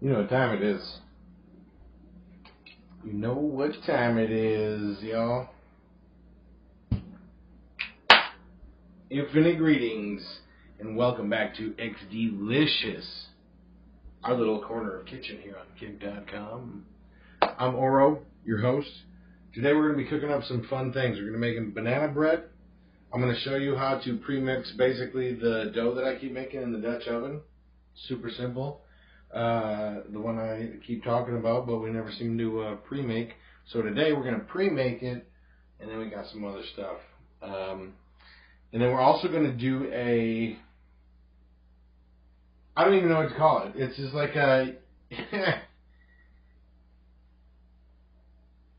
You know what time it is. You know what time it is, y'all. Infinite greetings, and welcome back to XDlicious, our little corner of kitchen here on Kick.com. I'm Oro, your host. Today we're going to be cooking up some fun things. We're going to be making banana bread. I'm going to show you how to pre-mix basically the dough that I keep making in the Dutch oven. Super simple. The one I keep talking about, but we never seem to pre-make. So today we're going to pre-make it, and then we got some other stuff. And then we're also going to do a, I don't even know what to call it. It's just like a,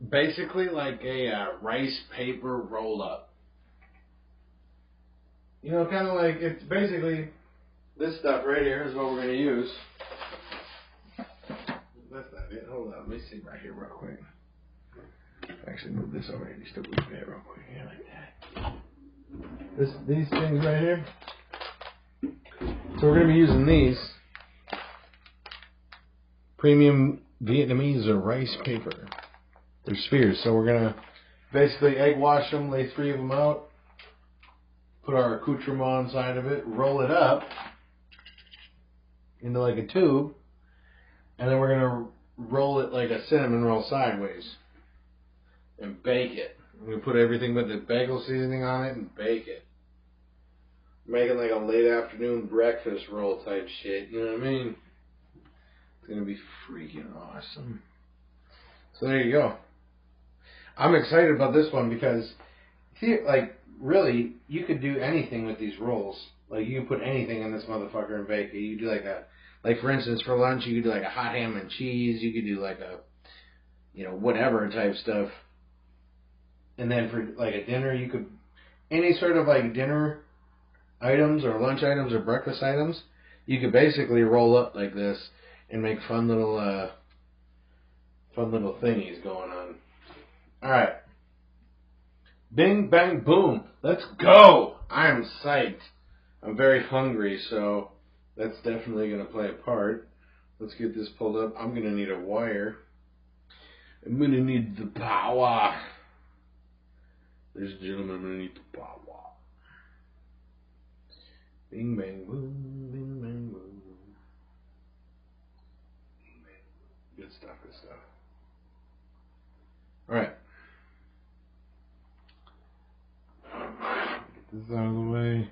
basically like a rice paper roll-up. You know, kind of like, it's basically this stuff right here is what we're going to use. That's not it. Hold on. Let me see right here real quick. Actually, move this over here. Just to move it real quick. Yeah, like that. These things right here. So we're going to be using these premium Vietnamese or rice paper. They're spheres. So we're going to basically egg wash them, lay 3 of them out, put our accoutrement inside of it, roll it up into like a tube, and then we're going to roll it like a cinnamon roll sideways and bake it. We're going to put everything with the bagel seasoning on it and bake it. Make it like a late afternoon breakfast roll type shit, you know what I mean? It's going to be freaking awesome. So there you go. I'm excited about this one because, see, like, really, you could do anything with these rolls. Like, you can put anything in this motherfucker and bake it. You could do like a, like for instance, for lunch, you could do like a hot ham and cheese. You could do like a, you know, whatever type stuff. And then for like a dinner, you could, any sort of like dinner items or lunch items or breakfast items, you could basically roll up like this and make fun little thingies going on. All right. Bing, bang, boom. Let's go. I am psyched. I'm very hungry, so that's definitely going to play a part. Let's get this pulled up. I'm going to need a wire. I'm going to need the power. Ladies and gentlemen, I'm going to need the power. Bing, bang, boom. Bing, bang, boom. Bing, bang. Good stuff, good stuff. All right. Get this out of the way.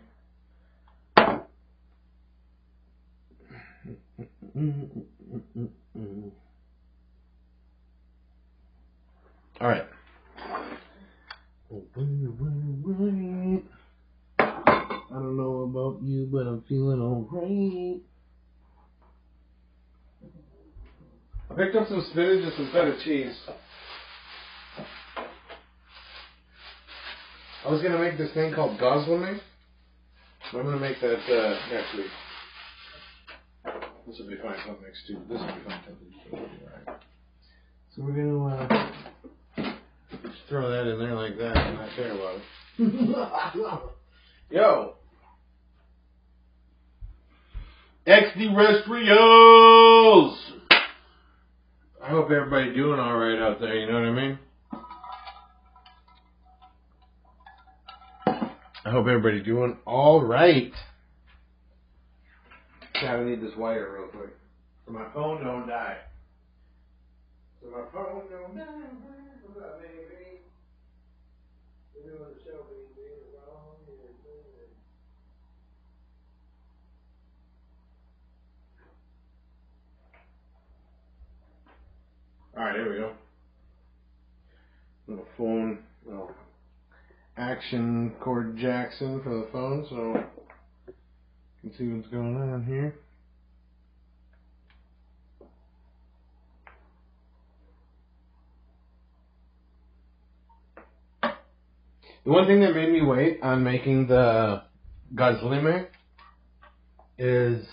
All right. I don't know about you, but I'm feeling alright. I picked up some spinach and some feta cheese. I was going to make this thing called gosling. I'm going to make that next week. This will be fine till next Tuesday. This will be fine till Tuesday. Alright. So we're going to just throw that in there like that and not care about it. Yo! XDlicious! I hope everybody's doing alright out there, you know what I mean? I hope everybody's doing alright. Yeah, I need this wire real quick. So my phone don't die. So my phone don't die. What's up, baby? We're doing the show, baby. Alright, here we go. Little phone, little action cord Jackson for the phone, so you can see what's going on here. The one thing that made me wait on making the gazlime is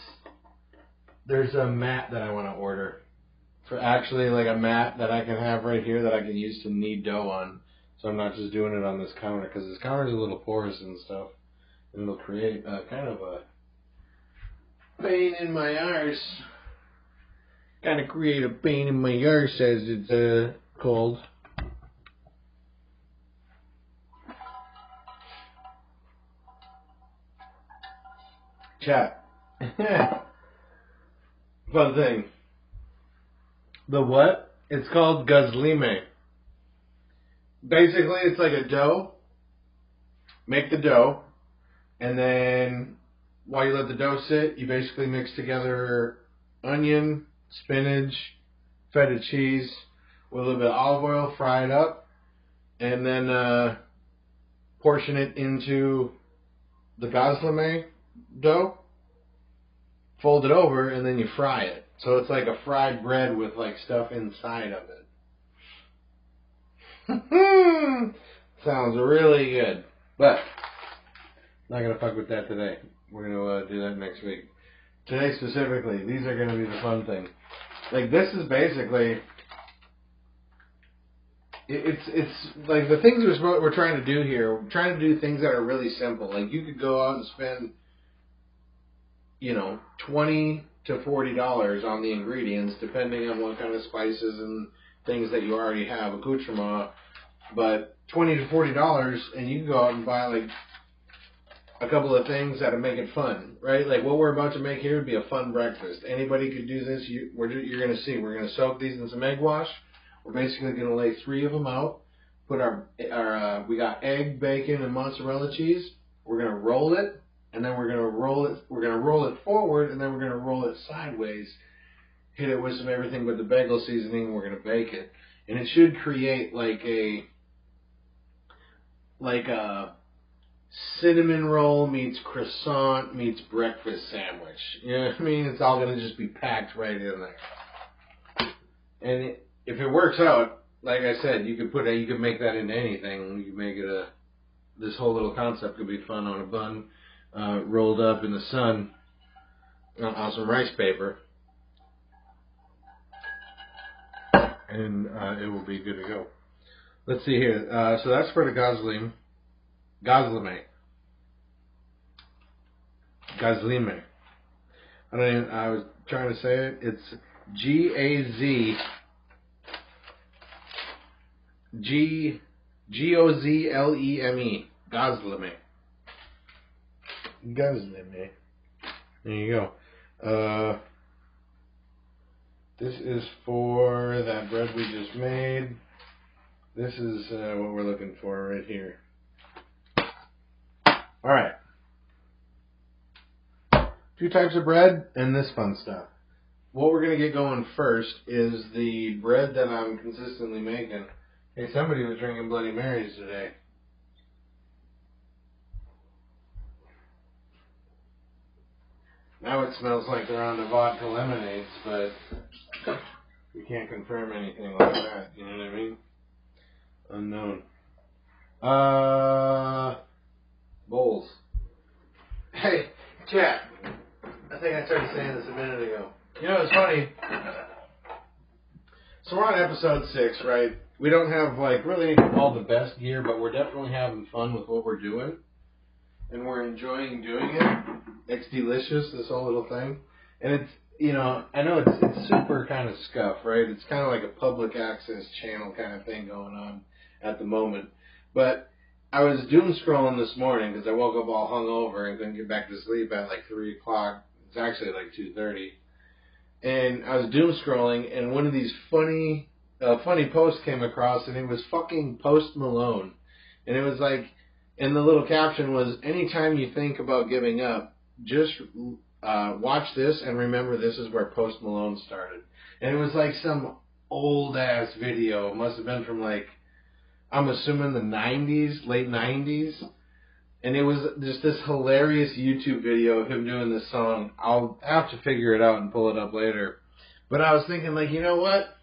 there's a mat that I want to order. For actually like a mat that I can have right here that I can use to knead dough on. So I'm not just doing it on this counter, because this counter is a little porous and stuff. And it'll create kind of a pain in my arse Kind of create a pain in my arse, as it's called. Chat. Fun thing. The what? It's called gazlime. Basically, it's like a dough. Make the dough, and then while you let the dough sit, you basically mix together onion, spinach, feta cheese with a little bit of olive oil, fry it up, and then portion it into the gazlime dough, fold it over, and then you fry it. So it's like a fried bread with like stuff inside of it. Sounds really good. But not gonna fuck with that today. We're gonna do that next week. Today specifically, these are gonna be the fun thing. Like this is basically, it's like the things we're trying to do here. We're trying to do things that are really simple. Like you could go out and spend, $20 to $40 on the ingredients, depending on what kind of spices and things that you already have, accoutrement. But $20 to $40, and you can go out and buy like a couple of things that'll make it fun, right? Like what we're about to make here would be a fun breakfast. Anybody could do this. You're going to see. We're going to soak these in some egg wash. We're basically going to lay 3 of them out. Put we got egg, bacon, and mozzarella cheese. We're going to roll it, and then we're going to roll it. We're going to roll it forward, and then we're going to roll it sideways. Hit it with some everything but the bagel seasoning. We're going to bake it, and it should create like a cinnamon roll meets croissant meets breakfast sandwich. You know what I mean? It's all going to just be packed right in there. And if it works out, like I said, you could make that into anything. You could make it this whole little concept could be fun on a bun, rolled up in the sun on some rice paper. And it will be good to go. Let's see here. So that's for the gazlime. Gazlime. I was trying to say it. It's Gozleme. Gazlime. Gazlime. There you go. This is for that bread we just made. This is what we're looking for right here. Alright. 2 types of bread and this fun stuff. What we're going to get going first is the bread that I'm consistently making. Hey, somebody was drinking Bloody Marys today. Now it smells like they're on the vodka lemonades, but we can't confirm anything like that. You know what I mean? Unknown. Bowls. Hey, chat. I think I started saying this a minute ago. You know, it's funny. So we're on episode 6, right? We don't have, like, really all the best gear, but we're definitely having fun with what we're doing. And we're enjoying doing it. XDlicious, this whole little thing. And it's, I know it's super kind of scuff, right? It's kind of like a public access channel kind of thing going on at the moment. But I was doom scrolling this morning because I woke up all hungover and couldn't get back to sleep at like 3 o'clock. It's actually like 2:30. And I was doom scrolling, and one of these funny posts came across, and it was fucking Post Malone. And it was like, and the little caption was, anytime you think about giving up, just watch this and remember this is where Post Malone started. And it was like some old-ass video. It must have been from like, I'm assuming the 90s, late 90s. And it was just this hilarious YouTube video of him doing this song. I'll have to figure it out and pull it up later. But I was thinking, like, you know what?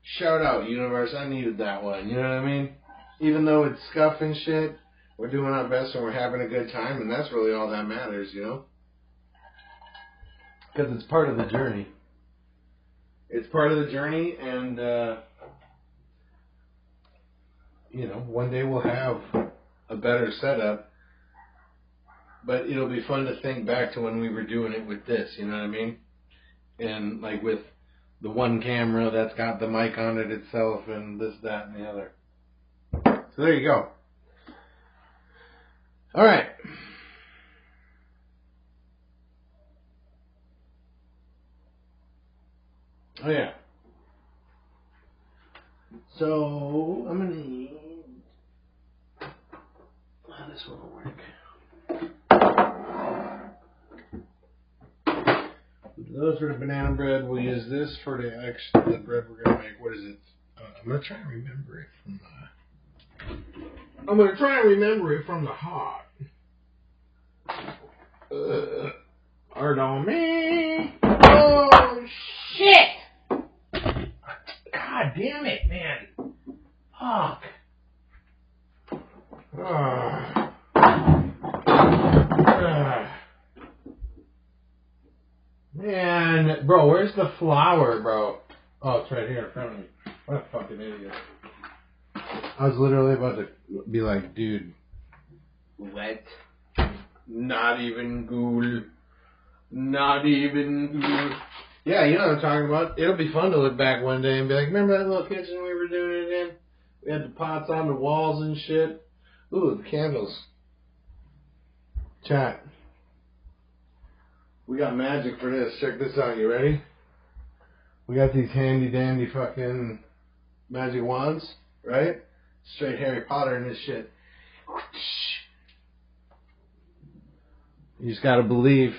Shout out, universe. I needed that one. You know what I mean? Even though it's scuff and shit, we're doing our best and we're having a good time. And that's really all that matters, you know? Because it's part of the journey. It's part of the journey, and, one day we'll have a better setup, but it'll be fun to think back to when we were doing it with this, you know what I mean? and like with the one camera that's got the mic on it itself and this, that, and the other. So there you go. All right. Oh yeah. So I'm gonna need. Oh, this one will work. Those for the banana bread. We'll use this for the bread we're gonna make. What is it? I'm gonna try and remember it from the hot. Hard on me. Oh shit! God damn it, man! Fuck. Man, bro, where's the flour, bro? Oh, it's right here in front of me. What a fucking idiot. I was literally about to be like, dude, what? Not even cool. Not even cool. Yeah, you know what I'm talking about. It'll be fun to look back one day and be like, remember that little kitchen we were doing it in? We had the pots on the walls and shit. Ooh, the candles. Chat. We got magic for this. Check this out. You ready? We got these handy dandy fucking magic wands, right? Straight Harry Potter and this shit. You just gotta believe.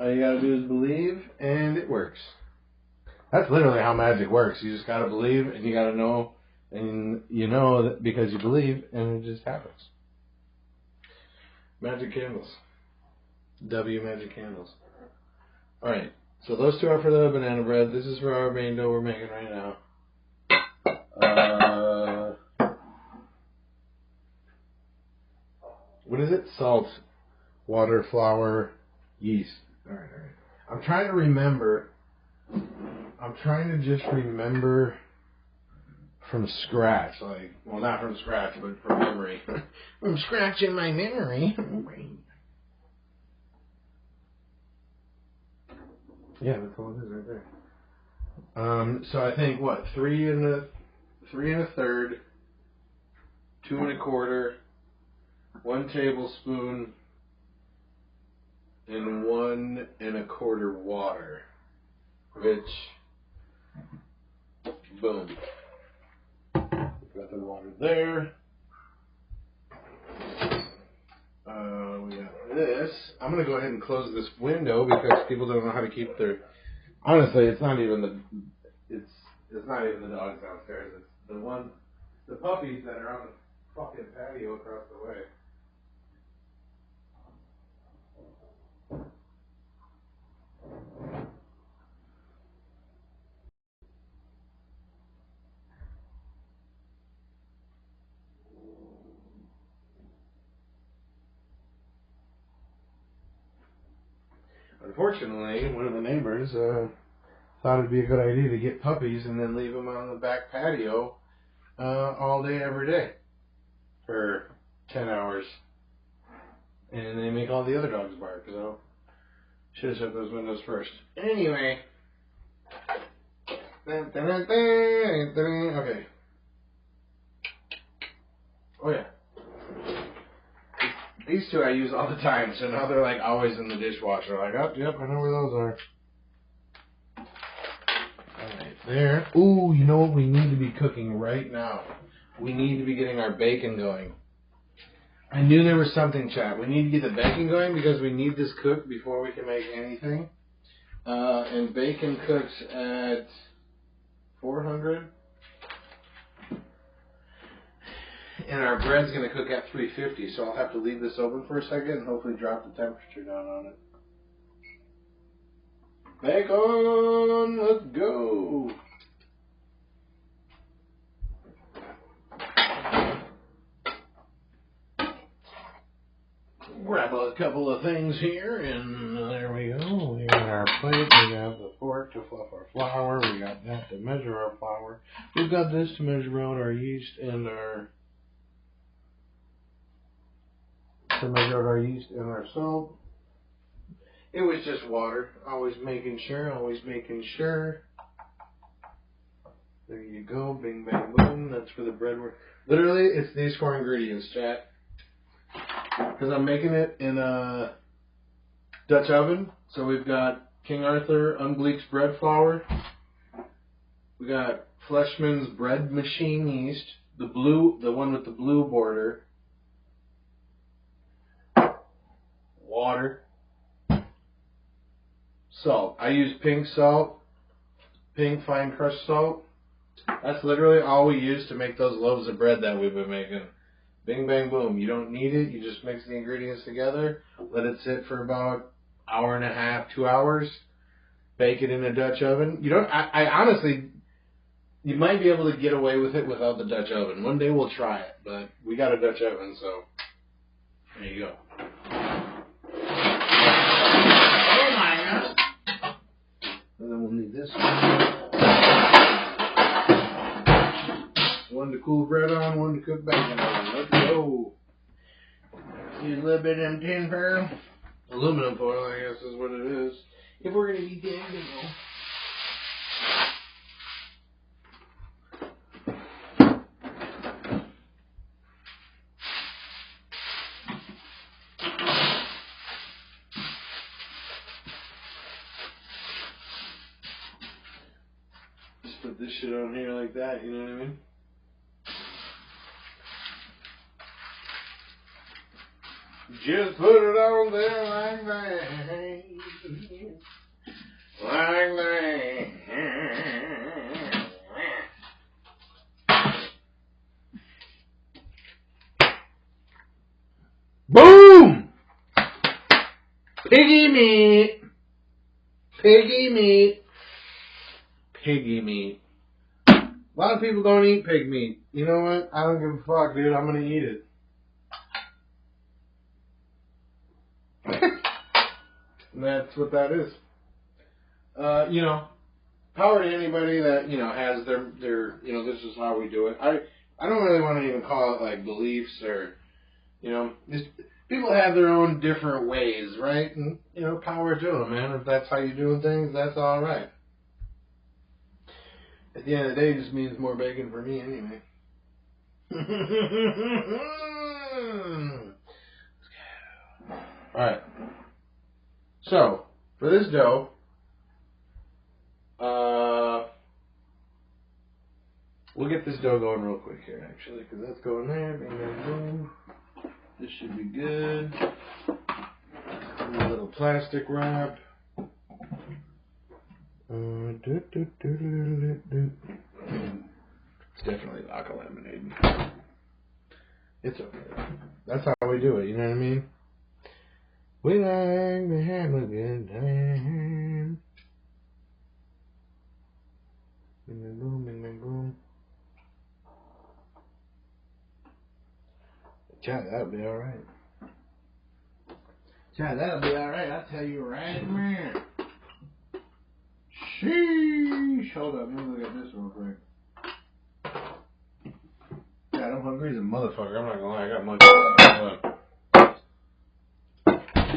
All you gotta do is believe, and it works. That's literally how magic works. You just gotta believe, and you gotta know, and you know that because you believe, and it just happens. Magic candles. W magic candles. Alright, so those two are for the banana bread. This is for our main dough we're making right now. What is it? Salt, water, flour, yeast. Alright. I'm trying to remember. I'm trying to just remember from scratch. Like, well, not from scratch, but from memory. I'm scratching my memory. Yeah, that's all it is right there. So I think what, 3 1/3, 2 1/4, 1 tablespoon, and 1 1/4 water. Which, boom. Got the water there. We got this. I'm gonna go ahead and close this window because people don't know how to keep their. Honestly, it's not even the dogs downstairs. It's the puppies that are on the fucking patio across the way. Unfortunately, one of the neighbors thought it'd be a good idea to get puppies and then leave them on the back patio all day, every day for 10 hours. And they make all the other dogs bark, so should have shut those windows first. Anyway. Okay. Oh yeah. These two I use all the time, so now they're like always in the dishwasher. Like, oh, yep, I know where those are. Alright, there. Ooh, you know what we need to be cooking right now? We need to be getting our bacon going. I knew there was something, chat. We need to get the bacon going because we need this cooked before we can make anything. And bacon cooks at 400. And our bread's going to cook at 350, so I'll have to leave this open for a second and hopefully drop the temperature down on it. Bacon! Let's go! Grab a couple of things here, and there we go. We got our plate, we got the fork to fluff our flour, we got that to measure our flour. We've got this to measure out our yeast and our salt. It was just water. Always making sure, always making sure. There you go. Bing, bang, boom. That's for the bread work. Literally, it's these 4 ingredients, chat. Because I'm making it in a Dutch oven. So we've got King Arthur unbleached bread flour. We got Fleshman's bread machine yeast. The one with the blue border. Water. Salt. I use pink salt. Pink fine crushed salt. That's literally all we use to make those loaves of bread that we've been making. Bing, bang, boom. You don't need it. You just mix the ingredients together. Let it sit for about an hour and a half, 2 hours. Bake it in a Dutch oven. You don't. I honestly, you might be able to get away with it without the Dutch oven. One day we'll try it, but we got a Dutch oven, so there you go. Oh my God. And then we'll need this one to cool bread on, one to cook bacon on. Let's go. Use a little bit of them tin foil. Aluminum foil, I guess, is what it is. If we're going to be dead, you know. Just put this shit on here like that, you know what I mean? Just put it on there like that. Like that. Boom! Piggy meat. Piggy meat. Piggy meat. A lot of people don't eat pig meat. You know what? I don't give a fuck, dude. I'm gonna eat it. And that's what that is. You know, power to anybody that, you know, has their, you know, this is how we do it. I don't really want to even call it like beliefs or, you know, just, people have their own different ways, right? And, you know, power to them, man. If that's how you're doing things, that's all right. At the end of the day, it just means more bacon for me anyway. Alright. So, for this dough, we'll get this dough going real quick here, actually, because that's going there. Bing, bang, boom. This should be good. A little plastic wrap. It's definitely vodka lemonade. It's okay. That's how we do it, you know what I mean? We like to have a good time. Bing, bang, boom, bing, bang, boom. Chat, that'll be alright. Chat, that'll be alright. I'll tell you right, man. Sheesh. Hold up, let me look at this real quick. Chat, I'm hungry as a motherfucker. I'm not gonna lie, I got munchies.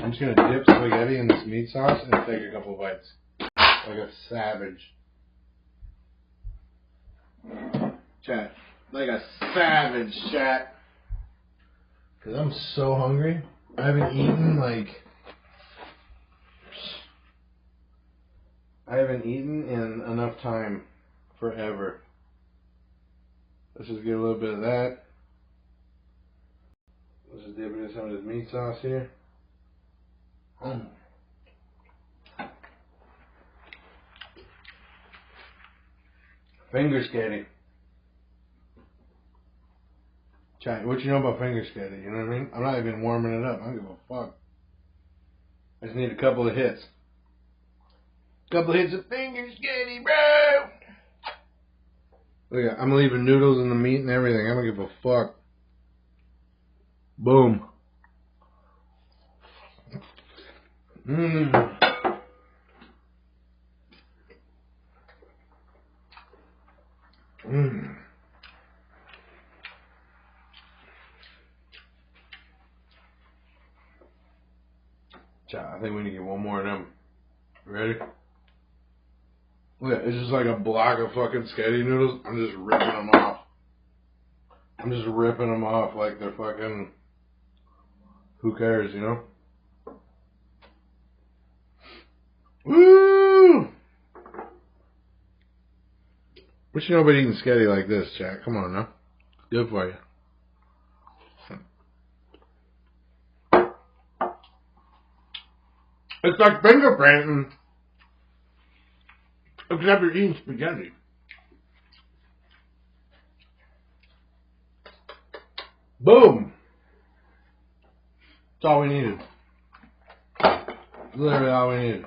I'm just gonna dip spaghetti in this meat sauce and take a couple bites. Like a savage. Chat. Like a savage, chat. Cause I'm so hungry. I haven't eaten in enough time forever. Let's just get a little bit of that. Let's just dip it in some of this meat sauce here. Finger sketty. Chat, what you know about finger sketty? You know what I mean? I'm not even warming it up. I don't give a fuck. I just need a couple of hits. Couple of hits of finger sketty, bro! Look at, I'm leaving noodles in the meat and everything. I don't give a fuck. Boom. Mmm. Mmm. I think we need to get one more of them. Ready? Look, it's just like a block of fucking spaghetti noodles. I'm just ripping them off. I'm just ripping them off like they're fucking... Who cares, you know? Woo! Wish you know about eating spaghetti like this, chat. Come on now. Good for you. It's like fingerprinting, except you're eating spaghetti. Boom! That's all we needed. Literally all we needed.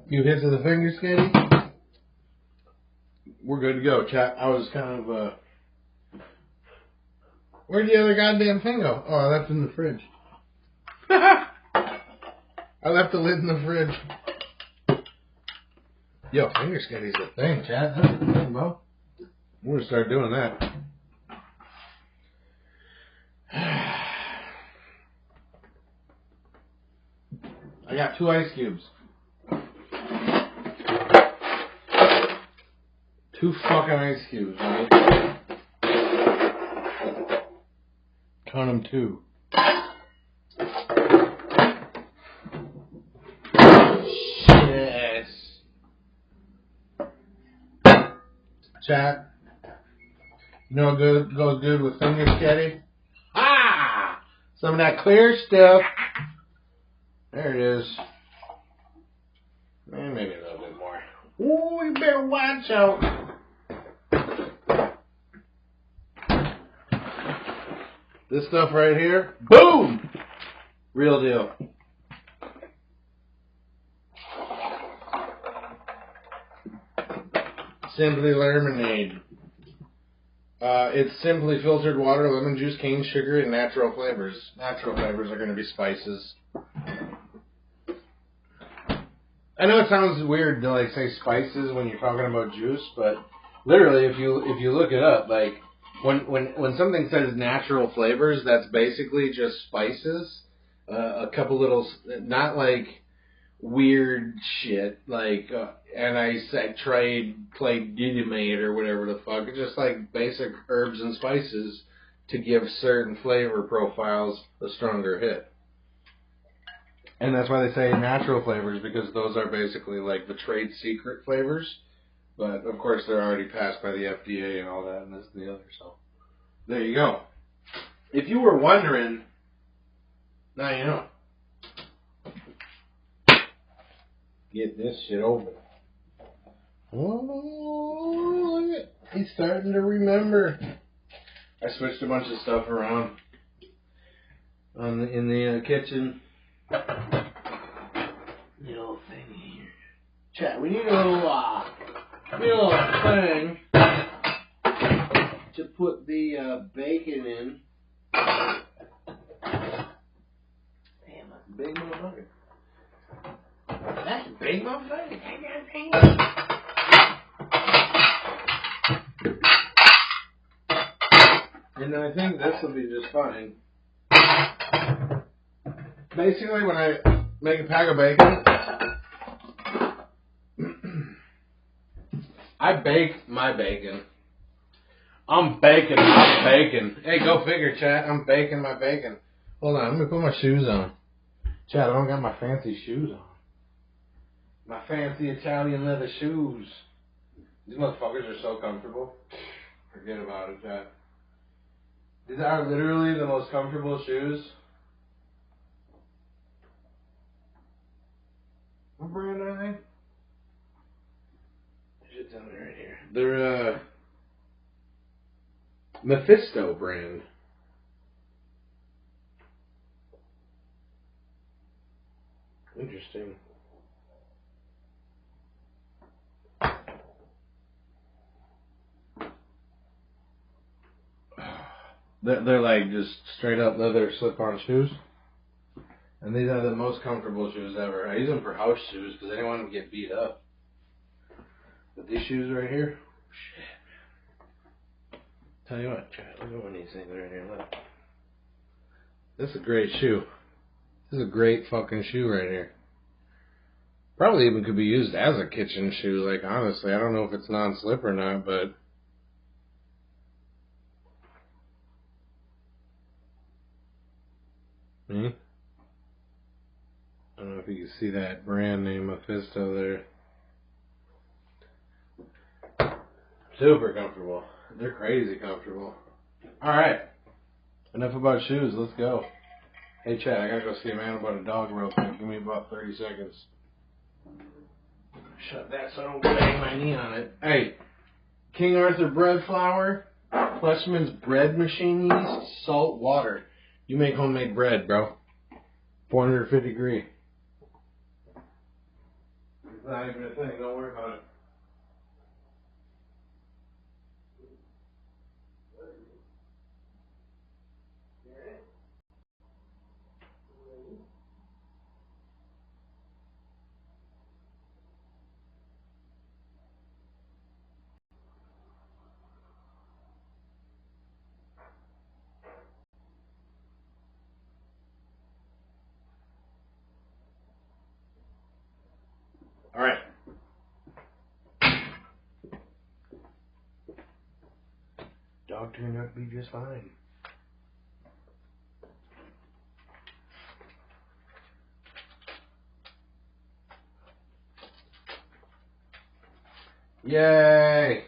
Few hits of the finger skating. We're good to go, chat. I was kind of, where'd the other goddamn thing go? Oh, I left it in the fridge. I left the lid in the fridge. Yo, finger skating's a thing, chat. That's the thing, bro. We're gonna start doing that. I got 2 ice cubes. 2 fucking ice cubes, right? Count them 2. Yes. Chat. You know what goes good with finger sketty? Ah! Some of that clear stuff. There it is. And maybe a little bit more. Ooh, you better watch out. This stuff right here, boom! Real deal. Simply Lemonade. It's simply filtered water, lemon juice, cane sugar, and natural flavors. Natural flavors are going to be spices. I know it sounds weird to like say spices when you're talking about juice, but literally, if you look it up, like when something says natural flavors, that's basically just spices, a couple little, not like weird shit like anti-cyclade or whatever the fuck. It's just like basic herbs and spices to give certain flavor profiles a stronger hit. And that's why they say natural flavors, because those are basically like the trade secret flavors. But of course they're already passed by the FDA and all that and this and the other. So there you go. If you were wondering, now you know. Get this shit open. Oh, look at, he's starting to remember. I switched a bunch of stuff around in the kitchen. Little thing here. Chat, we need a little thing to put the bacon in. Damn, that's a big motherfucker. That's a big motherfucker. And then I think this will be just fine. Basically, when I make a pack of bacon, I bake my bacon. I'm baking my bacon. Hey, go figure, chat. I'm baking my bacon. Hold on, let me put my shoes on. Chat, I don't got my fancy shoes on. My fancy Italian leather shoes. These motherfuckers are so comfortable. Forget about it, chat. These are literally the most comfortable shoes. What brand are they? Shit down there right here. They're Mephisto brand. Interesting. They're like just straight up leather slip-on shoes. And these are the most comfortable shoes ever. I use them for house shoes because I didn't want them to get beat up. But these shoes right here, shit. Tell you what, chat, look at one of these things right here. Look. This is a great shoe. This is a great fucking shoe right here. Probably even could be used as a kitchen shoe, like, honestly. I don't know if it's non-slip or not, but... I don't know if you can see that brand name Mephisto there. Super comfortable. They're crazy comfortable. Alright. Enough about shoes. Let's go. Hey, Chad, I gotta go see a man about a dog real quick. Give me about 30 seconds. Shut that so I don't bang my knee on it. Hey, King Arthur bread flour, Fleshman's bread machine yeast, salt, water. You make homemade bread, bro. 450 degree. It's not even a thing. Don't worry about it. All right. Dog turned out to be just fine. Yay!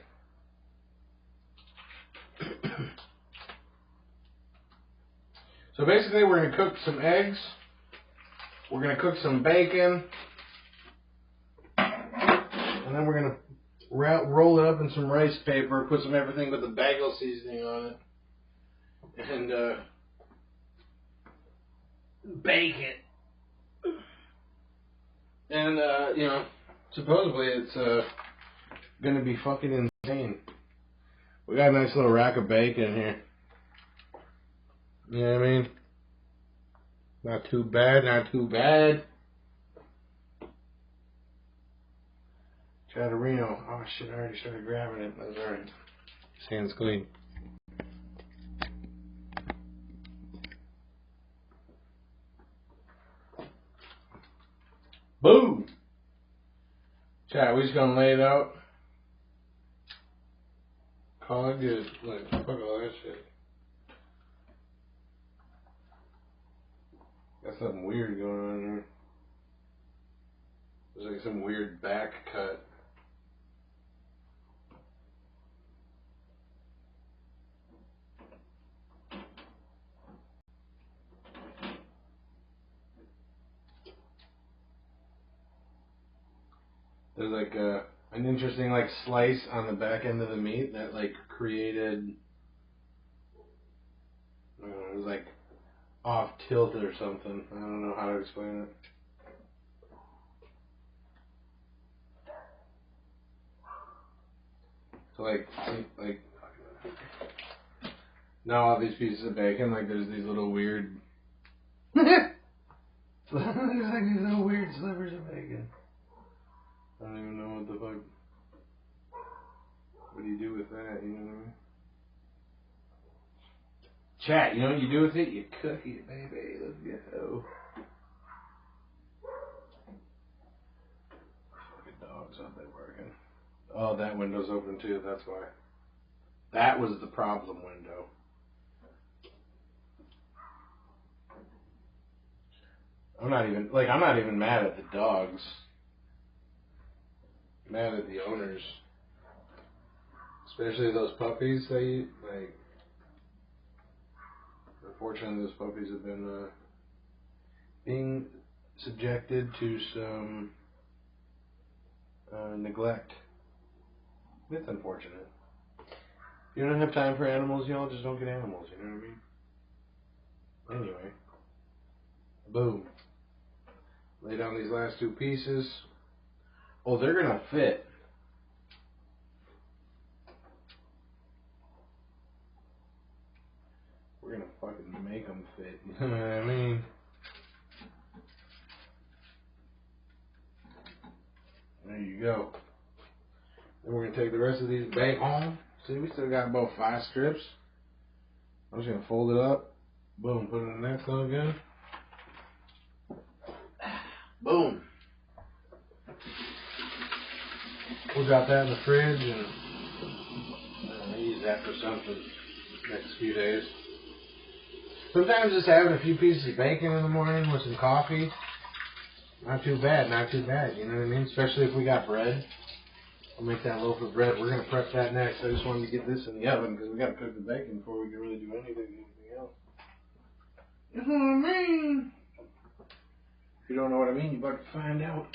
So basically we're going to cook some eggs. We're going to cook some bacon. And then we're going to roll it up in some rice paper, put some everything but the bagel seasoning on it. And bake it. And, you know, supposedly it's going to be fucking insane. We got a nice little rack of bacon here. You know what I mean? Not too bad, not too bad. Chatterino. Oh shit, I already started grabbing it. That's alright. His hand's clean. Boom! Chat, we just gonna lay it out. Call it good. Like, fuck all that shit. Got something weird going on here. There's like some weird back cut. There's like an interesting like slice on the back end of the meat that like created, I don't know, it was like off tilt or something. I don't know how to explain it. So like now all these pieces of bacon, like there's these little weird there's like these little weird slivers of bacon. I don't even know what the fuck. What do you do with that? You know what I mean? Chat, you know what you do with it? You cook it, baby. Let's go. Fucking dogs out there working. Oh, that window's open too. That's why. That was the problem window. I'm not even mad at the dogs. I'm mad at the owners. Especially those puppies like. Unfortunately, those puppies have been being subjected to some neglect. It's unfortunate. If you don't have time for animals, y'all just don't get animals, you know what I mean? Anyway. Boom. Lay down these last two pieces. Oh, they're gonna fit. We're gonna fucking make them fit, you know what I mean? There you go. Then we're gonna take the rest of these back home. See, we still got about 5 strips. I'm just gonna fold it up, Boom, put it in the next one again. Boom. We got that in the fridge, and I use that for something next few days. Sometimes just having a few pieces of bacon in the morning with some coffee, not too bad, not too bad, you know what I mean? Especially if we got bread. I'll make that loaf of bread. We're going to prep that next. I just wanted to get this in the oven because we got to cook the bacon before we can really do anything else. You know what I mean? If you don't know what I mean, you better find out.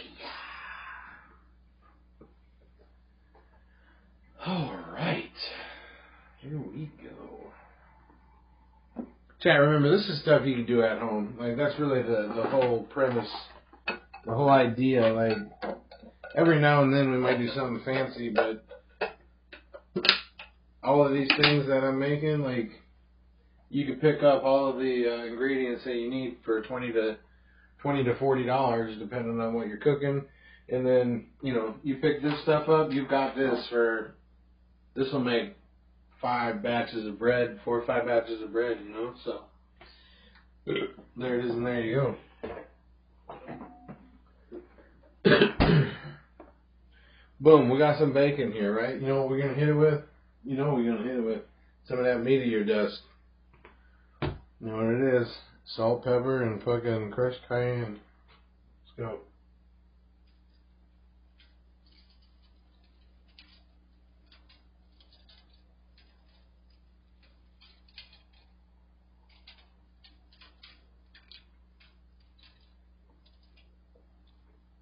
Alright. Here we go. Chat, remember, this is stuff you can do at home. Like, that's really the whole premise, the whole idea. Like, every now and then we might do something fancy, but all of these things that I'm making, like, you could pick up all of the ingredients that you need for $20 to $40, depending on what you're cooking. And then, you know, you pick this stuff up, you've got this for, this will make 5 batches of bread, 4 or 5 batches of bread, you know, so there it is, and there you go. Boom, we got some bacon here, right? You know what we're going to hit it with? You know what we're going to hit it with? Some of that meteor dust. You know what it is? Salt, pepper, and fucking crushed cayenne. Let's go.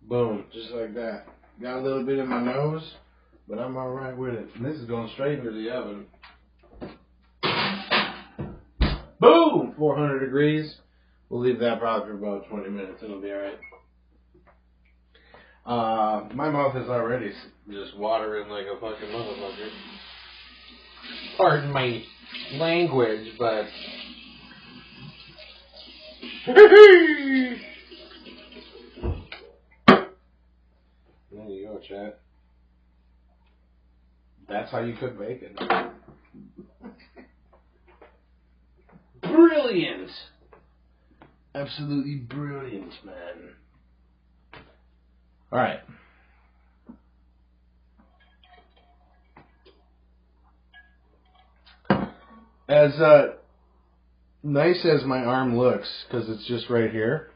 Boom, just like that. Got a little bit in my nose, but I'm alright with it. And this is going straight into the oven. Boom! 400 degrees. We'll leave that probably for about 20 minutes. It'll be alright. My mouth is already just watering like a fucking motherfucker. Pardon my language, but... There you go, chat. That's how you cook bacon. Brilliant! Absolutely brilliant, man. Alright. As nice as my arm looks, because it's just right here,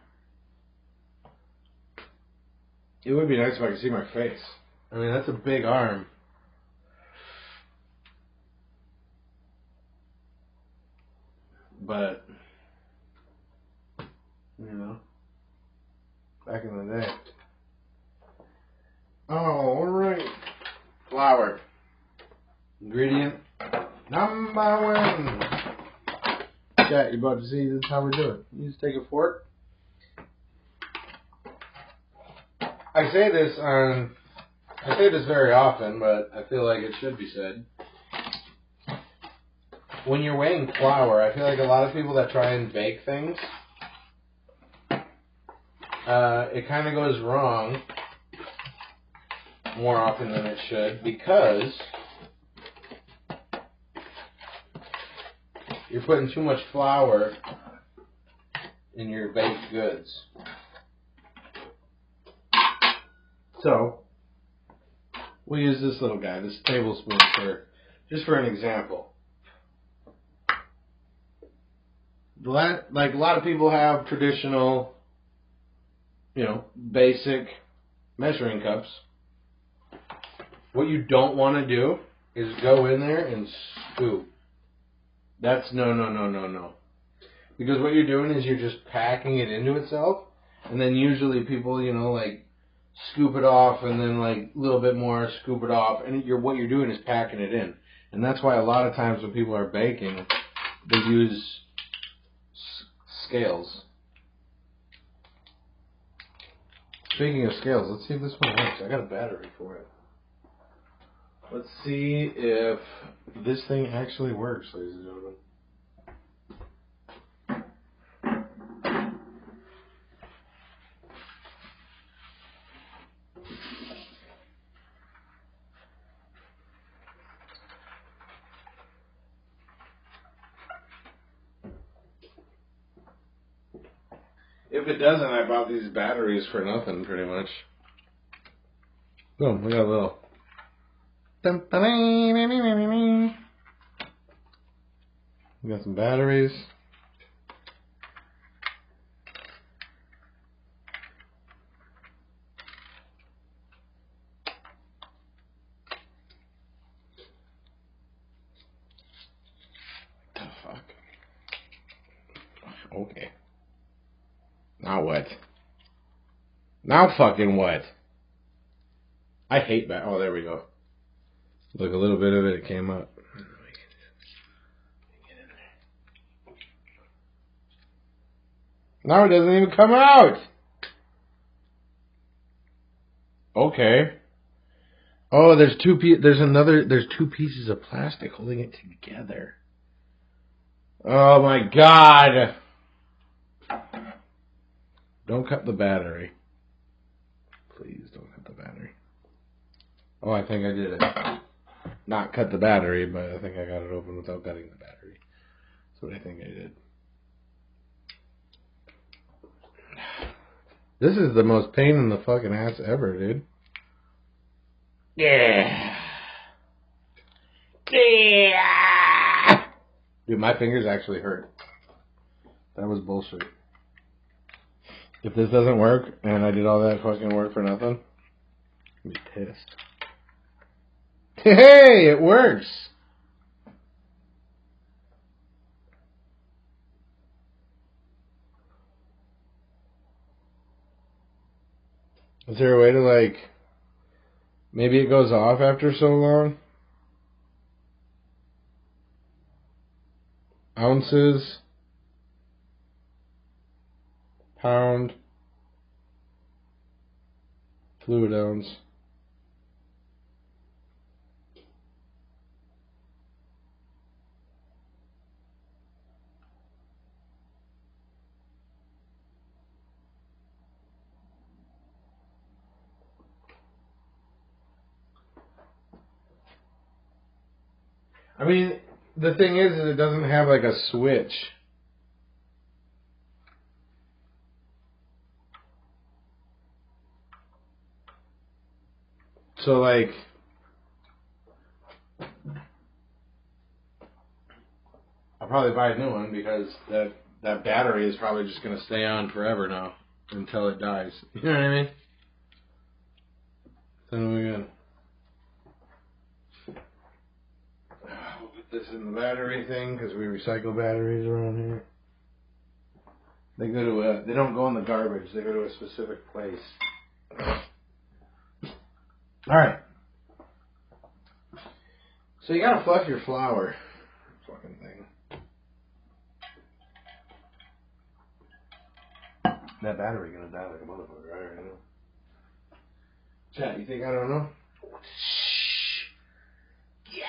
it would be nice if I could see my face. I mean, that's a big arm. But, you know, back in the day. Alright. Flour. Ingredient number 1. Chat, you're about to see this is how we do it. You just take a fork. I say this very often, but I feel like it should be said. When you're weighing flour, I feel like a lot of people that try and bake things, it kind of goes wrong more often than it should, because you're putting too much flour in your baked goods. So, we'll use this little guy, this tablespoon, just for an example. Like a lot of people have traditional, you know, basic measuring cups. What you don't want to do is go in there and scoop. That's no. Because what you're doing is you're just packing it into itself, and then usually people, you know, like scoop it off and then like a little bit more, scoop it off, and what you're doing is packing it in. And that's why a lot of times when people are baking, they use scales. Speaking of scales, let's see if this one works. I got a battery for it. Let's see if this thing actually works, ladies and gentlemen. If it doesn't, I bought these batteries for nothing, pretty much. Boom, we got a little. We got some batteries. What the fuck? Okay. Now what? Now fucking what? I hate that. Oh, there we go. Look, a little bit of it came up. Now it doesn't even come out. Okay. Oh, there's two pieces of plastic holding it together. Oh my God. Don't cut the battery. Please don't cut the battery. Oh, I think I did it. Not cut the battery, but I think I got it open without cutting the battery. That's what I think I did. This is the most pain in the fucking ass ever, dude. Yeah. Yeah. Dude, my fingers actually hurt. That was bullshit. If this doesn't work and I did all that fucking work for nothing, I'll be pissed. Hey, it works. Is there a way to, like, maybe it goes off after so long? Ounces. Pound. Fluid ounce. I mean, the thing is it doesn't have like a switch. So like, I'll probably buy a new one because that battery is probably just going to stay on forever now until it dies. You know what I mean? So we got. We'll put this in the battery thing because we recycle batteries around here. They go to they don't go in the garbage. They go to a specific place. All right. So you gotta fluff your flour, fucking thing. That battery gonna die like a motherfucker. I already know. Chat, you think I don't know? Shh. Yeah.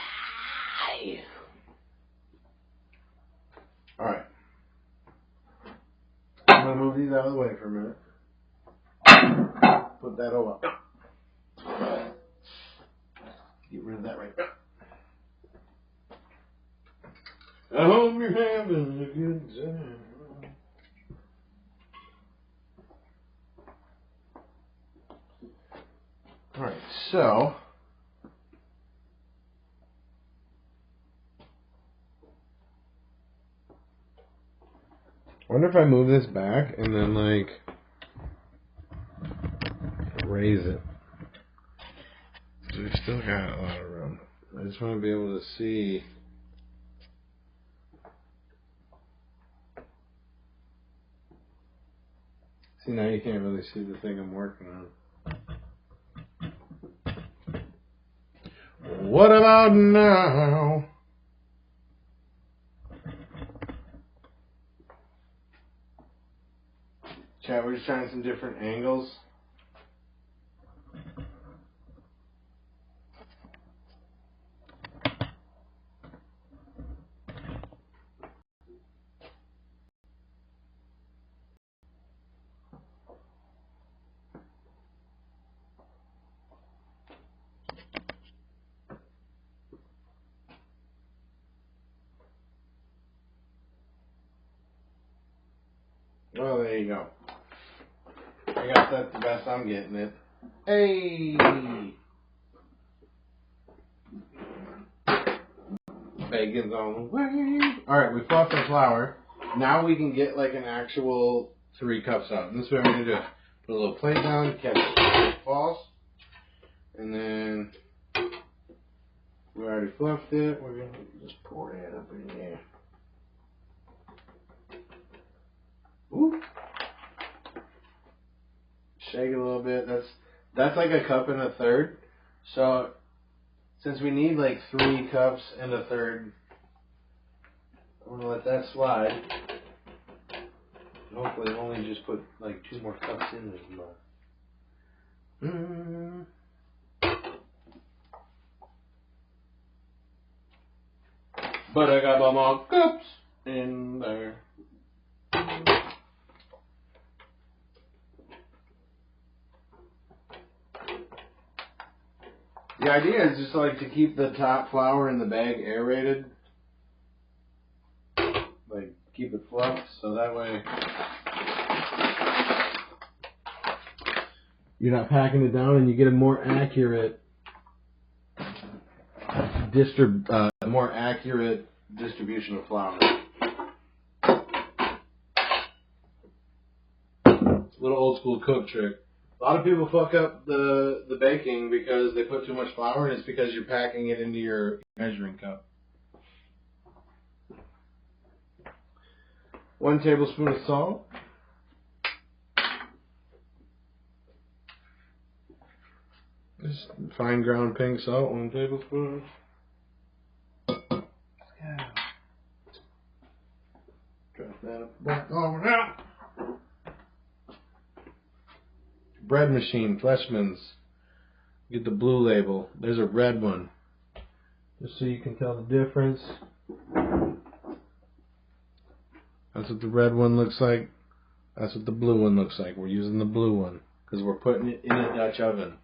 All right. I'm gonna move these out of the way for a minute. Put that over. Get rid of that right now. I hope you're having a good time. Alright, so I wonder if I move this back and then like raise it. So we've still got a lot of room. I just want to be able to see. See, now you can't really see the thing I'm working on. What about now? Chat, we're just trying some different angles. Oh, there you go. I got that the best I'm getting it. Hey! Bacon's on the way. Alright, we fluffed the flour. Now we can get like an actual 3 cups out. And this is what we're going to do. Put a little plate down, catch it falls. And then we already fluffed it. We're going to just pour it up in there. Ooh. Shake it a little bit. That's like 1 1/3 cups. So since we need like 3 cups and 1/3, I'm gonna let that slide. Hopefully, only just put like 2 more cups in this mug. But I got my more cups in there. The idea is just like to keep the top flour in the bag aerated. Like keep it fluffed so that way you're not packing it down and you get a more accurate distribution of flour. Little old school cook trick. A lot of people fuck up the baking because they put too much flour, and it's because you're packing it into your measuring cup. 1 tablespoon of salt. Just fine ground pink salt, 1 tablespoon. Yeah. Drop that up back over now. Bread machine, Fleshman's. Get the blue label. There's a red one. Just so you can tell the difference. That's what the red one looks like. That's what the blue one looks like. We're using the blue one because we're putting it in a Dutch oven.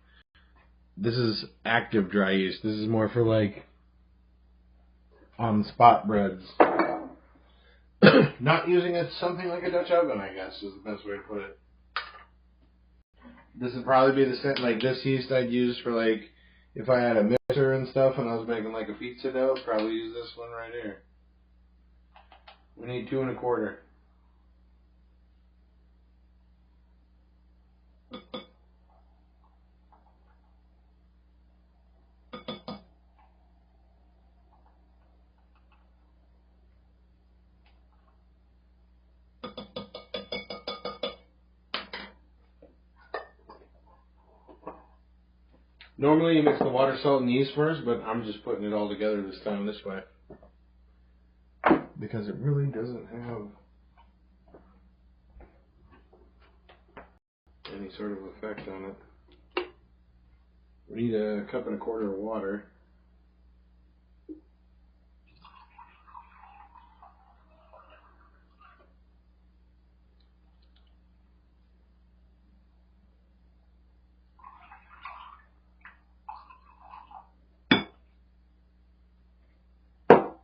This is active dry yeast. This is more for like on spot breads. Not using it something like a Dutch oven, I guess, is the best way to put it. This would probably be the same, like this yeast I'd use for like, if I had a mixer and stuff and I was making like a pizza dough, I'd probably use this one right here. We need 2 1/4. Normally you mix the water, salt, and yeast first, but I'm just putting it all together this time this way. Because it really doesn't have any sort of effect on it. We need 1 1/4 cups of water.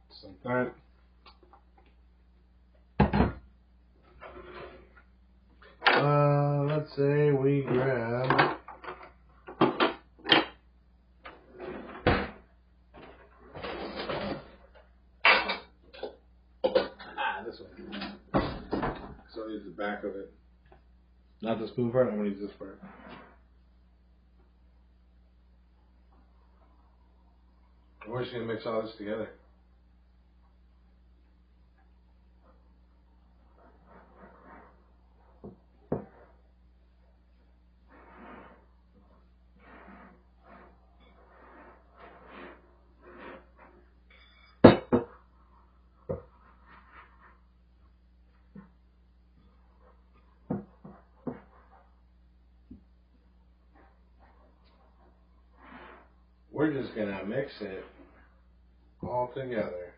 Just like that. Let's say we grab this one. So I'll use the back of it. Not the spoon part, I'm going to use this part. We're just going to mix all this together. We're just going to mix it all together.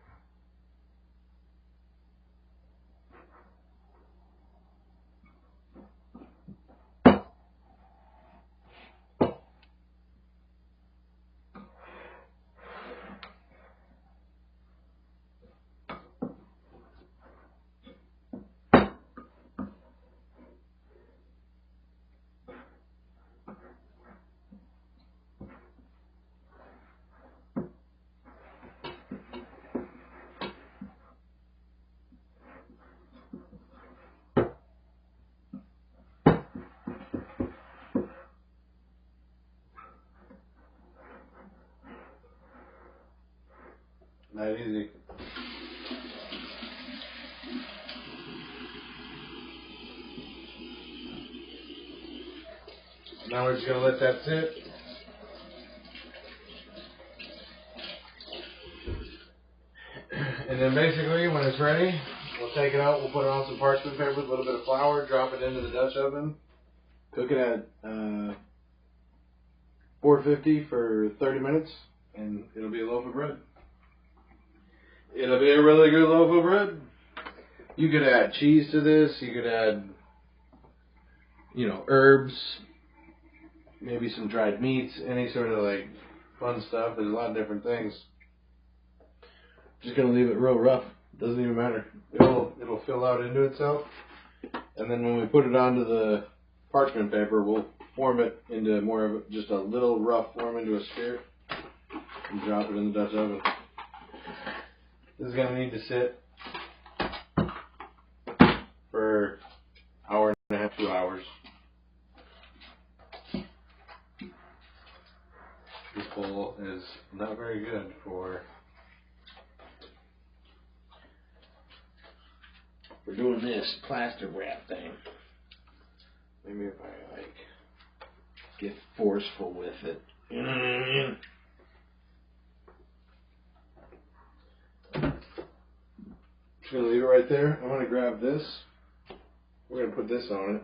That easy. Now we're just going to let that sit. And then basically when it's ready, we'll take it out, we'll put it on some parchment paper with a little bit of flour, drop it into the Dutch oven, cook it at 450 for 30 minutes, and it'll be a loaf of bread. It'll be a really good loaf of bread. You could add cheese to this, you could add, you know, herbs, maybe some dried meats, any sort of like fun stuff. There's a lot of different things. Just gonna leave it real rough. Doesn't even matter. It'll fill out into itself, and then when we put it onto the parchment paper, we'll form it into more of just a little rough form into a sphere, and drop it in the Dutch oven. This is gonna need to sit for an hour and a half, 2 hours. This bowl is not very good for doing this plastic wrap thing. Maybe if I like get forceful with it. You know what I mean? Just gonna leave it right there. I'm gonna grab this. We're gonna put this on it.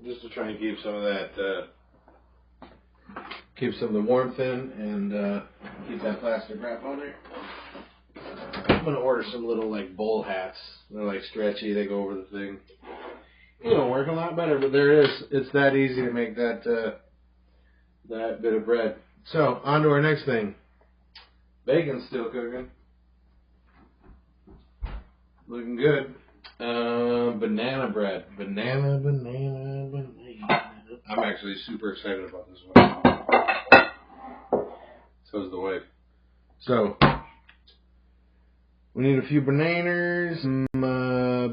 Just to try and keep some of that, keep some of the warmth in, and keep that plastic wrap on there. I'm gonna order some little like bowl hats. They're like stretchy. They go over the thing. It'll work a lot better, but there it is. It's that easy to make that that bit of bread. So on to our next thing. Bacon's still cooking. Looking good. Banana bread. Banana. I'm actually super excited about this one. So is the wife. So, we need a few bananas, some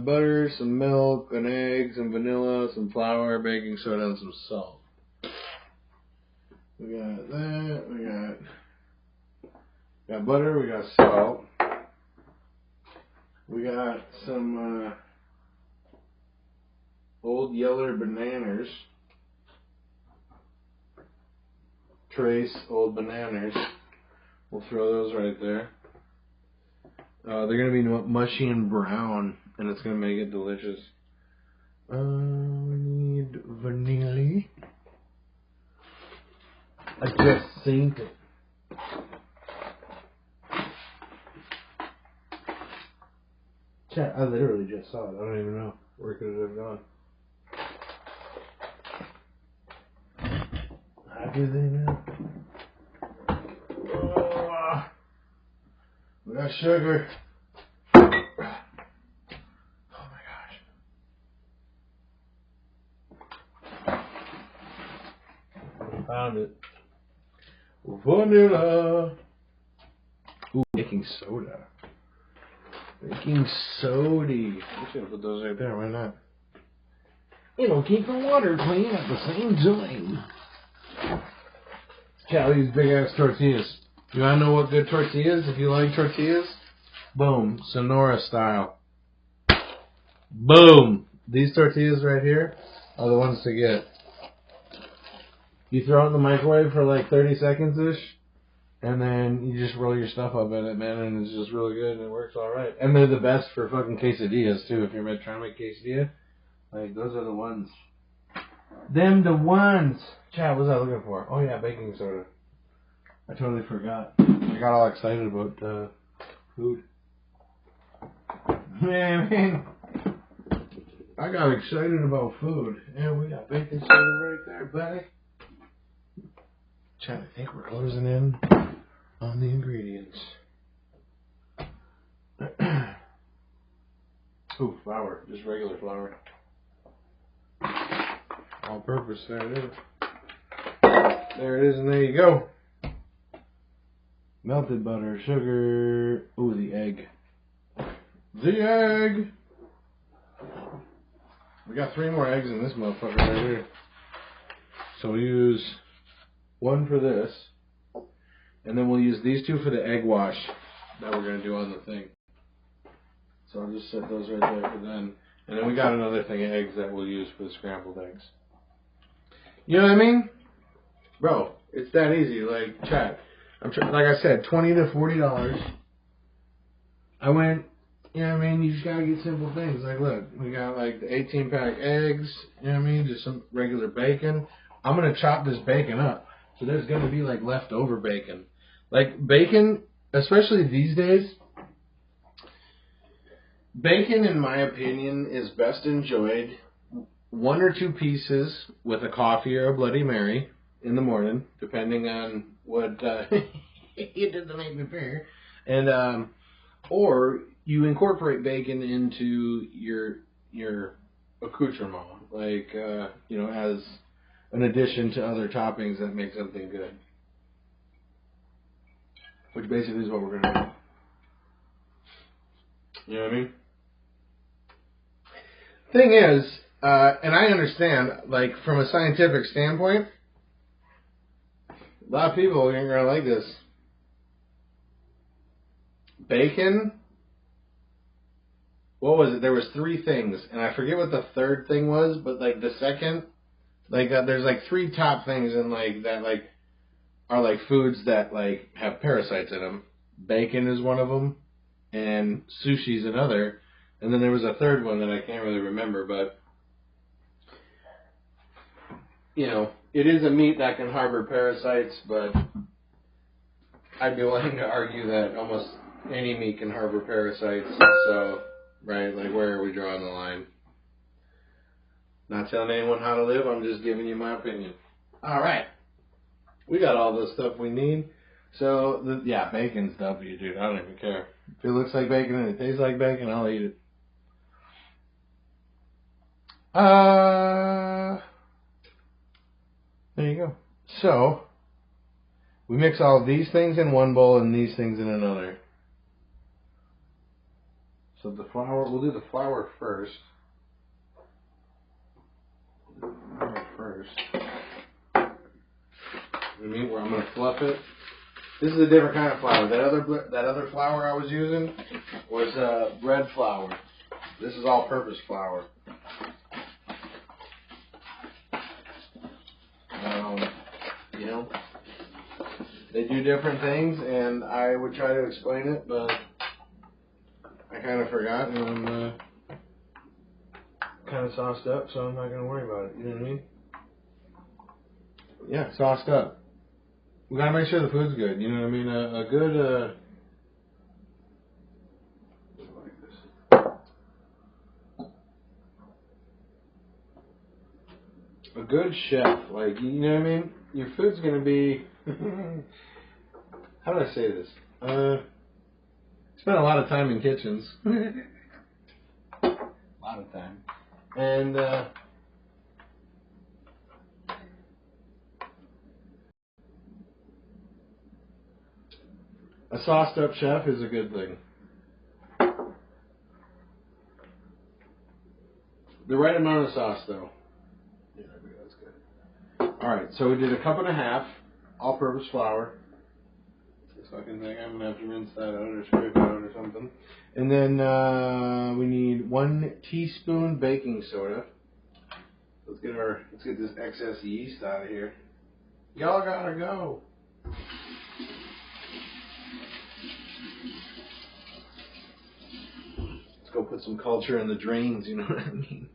butter, some milk, an egg, some vanilla, some flour, baking soda, and some salt. We got that. We got butter. We got salt. We got some Old Yeller bananas. Trace Old bananas. We'll throw those right there. They're going to be mushy and brown, and it's going to make it delicious. We need vanilla. I just seen it. Chat, I literally just saw it. I don't even know. Where could it have gone? How do they know? Oh, we got sugar. Oh my gosh. Found it. Vanilla. Ooh, baking soda. Baking soda. I'm just gonna put those right there. Why not? It'll keep the water clean at the same time. Check out these big ass tortillas. You wanna know what good tortillas? If you like tortillas, boom, Sonora style. Boom. These tortillas right here are the ones to get. You throw it in the microwave for like 30 seconds ish. And then you just roll your stuff up in it, man, and it's just really good, and it works all right. And they're the best for fucking quesadillas, too. If you're trying to make quesadilla, like, those are the ones. Them the ones. Chat, what was I looking for? Oh, yeah, baking soda. I totally forgot. I got all excited about food. Man, I got excited about food. And we got baking soda right there, buddy. Chat, I think we're closing in on the ingredients. Ooh, flour. Just regular flour. All purpose. There it is. There it is, and there you go. Melted butter, sugar. Ooh, the egg. The egg! We got 3 more eggs in this motherfucker right here. So we'll use 1 for this. And then we'll use these 2 for the egg wash that we're going to do on the thing. So I'll just set those right there for then. And then we got another thing of eggs that we'll use for the scrambled eggs. You know what I mean? Bro, it's that easy. Like, chat. Like I said, $20 to $40. I went, you know what I mean? You just got to get simple things. Like, look, we got like the 18-pack eggs. You know what I mean? Just some regular bacon. I'm going to chop this bacon up. So there's going to be like leftover bacon. Like, bacon, especially these days, bacon, in my opinion, is best enjoyed 1 or 2 pieces with a coffee or a Bloody Mary in the morning, depending on what you did the night before. And, or you incorporate bacon into your accoutrement, like, you know, as an addition to other toppings that make something good. Which basically is what we're going to do. You know what I mean? Thing is, and I understand, like, from a scientific standpoint, a lot of people ain't going to like this. Bacon, what was it? There was 3 things, and I forget what the third thing was, but, like, the second, like, there's, like, 3 top things in, like, that, like, are, like, foods that, like, have parasites in them. Bacon is one of them, and sushi's another, and then there was a third one that I can't really remember, but, you know, it is a meat that can harbor parasites, but I'd be willing to argue that almost any meat can harbor parasites, so, right, like, where are we drawing the line? Not telling anyone how to live, I'm just giving you my opinion. Alright. We got all the stuff we need. So, yeah, bacon's W, dude. I don't even care. If it looks like bacon and it tastes like bacon, I'll eat it. There you go. So, we mix all of these things in one bowl and these things in another. So the flour, we'll do the flour first. I mean, where I'm going to fluff it. This is a different kind of flour. That other flour I was using was bread flour. This is all-purpose flour. You know, they do different things, and I would try to explain it, but I kind of forgot, and I'm kind of sauced up, so I'm not going to worry about it. You know what I mean? Yeah, sauced up. We gotta make sure the food's good. You know what I mean? A good a good chef, like, you know what I mean? Your food's gonna be how do I say this? Spent a lot of time in kitchens. A lot of time. And a sauced up chef is a good thing. The right amount of sauce, though. Yeah, that's good. Alright, so we did 1.5 cups all-purpose flour. This fucking thing, I'm gonna have to rinse that out or scrape it out or something. And then we need 1 teaspoon baking soda. Let's get this excess yeast out of here. Y'all gotta go. Let's go put some culture in the drains, you know what I mean?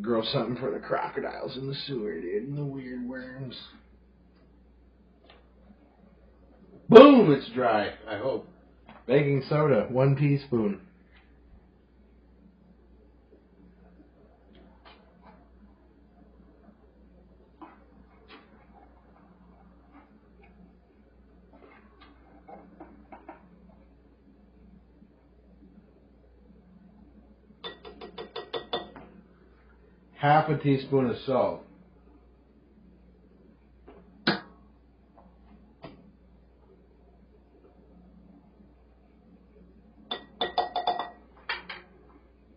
Grow something for the crocodiles in the sewer, dude, and the weird worms. Boom! It's dry, I hope. Baking soda, 1 teaspoon. Half a teaspoon of salt.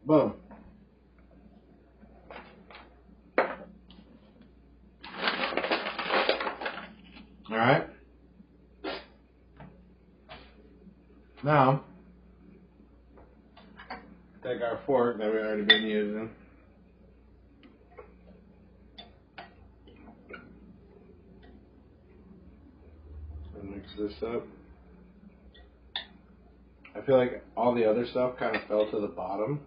Boom. Alright? Now, take our fork that we've already been using. And mix this up. I feel like all the other stuff kind of fell to the bottom.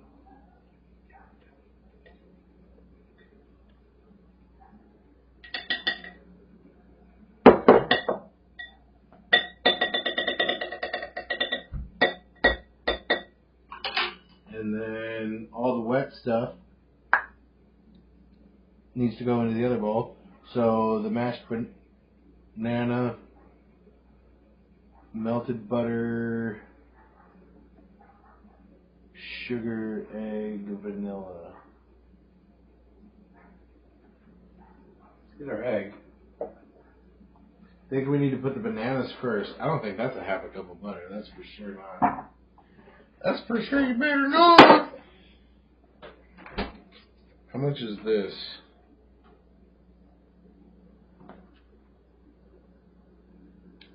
And then all the wet stuff needs to go into the other bowl. So the mashed banana, melted butter, sugar, egg, vanilla. Let's get our egg. I think we need to put the bananas first. I don't think that's a half a cup of butter. That's for sure not. That's for sure you better not. How much is this?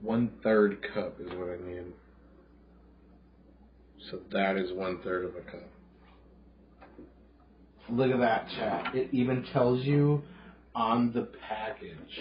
1/3 cup is what I need. So that is 1/3 of a cup. Look at that, chat. It even tells you on the package.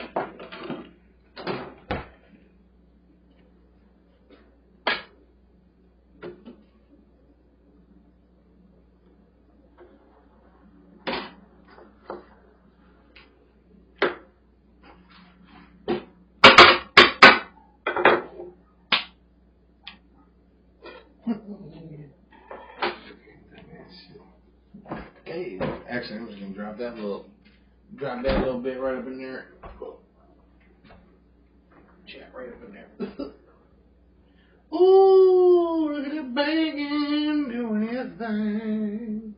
Okay, actually, I'm just gonna drop that little bit right up in there. Chat right up in there. Ooh, look at that bacon doing his thing,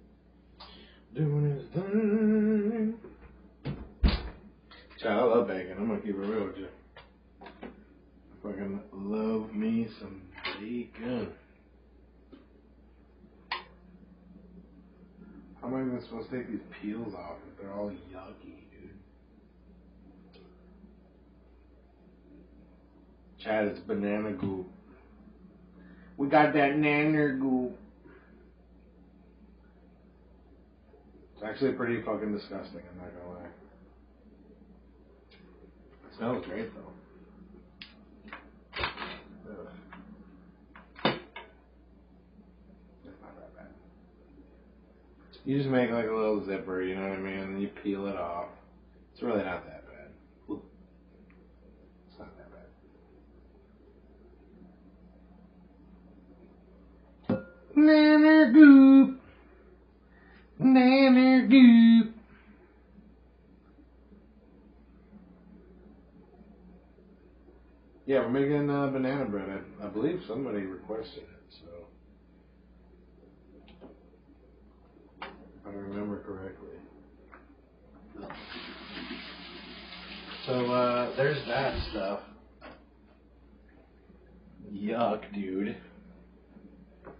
Chat, I love bacon. I'm gonna keep it real with you. I fucking love me some bacon. How am I even supposed to take these peels off if they're all yucky, dude? Chad, it's banana goop. We got that nanner goop. It's actually pretty fucking disgusting, I'm not gonna lie. It smells great though. Ugh. It's not that bad. You just make like a little zipper, you know what I mean? And you peel it off. It's really not that bad. Ooh. It's not that bad. Nanner goop. Nanner goop. Yeah, we're making banana bread. I believe somebody requested it, so if I remember correctly. So there's that stuff. Yuck, dude.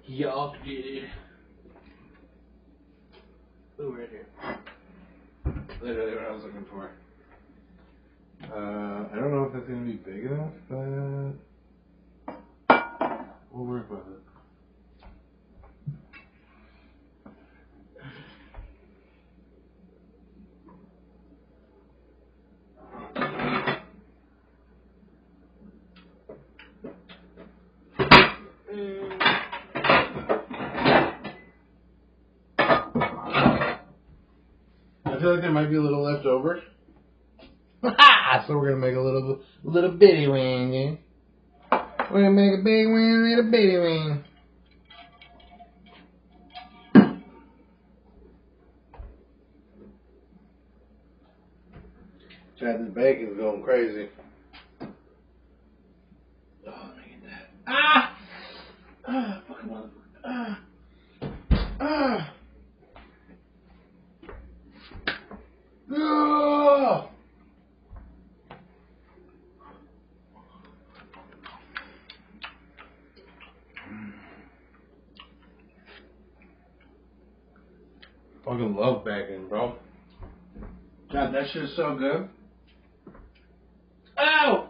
Yuck, dude. Ooh, right here. Literally what I was looking for. I don't know if that's going to be big enough, but we'll work with it. I feel like there might be a little left over. So we're gonna make a little bitty wing. Yeah? We're gonna make a big wing, little bitty wing. Chad, this bacon's going crazy. Oh, let me get that. Fucking motherfucker. Oh! Fucking love bacon, bro. God, that shit's so good. Ow!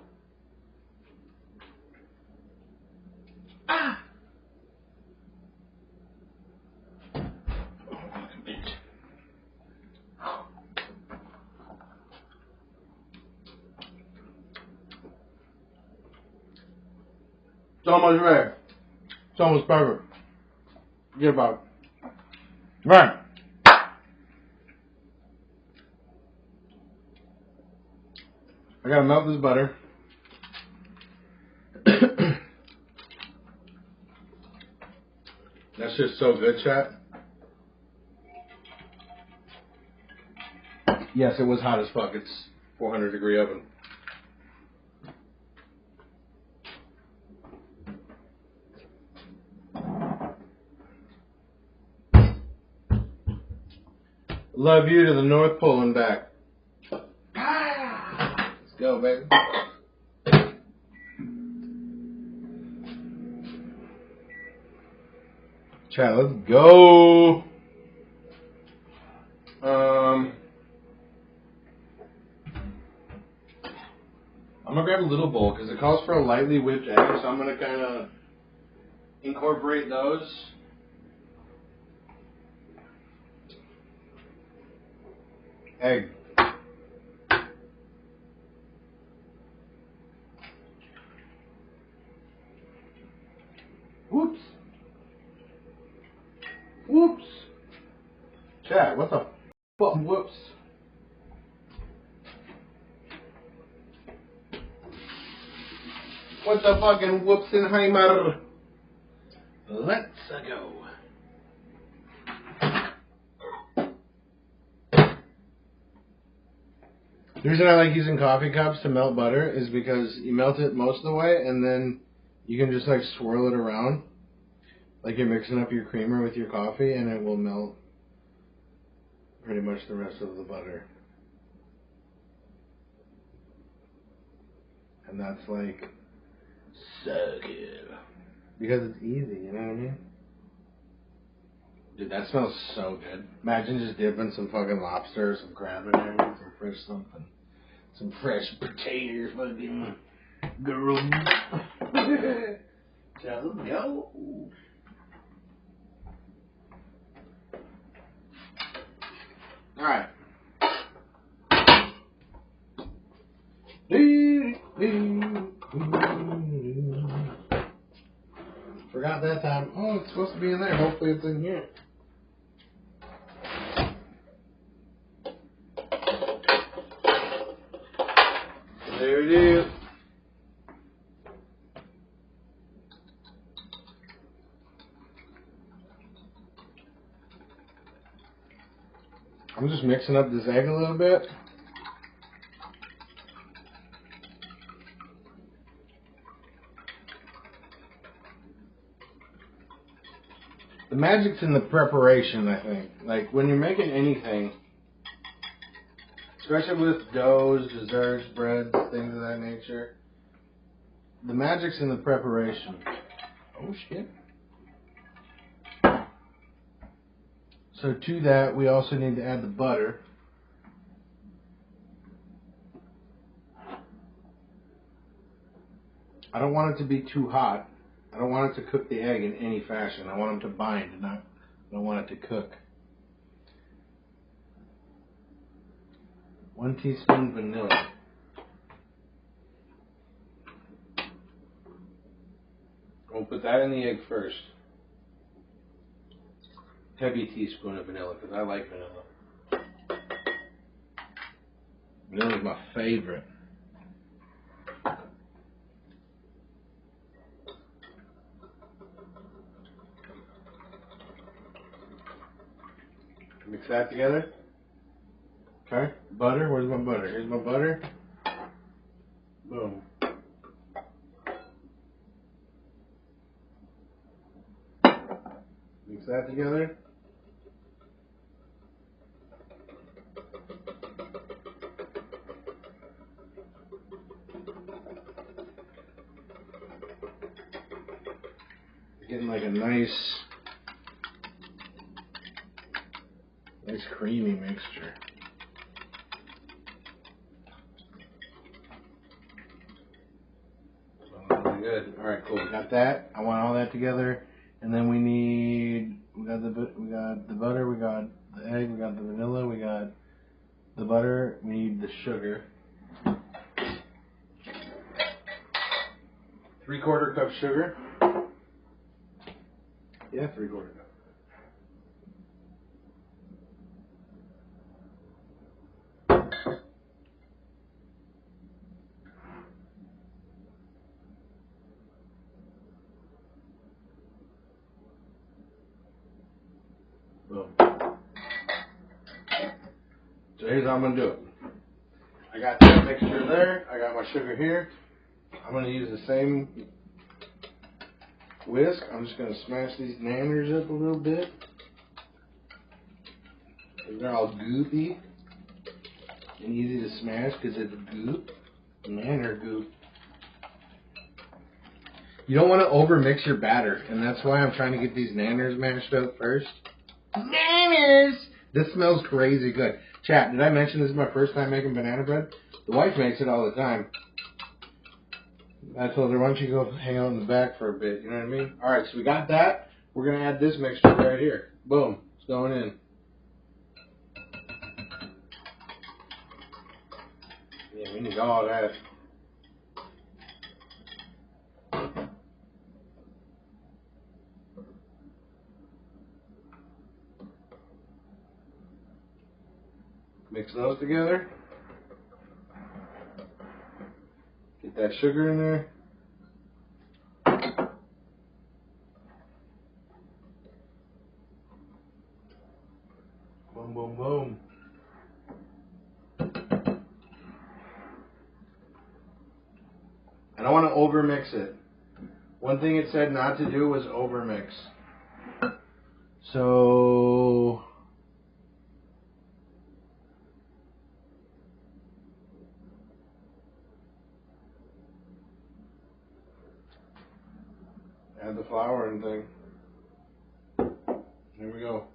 So much better. It's almost perfect. Forget about it. Right. I gotta melt this butter. That's just so good, chat. Yes, it was hot as fuck. It's 400-degree oven. Love you to the North Pole and back. Let's go, baby. Chat, let's go. I'm gonna grab a little bowl because it calls for a lightly whipped egg, so I'm gonna kind of incorporate those. Egg. Whoops. Whoops. Chat, what the fuck? Whoops. What the fucking whoopsenheimer? Let's go. The reason I like using coffee cups to melt butter is because you melt it most of the way and then you can just like swirl it around like you're mixing up your creamer with your coffee and it will melt pretty much the rest of the butter. And that's like so good. Because it's easy, you know what I mean? Dude, that smells so good. Imagine just dipping some fucking lobster or some crab in there, some fresh something. Some fresh potatoes, fucking girl. Tell them, yo. Alright. Forgot that time. Oh, it's supposed to be in there. Hopefully it's in here. There it is. I'm just mixing up this egg a little bit. The magic's in the preparation, I think. Like, when you're making anything, especially with doughs, desserts, breads, things of that nature, the magic's in the preparation. Oh, shit. So to that, we also need to add the butter. I don't want it to be too hot. I don't want it to cook the egg in any fashion. I want them to bind, and I don't want it to cook. 1 teaspoon vanilla. We'll put that in the egg first. Heavy teaspoon of vanilla, because I like vanilla. Vanilla is my favorite. Mix that together. Okay. Butter. Where's my butter? Here's my butter. Boom. Mix that together. Getting like a nice creamy mixture. Really good. All right, cool. We got that. I want all that together, and then we got the butter, we got the egg, we got the vanilla, we got the butter. We need the sugar. 3/4 cup sugar. Yeah, 3/4 cup. Boom. So here's how I'm going to do it. I got that mixture there. I got my sugar here. I'm going to use the same whisk. I'm just going to smash these nanners up a little bit. They're all goopy and easy to smash because it's goop. Nanner goop. You don't want to overmix your batter, and that's why I'm trying to get these nanners mashed up first. Nanners! This smells crazy good. Chat, did I mention this is my first time making banana bread? The wife makes it all the time. I told her, why don't you go hang out in the back for a bit, you know what I mean? Alright, so we got that. We're going to add this mixture right here. Boom. It's going in. Yeah, we need all that. Mix those together. Get that sugar in there. Boom, boom, boom. I don't want to overmix it. One thing it said not to do was overmix. So add the flour and thing. Here we go.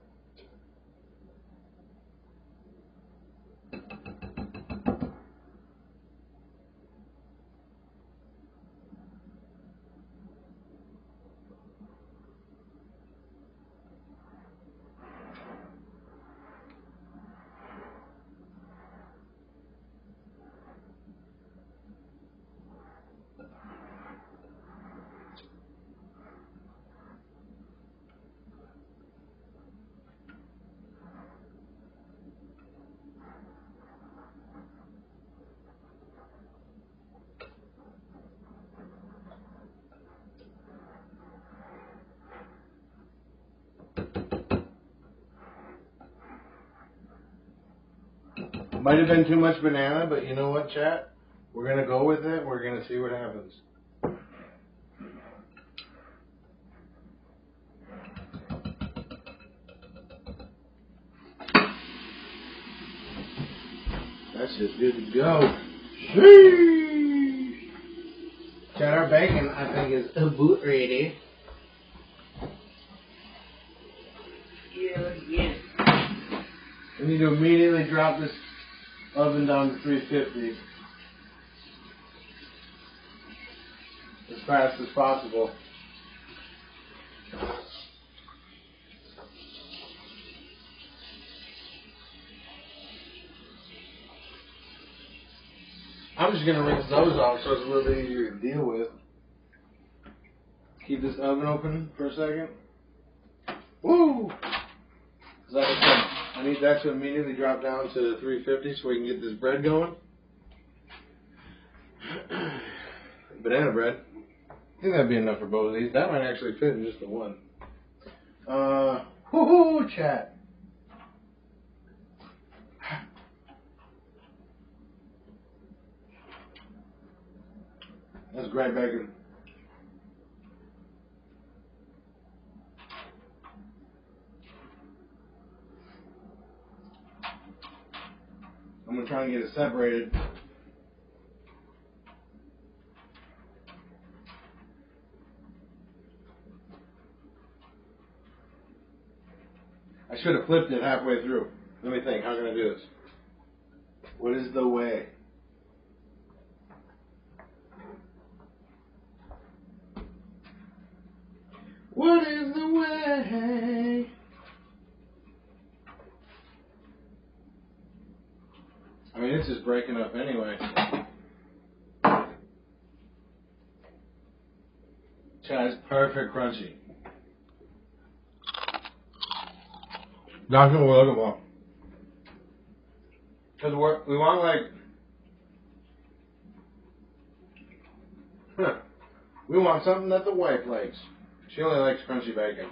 Might have been too much banana, but you know what, chat? We're going to go with it. We're going to see what happens. That's just good to go. Sheesh. Chat, our bacon, I think, is about ready. Yeah. We need to immediately drop this oven down to 350 as fast as possible. I'm just going to rinse those off so it's a little bit easier to deal with. Keep this oven open for a second. Woo! Like I said, I need that to immediately drop down to 350 so we can get this bread going. Banana bread. I think that'd be enough for both of these. That might actually fit in just the one. Woohoo, chat. That's great bacon. I'm going to try and get it separated. I should have flipped it halfway through. Let me think. How can I do this? What is the way? What is the way? I mean, it's just breaking up anyway. Chad, it's perfect crunchy. That's what we're looking for. Because we want we want something that the wife likes. She only likes crunchy bacon.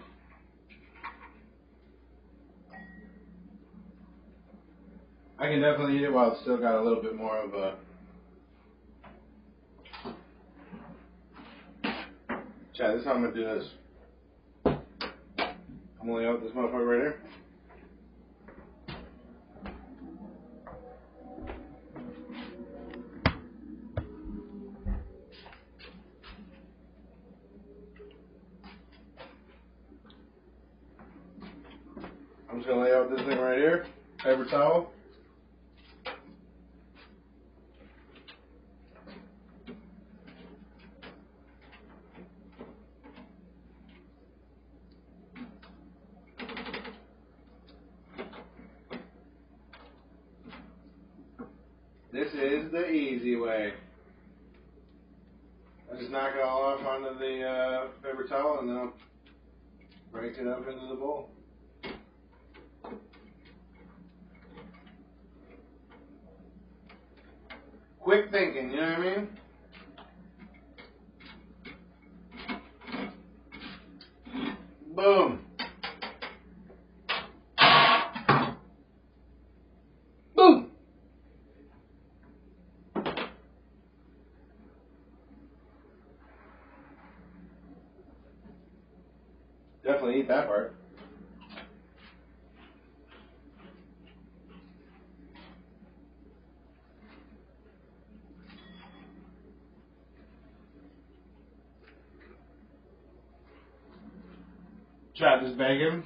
I can definitely eat it while it's still got a little bit more of a... Chad, this is how I'm going to do this. I'm going to lay out this motherfucker right here. I'm just going to lay out this thing right here. Paper towel. This is the easy way. I just knock it all off onto the paper towel and then I'll break it up into the bowl. Quick thinking, you know what I mean? Boom. Boom. Definitely eat that part. Chad, this bacon.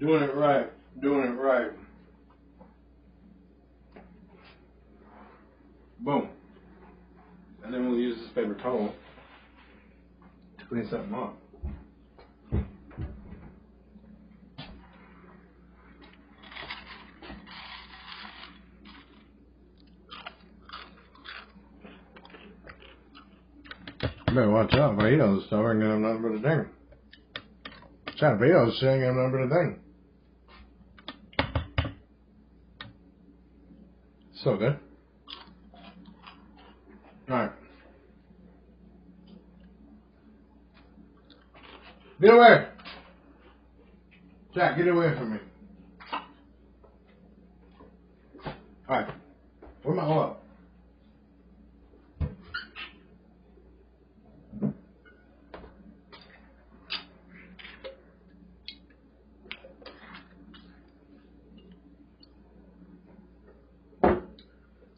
Doing it right. Doing it right. Boom. And then we'll use this paper towel to clean something up. You better watch out. If I eat all this stuff, I ain't gonna have nothing but a ding. Chad, if I eat all this shit, I ain't gonna have nothing but a ding. So good. Alright. Get away! Jack, get away from me. Alright. Where's my oil?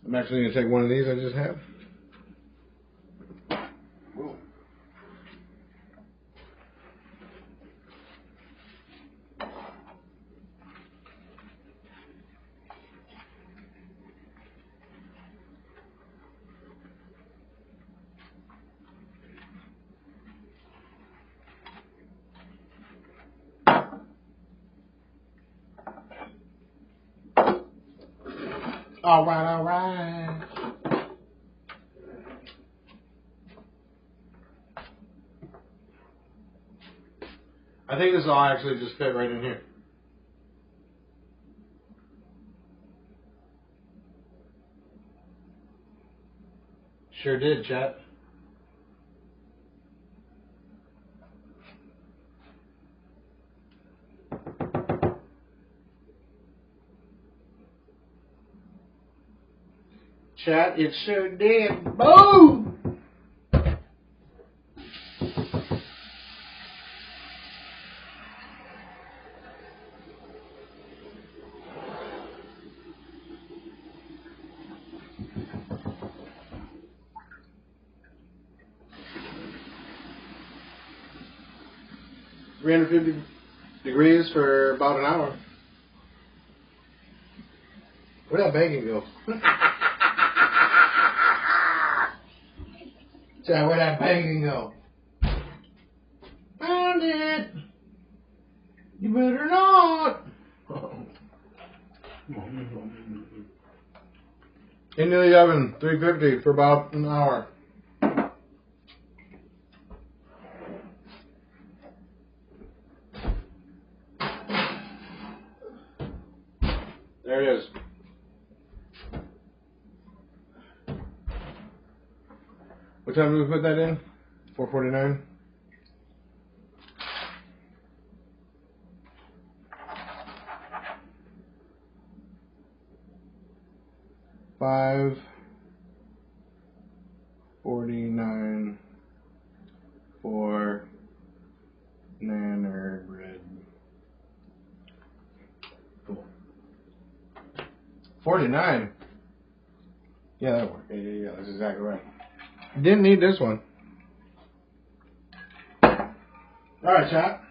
I'm actually going to take one of these I just have. Whoa. All right, all right. I think this will actually just fit right in here. Sure did, chat. Chat, it sure did. Boom! $350 degrees for about an hour. Where'd that bacon go? Chad, where'd that bacon go? Found it. You better not. Into the oven, 350 for about an hour. There it is. What time did we put that in? 4:49. $5.49 for nanner bread. Cool. 49. Yeah, that worked. Yeah, that's exactly right. Didn't need this one. All right, chat.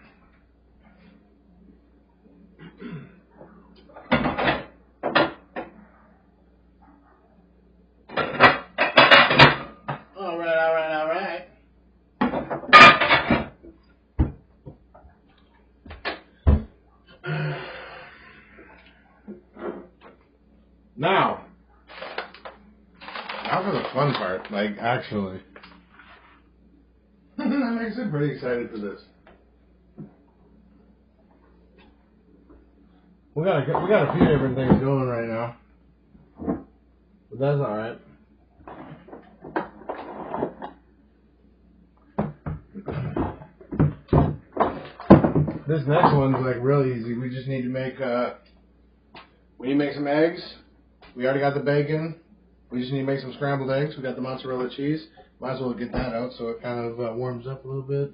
All right. Now for the fun part. Like, actually, I'm actually pretty excited for this. We got a few different things going right now, but that's all right. This next one's like real easy. We just need to make some eggs. We already got the bacon. We just need to make some scrambled eggs. We got the mozzarella cheese. Might as well get that out so it kind of warms up a little bit.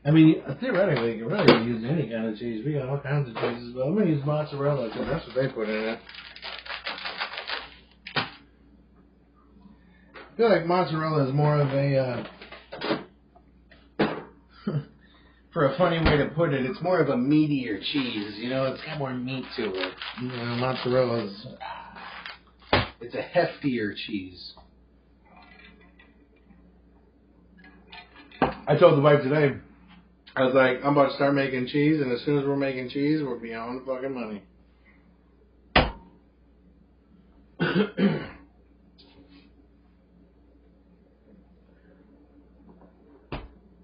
I mean, theoretically, you can really use any kind of cheese. We got all kinds of cheeses, but I'm going to use mozzarella because that's what they put in it. I feel like mozzarella is more of a, for a funny way to put it, it's more of a meatier cheese. You know, it's got more meat to it. You know, mozzarella's, it's a heftier cheese. I told the wife today, I was like, I'm about to start making cheese, and as soon as we're making cheese, we're beyond the fucking money.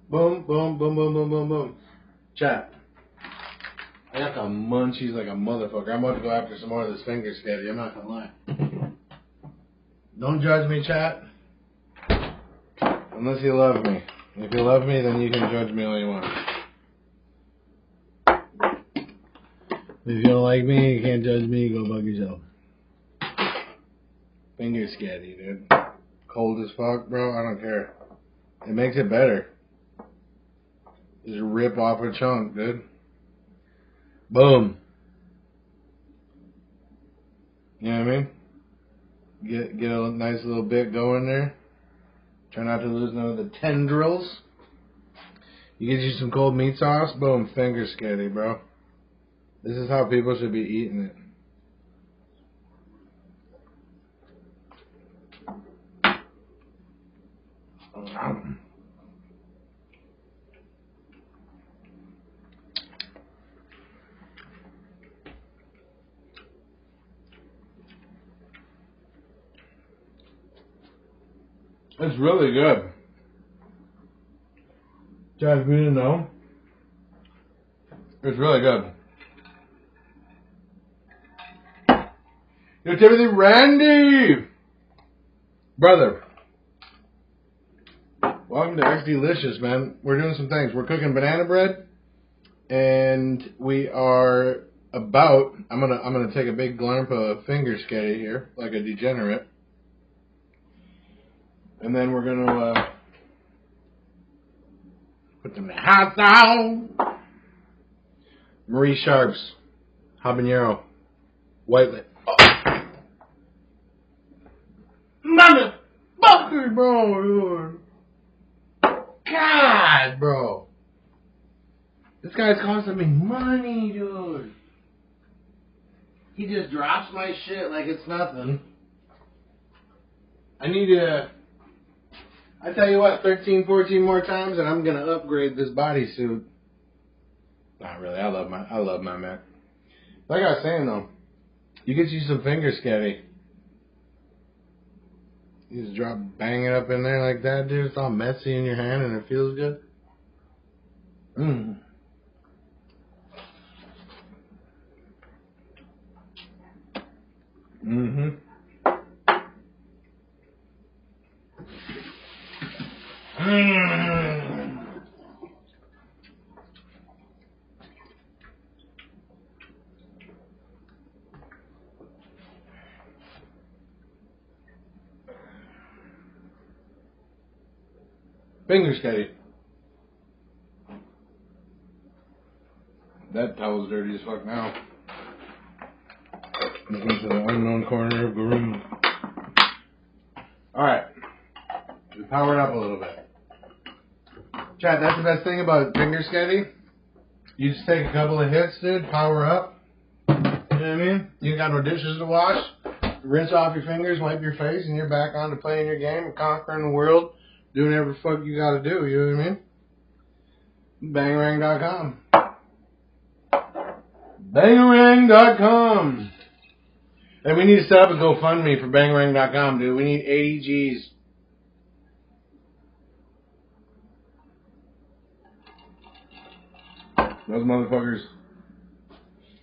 Boom, boom, boom, boom, boom, boom, boom. Chat. I got the munchies like a motherfucker. I'm about to go after some more of this finger sketty. I'm not gonna lie. Don't judge me, chat. Unless you love me. If you love me, then you can judge me all you want. If you don't like me, you can't judge me. Go bug yourself. Finger sketty, dude. Cold as fuck, bro. I don't care. It makes it better. Just rip off a chunk, dude. Boom. You know what I mean? Get a nice little bit going there. Try not to lose none of the tendrils. You get you some cold meat sauce. Boom. Finger sketty, bro. This is how people should be eating it. It's really good. Guys, we didn't know. It's really good. Yo, Timothy Randy! Brother. Welcome to XDlicious, man. We're doing some things. We're cooking banana bread. And we are about... I'm gonna take a big glump of finger sketty here, like a degenerate. And then we're going to put them in the hot dog. Marie Sharp's habanero whitelet. Oh. Motherfucker, bro. God, bro. This guy's costing me money, dude. He just drops my shit like it's nothing. I need to... I tell you what, 13, 14 more times, and I'm gonna upgrade this bodysuit. Not really. I love my man. Like I was saying though, you get you some finger sketty. You just bang it up in there like that, dude. It's all messy in your hand and it feels good. Mmm. Mm-hmm. Mmm. Finger skate. That towel's dirty as fuck now. Looking to the unknown corner of the room. Alright. We powered up a little bit. Chat, that's the best thing about finger skating. You just take a couple of hits, dude, power up. You know what I mean? You got no dishes to wash. Rinse off your fingers, wipe your face, and you're back on to playing your game and conquering the world. Doing whatever the fuck you gotta do, you know what I mean? Bangarang.com. Bangarang.com. Hey, we need to set up a GoFundMe for Bangarang.com, dude. We need 80 G's. Those motherfuckers.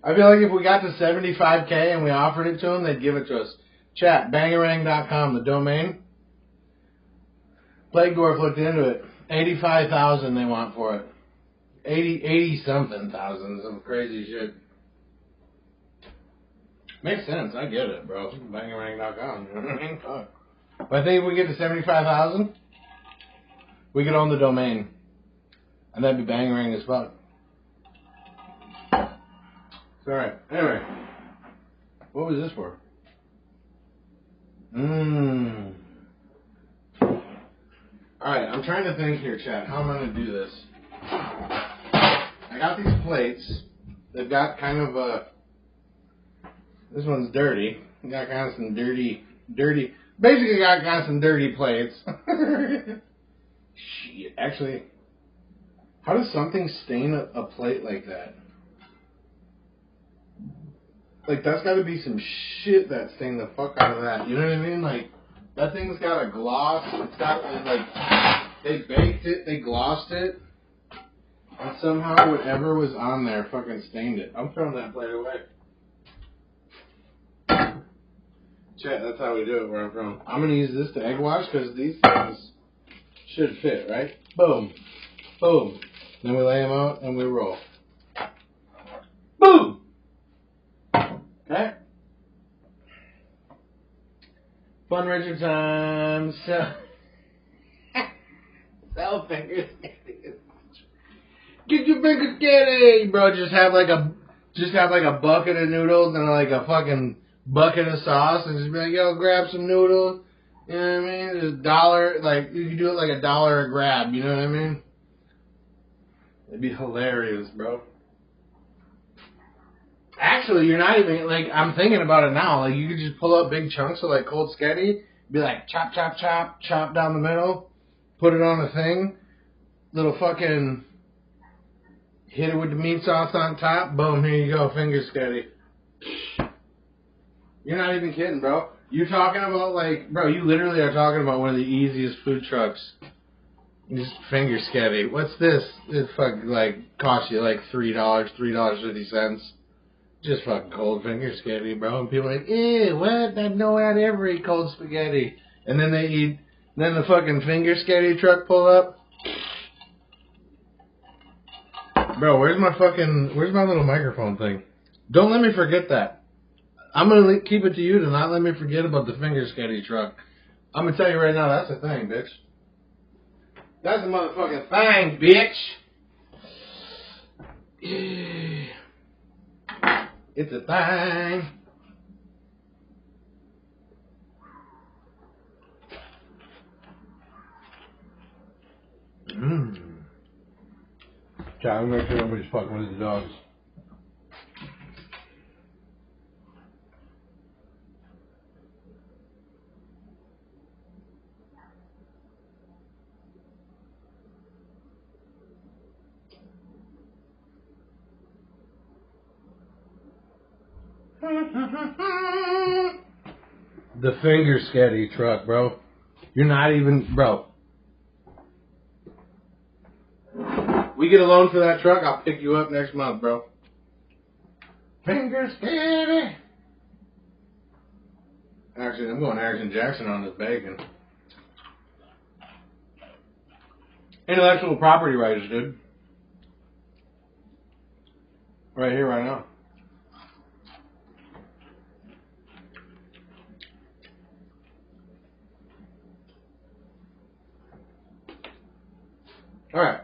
I feel like if we got to 75K and we offered it to them, they'd give it to us. Chat, Bangarang.com, the domain. Plague Dwarf looked into it. 85,000 they want for it. 80 something thousand, some crazy shit. Makes sense, I get it, bro. Bangarang.com, you know what I mean? Fuck. But I think if we get to 75,000, we could own the domain. And that'd be Bangarang as fuck. It's alright. Anyway. What was this for? Alright, I'm trying to think here, chat, how I'm going to do this. I got these plates. They've got kind of a... This one's dirty. We got kind of some dirty... Basically got kind of some dirty plates. Shit, actually... How does something stain a plate like that? Like, that's got to be some shit that stained the fuck out of that. You know what I mean? Like... That thing's got a gloss. It's got, like, they baked it, they glossed it, and somehow whatever was on there fucking stained it. I'm throwing that plate away. Chat, that's how we do it where I'm from. I'm going to use this to egg wash because these things should fit, right? Boom. Boom. Then we lay them out and we roll. Boom! Okay? Fundraiser time. Sell fingers. Get your fingers getting, bro. Just have like a bucket of noodles and like a fucking bucket of sauce, and just be like, yo, grab some noodles. You know what I mean? Just $1. Like you can do it like $1 a grab. You know what I mean? It'd be hilarious, bro. Actually, you're not even, like, I'm thinking about it now. Like, you could just pull up big chunks of, like, cold sketty, be like, chop, chop, chop, chop down the middle, put it on a thing, little fucking, hit it with the meat sauce on top, boom, here you go, finger sketty. You're not even kidding, bro. You're talking about, like, bro, you literally are talking about one of the easiest food trucks. Just finger sketty. What's this? It fucking, like, costs you, like, $3.50. Just fucking cold finger sketty, bro. And people are like, ew, what? I know I'd ever eat cold spaghetti. And then they eat, then the fucking finger sketty truck pull up. Bro, where's my little microphone thing? Don't let me forget that. I'm going to keep it to you to not let me forget about the finger sketty truck. I'm going to tell you right now, that's a thing, bitch. That's a motherfucking thing, bitch. It's a thing. Try to make sure nobody's fucking with the dogs. The finger sketty truck, bro. You're not even, bro. We get a loan for that truck, I'll pick you up next month, bro. Fingers steady. Actually, I'm going Harrison Jackson on this bacon. Intellectual property rights, dude. Right here, right now. All right.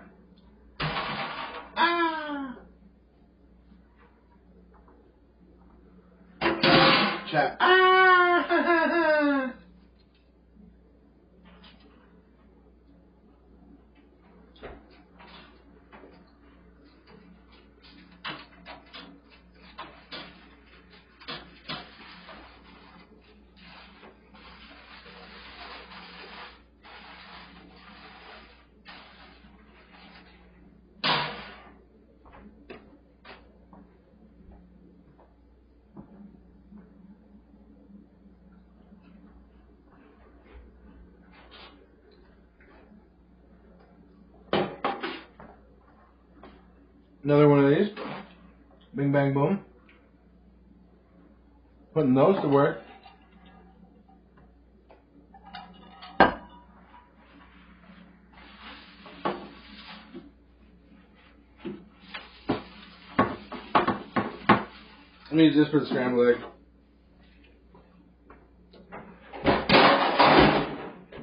Chat. Another one of these. Bing, bang, boom. Putting those to work. I'm going to use this for the scrambled egg.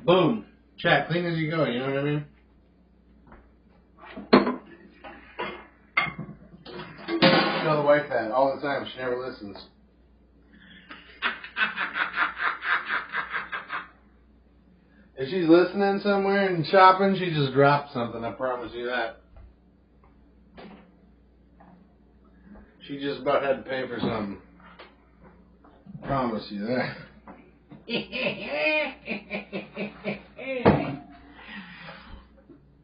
Boom. Chat, clean as you go, you know what I mean? You know the wife had all the time, she never listens. If she's listening somewhere and shopping, she just dropped something, I promise you that. She just about had to pay for something. Promise you that.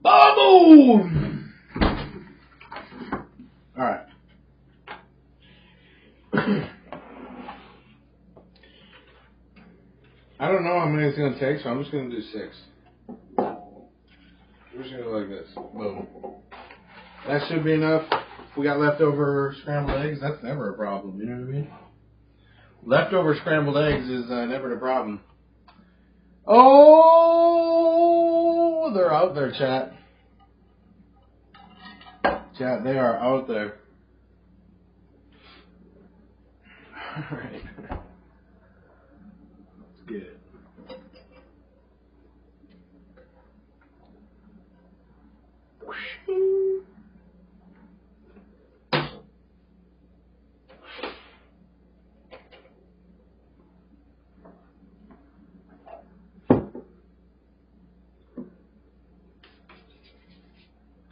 Boom! Alright. I don't know how many it's going to take, so I'm just going to do 6. We're just going to go like this. Boom. That should be enough. If we got leftover scrambled eggs, that's never a problem, you know what I mean? Leftover scrambled eggs is never a problem. Oh, they're out there, chat. Chat, they are out there. Alright. Let's get it.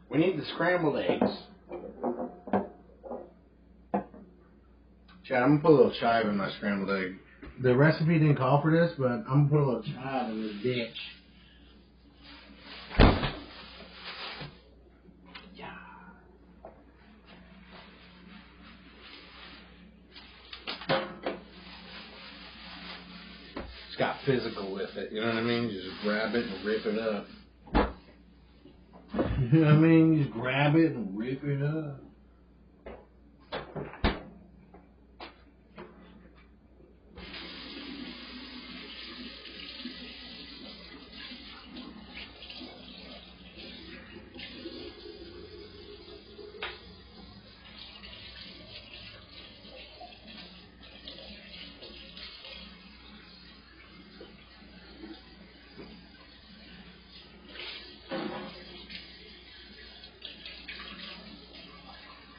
We need the scrambled eggs. Chad, I'm gonna put a little chive in my scrambled egg. The recipe didn't call for this, but I'm gonna put a little chive in this bitch. Yeah. It's got physical with it, you know what I mean? You just grab it and rip it up. You know what I mean? You just grab it and rip it up.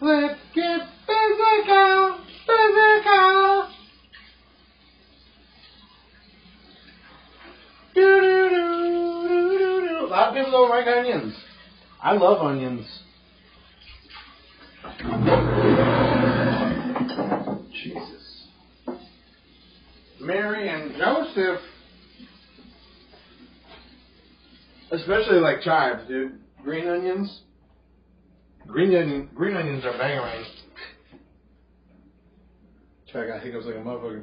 Let's get physical, physical. A lot of people don't like onions. I love onions. Jesus. Mary and Joseph, especially like chives, dude. Green onions. Green onions are bangarang. Check, I think it was like a motherfucker.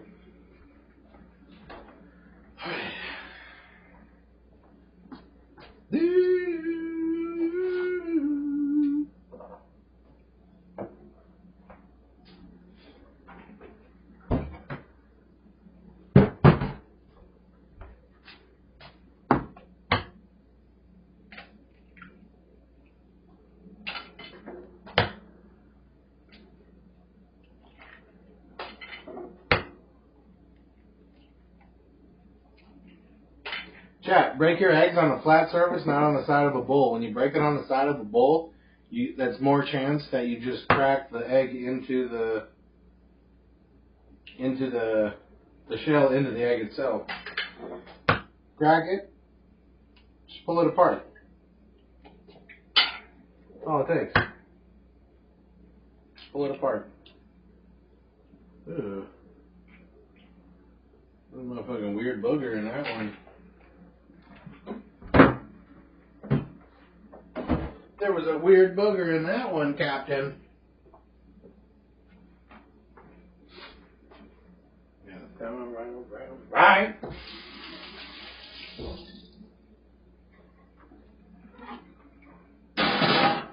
Chat, break your eggs on a flat surface, not on the side of a bowl. When you break it on the side of a bowl, that's more chance that you just crack the egg into the shell, into the egg itself. Crack it, just pull it apart. That's all it takes. Just pull it apart. Ugh. There's a motherfucking weird booger in that one. There was a weird booger in that one, Captain. Yeah, right. I'm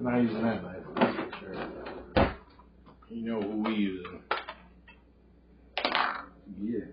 not using that knife, that's for sure. You know who we using. Yeah.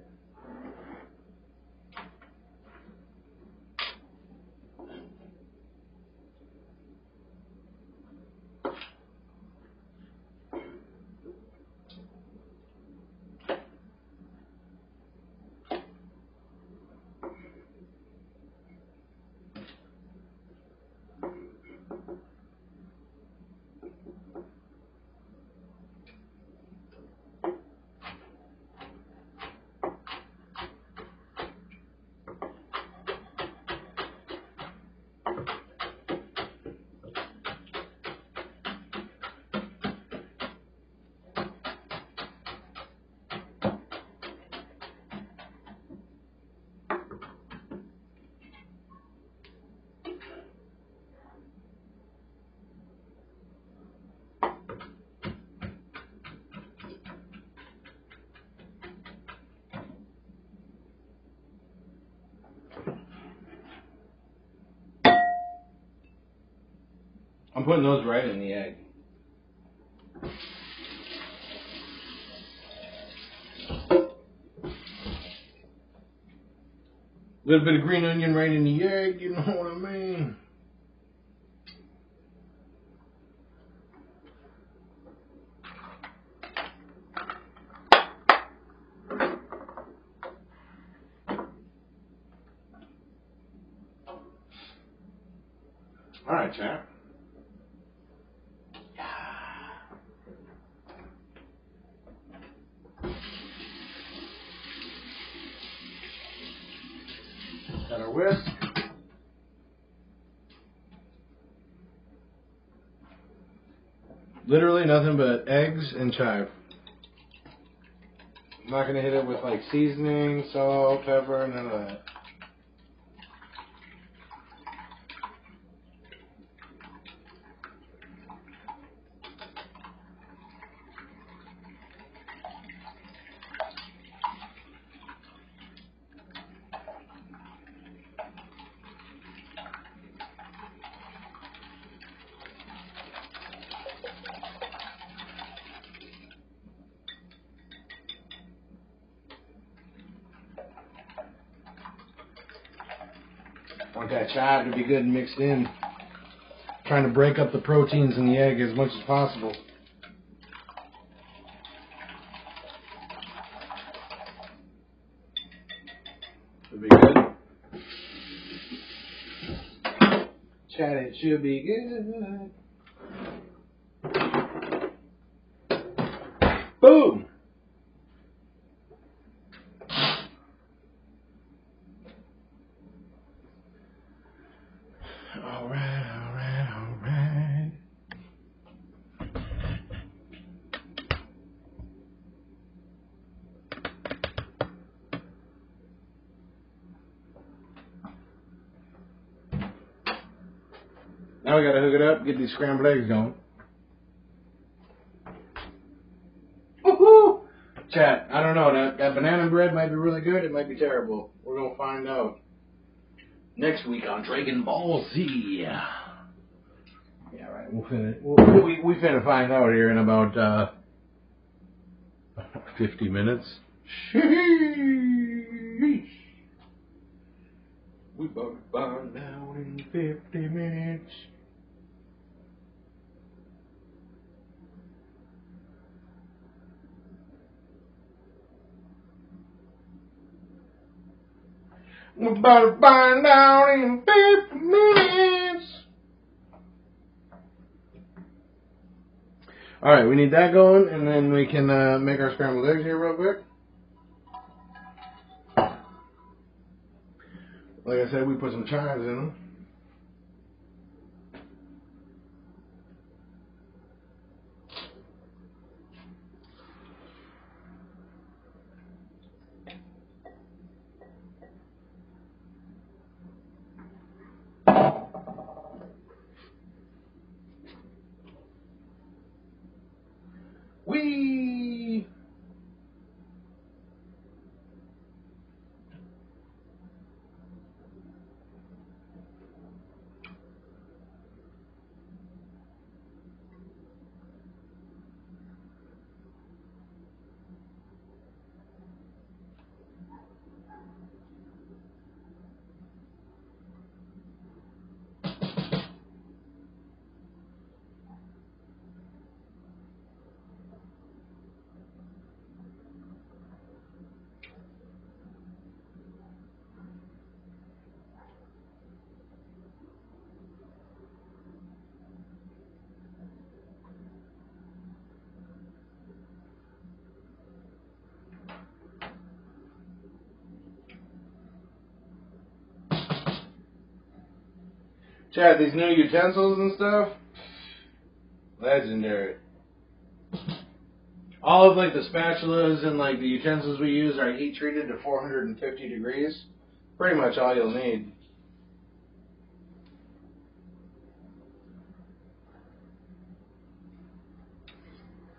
I'm putting those right in the egg. A little bit of green onion right in the egg, you know what I mean? Alright, chat. Got our whisk. Literally nothing but eggs and chive. I'm not going to hit it with like seasoning, salt, pepper, none of that. Want that chive to be good and mixed in. Trying to break up the proteins in the egg as much as possible. Should be good. Chat, it should be good. Boom! Alright. Now we gotta hook it up, get these scrambled eggs going. Woohoo! Chat, I don't know, that banana bread might be really good, it might be terrible. We're gonna find out. Next week on Dragon Ball Z. Yeah, right. We'll finish. We finna find out here in about 50 minutes. Sheesh. We about to find out in 50 minutes. We're about to find out in 50 minutes. Alright, we need that going, and then we can make our scrambled eggs here real quick. Like I said, we put some chives in them. Whee! Chad, these new utensils and stuff, legendary. All of like the spatulas and like the utensils we use are heat treated to 450 degrees. Pretty much all you'll need.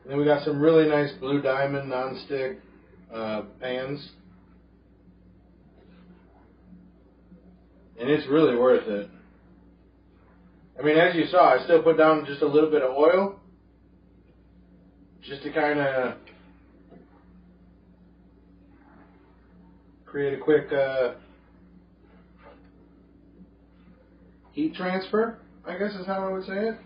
Then we got some really nice blue diamond non-stick pans. And it's really worth it. I mean, as you saw, I still put down just a little bit of oil. Just to kind of create a quick heat transfer, I guess is how I would say it.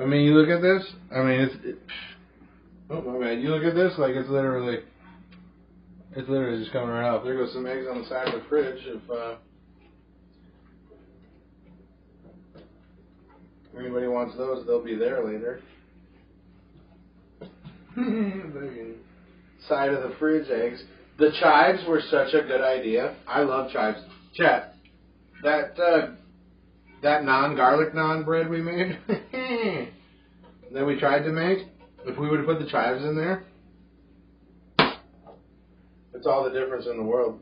I mean, you look at this. I mean, oh my bad. You look at this, like it's literally just coming right off. There goes some eggs on the side of the fridge. If anybody wants those, they'll be there later. Side of the fridge eggs. The chives were such a good idea. I love chives. Chat. That non-garlic naan bread we made, that we tried to make, if we would have put the chives in there, it's all the difference in the world.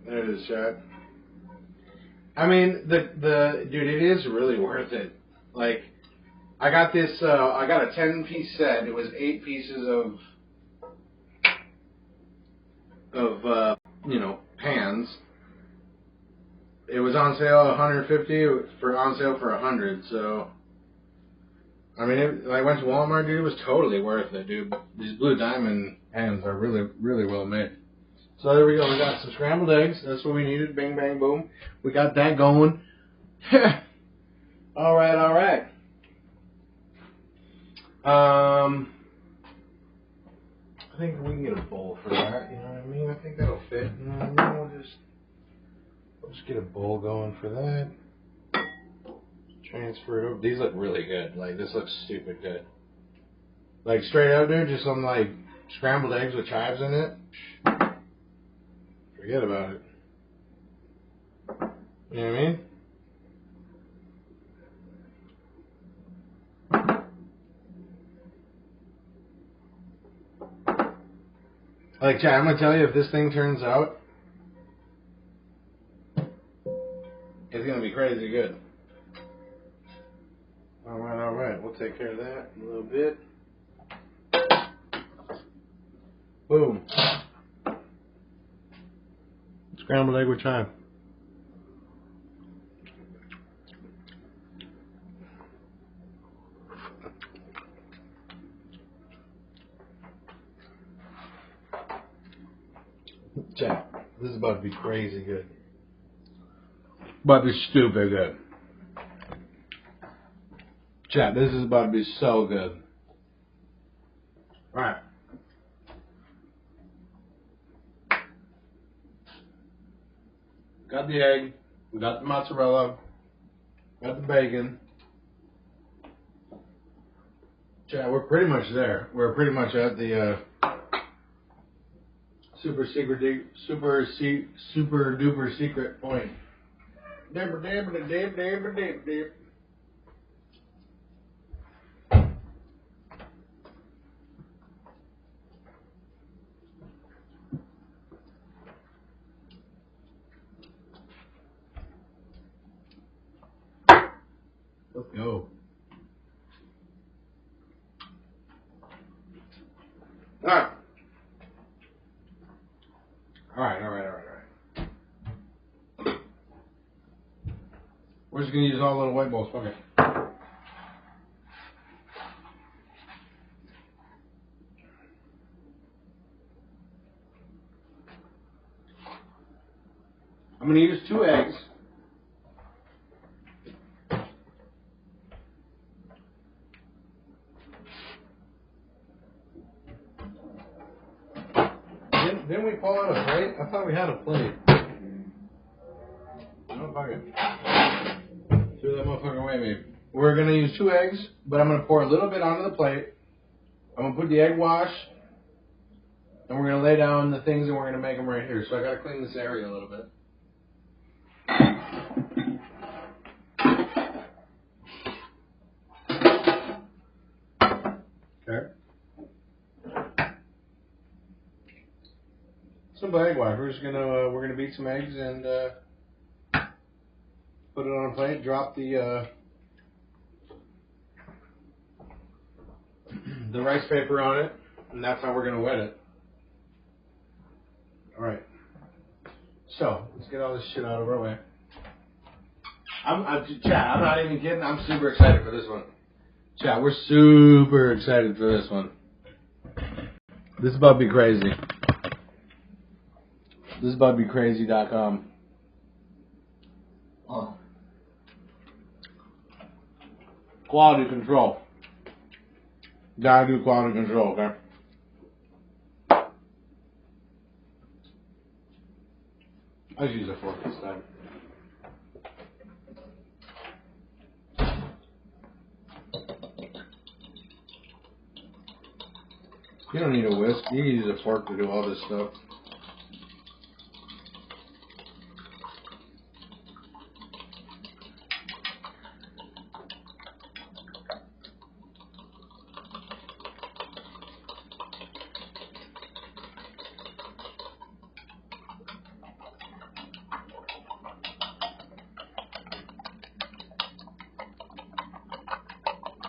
There it is, chat. I mean, dude, it is really worth it. Like, I got this, I got a 10-piece set. It was 8 pieces of pans. It was on sale at $150. It was on sale for $100. So, I mean, I went to Walmart, dude. It was totally worth it, dude. These blue diamond pans are really, really well made. So there we go. We got some scrambled eggs. That's what we needed. Bang, bang, boom. We got that going. All right, all right. I think we can get a bowl for that. You know what I mean? I think that'll fit. You know what I mean? We'll just get a bowl going for that. Transfer it over. These look really good. Like, this looks stupid good. Like, straight up, dude, just some, like, scrambled eggs with chives in it. Forget about it. You know what I mean? Like, Chad, I'm going to tell you, if this thing turns out, crazy good. Alright. We'll take care of that in a little bit. Boom. Scrambled egg with chive. Chat, this is about to be crazy good. About to be stupid good. Chat, this is about to be so good. Alright. Got the egg, we got the mozzarella, got the bacon. Chat, we're pretty much there. We're pretty much at the super duper secret point. Let's go. Alright. We're just gonna use all little white balls. Okay. I'm gonna use 2 eggs. Didn't we pull out a plate? I thought we had a plate. Oh, fuck it. Threw that motherfucker away, maybe. We're going to use 2 eggs, but I'm going to pour a little bit onto the plate. I'm going to put the egg wash, and we're going to lay down the things, and we're going to make them right here. So I got to clean this area a little bit. Okay. Simple egg wash. We're just gonna beat some eggs and put it on a plate. Drop the rice paper on it, and that's how we're gonna wet it. All right. So let's get all this shit out of our way. Chat, I'm not even kidding. I'm super excited for this one. Chat, we're super excited for this one. This is about to be crazy. This is about to be crazy.com. Oh. Quality control. Gotta do quality control, okay? I'll just use a fork this time. You don't need a whisk. You can use a fork to do all this stuff.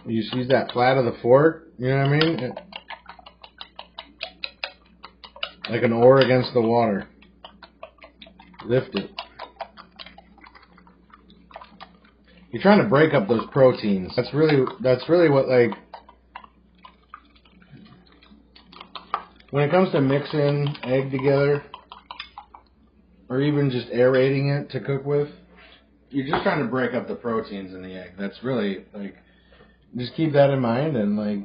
You just use that flat of the fork, you know what I mean? Like an oar against the water. Lift it. You're trying to break up those proteins. That's really what, like, when it comes to mixing egg together, or even just aerating it to cook with, you're just trying to break up the proteins in the egg. That's really, like, just keep that in mind, and, like,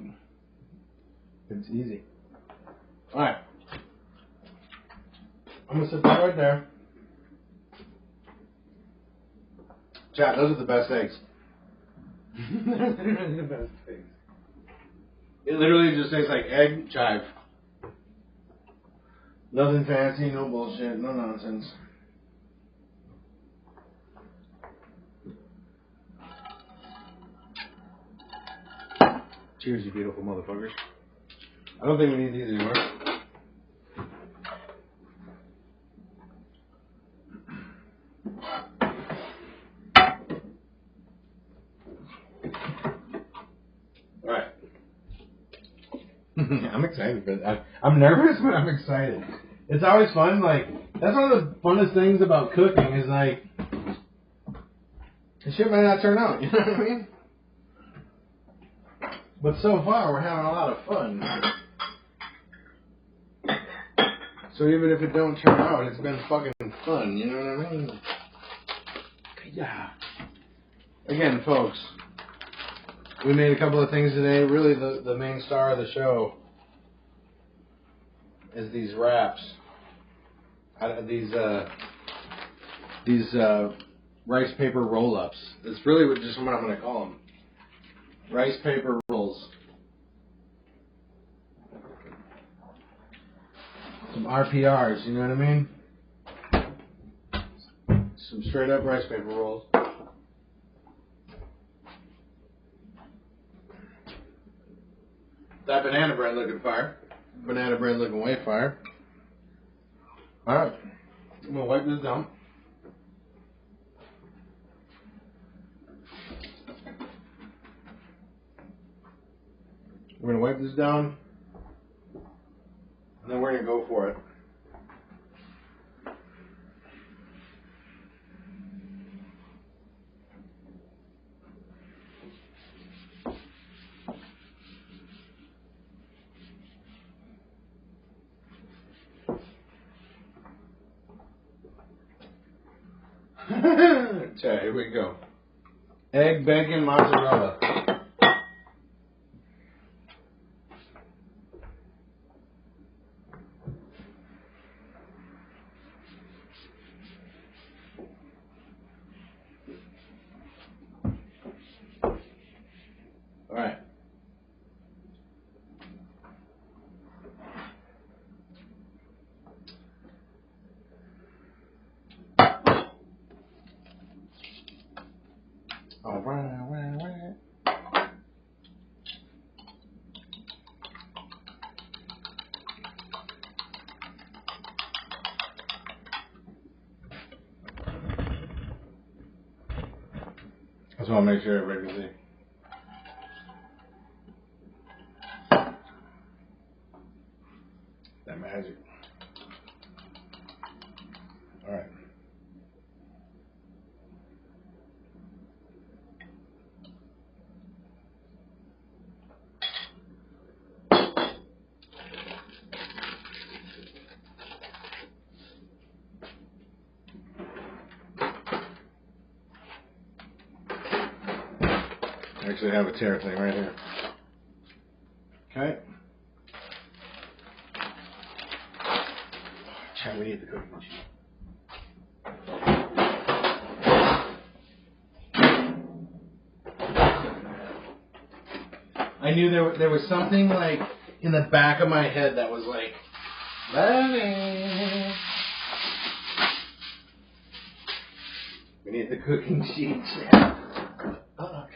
it's easy. Alright. I'm going to set that right there. Chat, those are the best eggs. They're literally the best eggs. It literally just tastes like egg chive. Nothing fancy, no bullshit, no nonsense. Cheers, you beautiful motherfuckers. I don't think we need these anymore. I'm excited, but I'm nervous, but I'm excited. It's always fun. Like, that's one of the funnest things about cooking is like, the shit might not turn out. You know what I mean? But so far, we're having a lot of fun. So even if it don't turn out, it's been fucking fun. You know what I mean? Yeah. Again, folks, we made a couple of things today. Really, the main star of the show is these wraps. These rice paper roll-ups. It's really just what I'm going to call them. Rice paper rolls. Some RPRs, you know what I mean? Some straight up rice paper rolls. That banana bread looking fire. Banana bread looking way fire. Alright. I'm going to wipe this down. We're going to wipe this down. And then we're going to go for it. Okay, here we go. Egg, bacon, mozzarella. All right. All right. I just want to make sure everybody can see. That magic. All right. I actually have a tear thing right here. Okay. Chad, we need the cooking machine. I knew there was something like in the back of my head that was like, we need the cooking sheet. Fuck.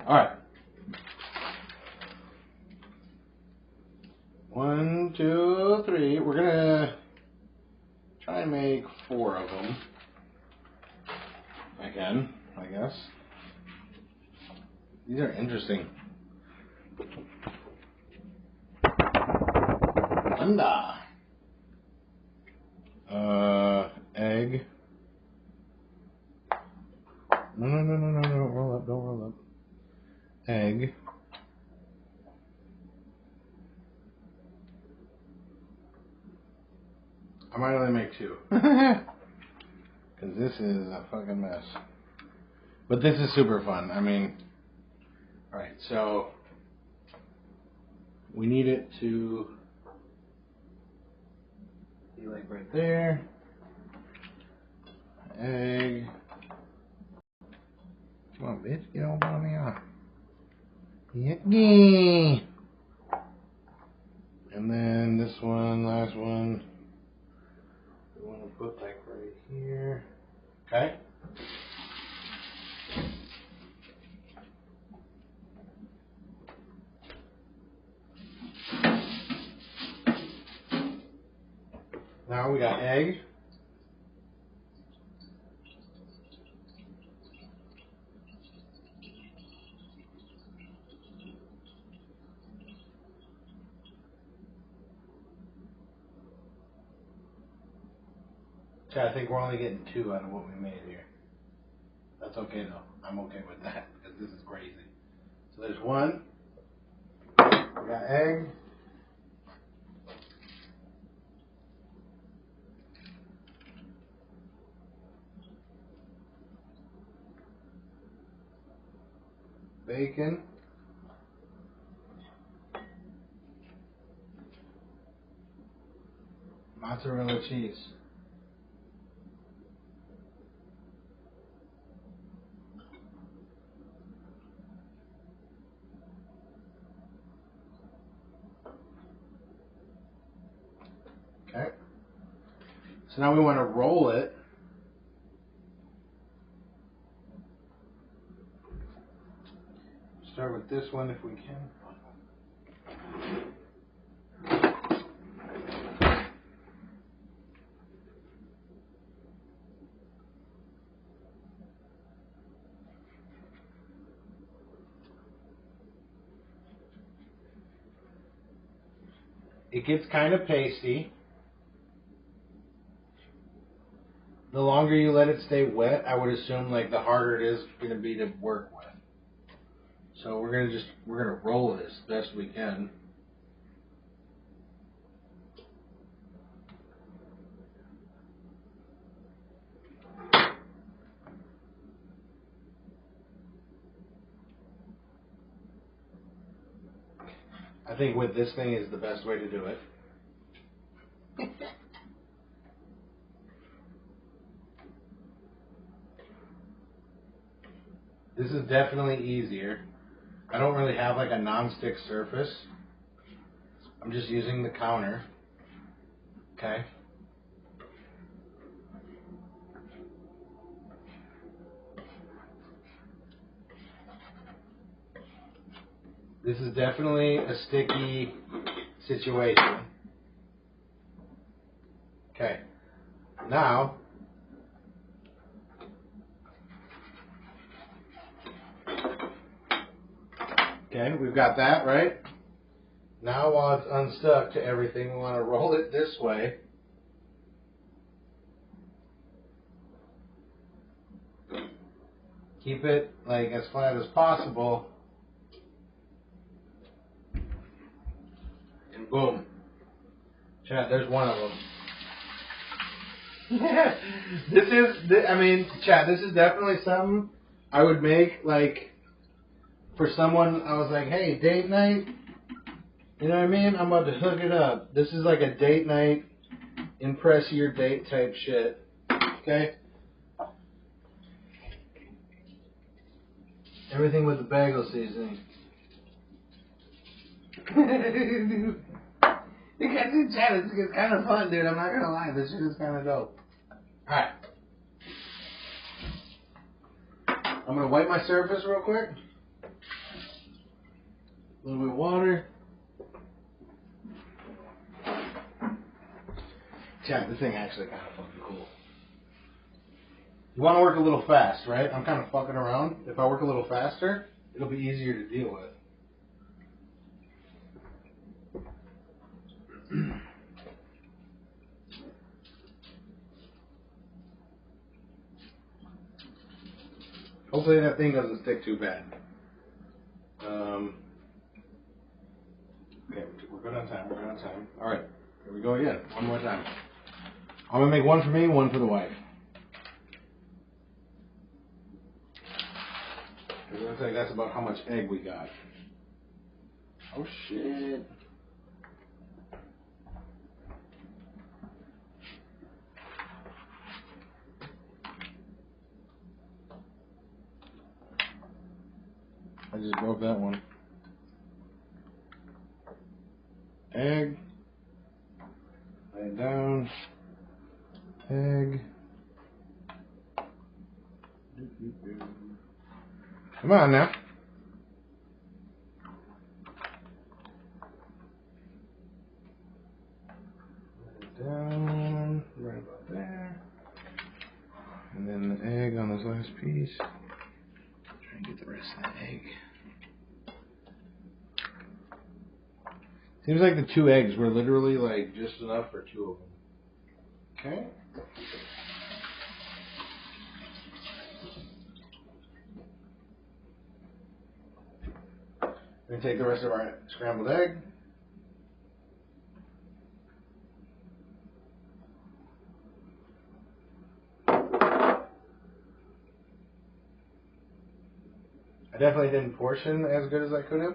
All right. 1, 2, 3. We're gonna try and make 4 of them. Again, I guess. These are interesting. Anda. Egg. No. Don't roll up. Egg. I might only make 2. Because this is a fucking mess. But this is super fun. I mean, alright, so we need it to be like right there. Egg. Come on, bitch, get all on me off. Yeah. And then this one, last one, we want to put like right here. Okay. Now we got egg. I think we're only getting 2 out of what we made here. That's okay though. I'm okay with that because this is crazy. So there's 1. We got egg. Bacon. Mozzarella cheese. Okay. So now we want to roll it. Start with this one if we can. It gets kind of pasty. The longer you let it stay wet, I would assume like the harder it is going to be to work with. So we're gonna roll this best we can. I think with this thing is the best way to do it. This is definitely easier. I don't really have like a non-stick surface. I'm just using the counter. Okay. This is definitely a sticky situation. Okay. Now, okay, we've got that, right? Now while it's unstuck to everything, we want to roll it this way. Keep it like as flat as possible. And boom. Chat, there's one of them. Chat, this is definitely something I would make, like, for someone. I was like, hey, date night, you know what I mean? I'm about to hook it up. This is like a date night, impress your date type shit. Okay? Everything with the bagel seasoning. You guys do chat. It's kind of fun, dude. I'm not gonna lie. This shit is kind of dope. Alright. I'm gonna wipe my surface real quick. A little bit of water. Chat, this thing actually kind of fucking cool. You want to work a little fast, right? I'm kind of fucking around. If I work a little faster, it'll be easier to deal with. Hopefully that thing doesn't stick too bad. Okay, we're good on time. We're good on time. All right, here we go again. One more time. I'm gonna make one for me, one for the wife. It looks like that's about how much egg we got. Oh shit. I just broke that one. Egg. Lay it down. Egg. Come on now. Lay it down. this last piece. Try and get the rest of that egg. Seems like the 2 eggs were literally like just enough for 2 of them. Okay. We're going to take the rest of our scrambled egg. I definitely didn't portion as good as I could have.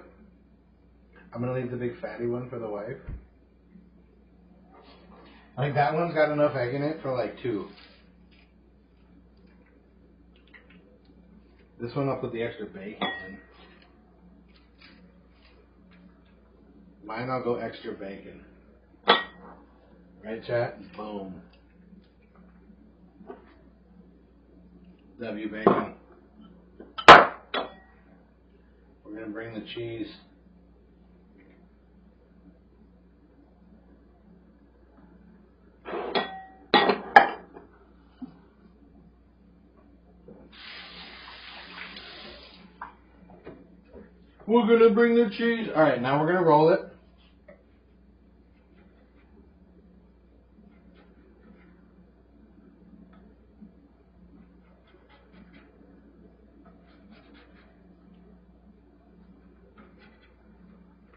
I'm going to leave the big fatty one for the wife. I think that one's got enough egg in it for like 2. This one I'll put the extra bacon in. Mine I'll go extra bacon. Right, chat? Boom. W bacon. We're going to bring the cheese. We're going to bring the cheese. All right, now we're going to roll it.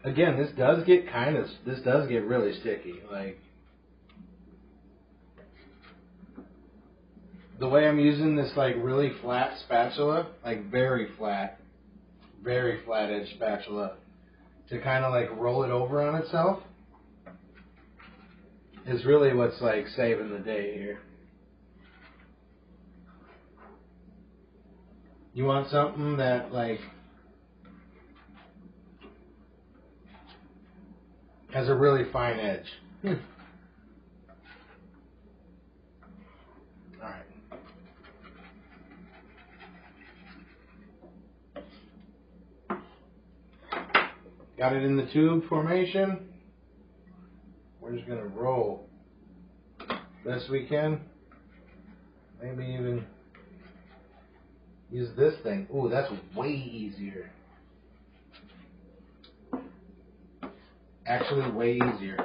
Again, this does get really sticky. Like, the way I'm using this like really flat spatula, like very flat edge spatula, to kind of like roll it over on itself is really what's like saving the day here. You want something that like has a really fine edge. Alright. Got it in the tube formation. We're just going to roll best we can. Maybe even use this thing. Ooh, that's way easier. Actually, way easier.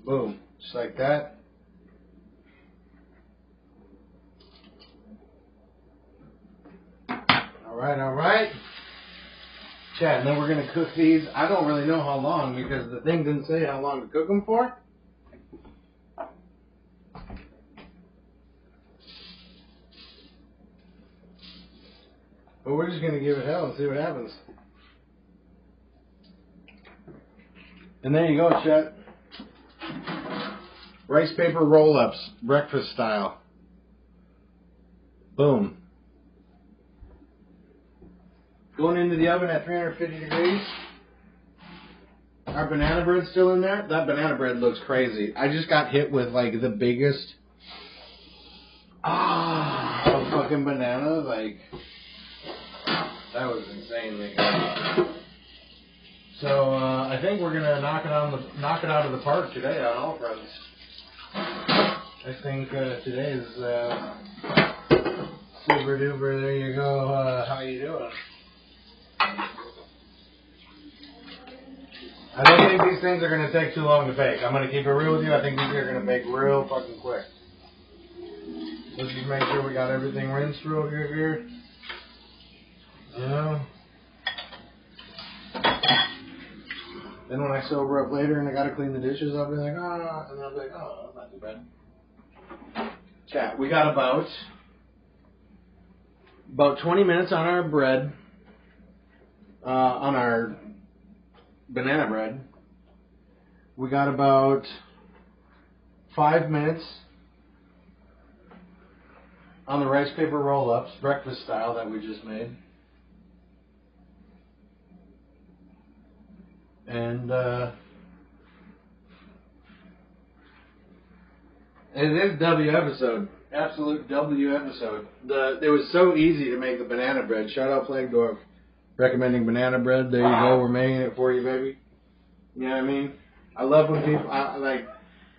Boom. Just like that. Alright. Chat, and then we're going to cook these. I don't really know how long because the thing didn't say how long to cook them for. But we're just going to give it hell and see what happens. And there you go, chat. Rice paper roll-ups, breakfast style. Boom. Going into the oven at 350 degrees. Our banana bread's still in there. That banana bread looks crazy. I just got hit with like the biggest of fucking banana. Like, that was insanely good. So I think we're gonna knock it out of the park today on all fronts. I think today is super duper. There you go. How you doing? I don't think these things are going to take too long to bake. I'm going to keep it real with you. I think these are going to bake real fucking quick. Let's just make sure we got everything rinsed real good here. You know? Then when I sober up later and I got to clean the dishes, I'll be like, and I'll be like, that's not too bad. Chat, we got about 20 minutes on our bread, on our banana bread. We got about 5 minutes on the rice paper roll-ups, breakfast style, that we just made. And it is W episode. Absolute W episode. It was so easy to make the banana bread. Shout out Flagdorf. Recommending banana bread. There you go. We're making it for you, baby. You know what I mean? I love when people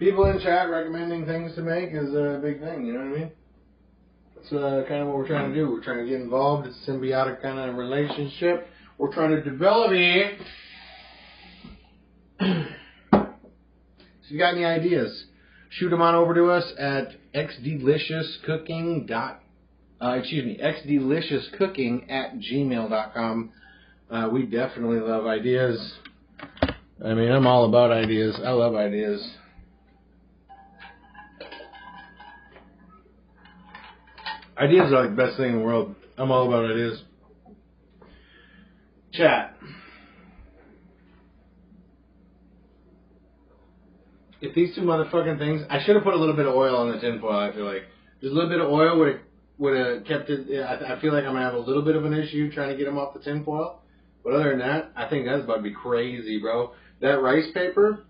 people in chat recommending things to make is a big thing, you know what I mean? That's kind of what we're trying to do. We're trying to get involved. It's a symbiotic kind of relationship we're trying to develop here. So you got any ideas? Shoot them on over to us at XDliciouscooking@gmail.com. We definitely love ideas. I mean, I'm all about ideas. I love ideas. Ideas are like the best thing in the world. I'm all about ideas. Chat. If these two motherfucking things, I should have put a little bit of oil on the tinfoil. I feel like just a little bit of oil would have kept it. I feel like I'm gonna have a little bit of an issue trying to get them off the tinfoil. But other than that, I think that's about to be crazy, bro. That rice paper,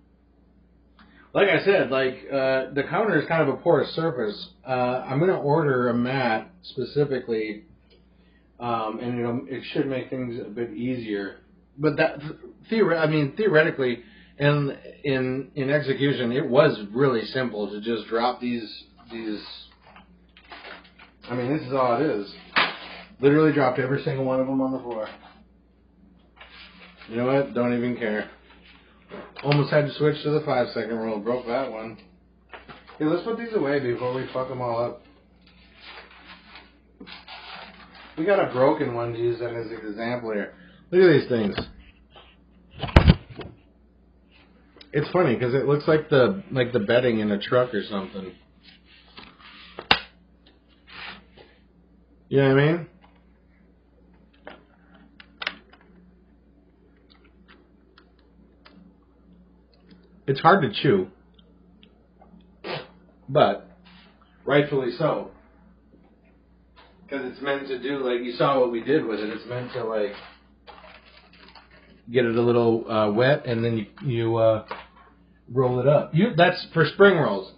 like I said, the counter is kind of a porous surface. I'm gonna order a mat specifically, and it should make things a bit easier. But that theoretically. And in execution, it was really simple to just drop these. I mean, this is all it is. Literally dropped every single one of them on the floor. You know what? Don't even care. Almost had to switch to the 5-second rule. Broke that one. Hey, let's put these away before we fuck them all up. We got a broken one to use that as an example here. Look at these things. It's funny because it looks like the bedding in a truck or something. You know what I mean? It's hard to chew, but rightfully so. Because it's meant to do, like, you saw what we did with it. It's meant to, like, get it a little wet, and then you roll it up. That's for spring rolls.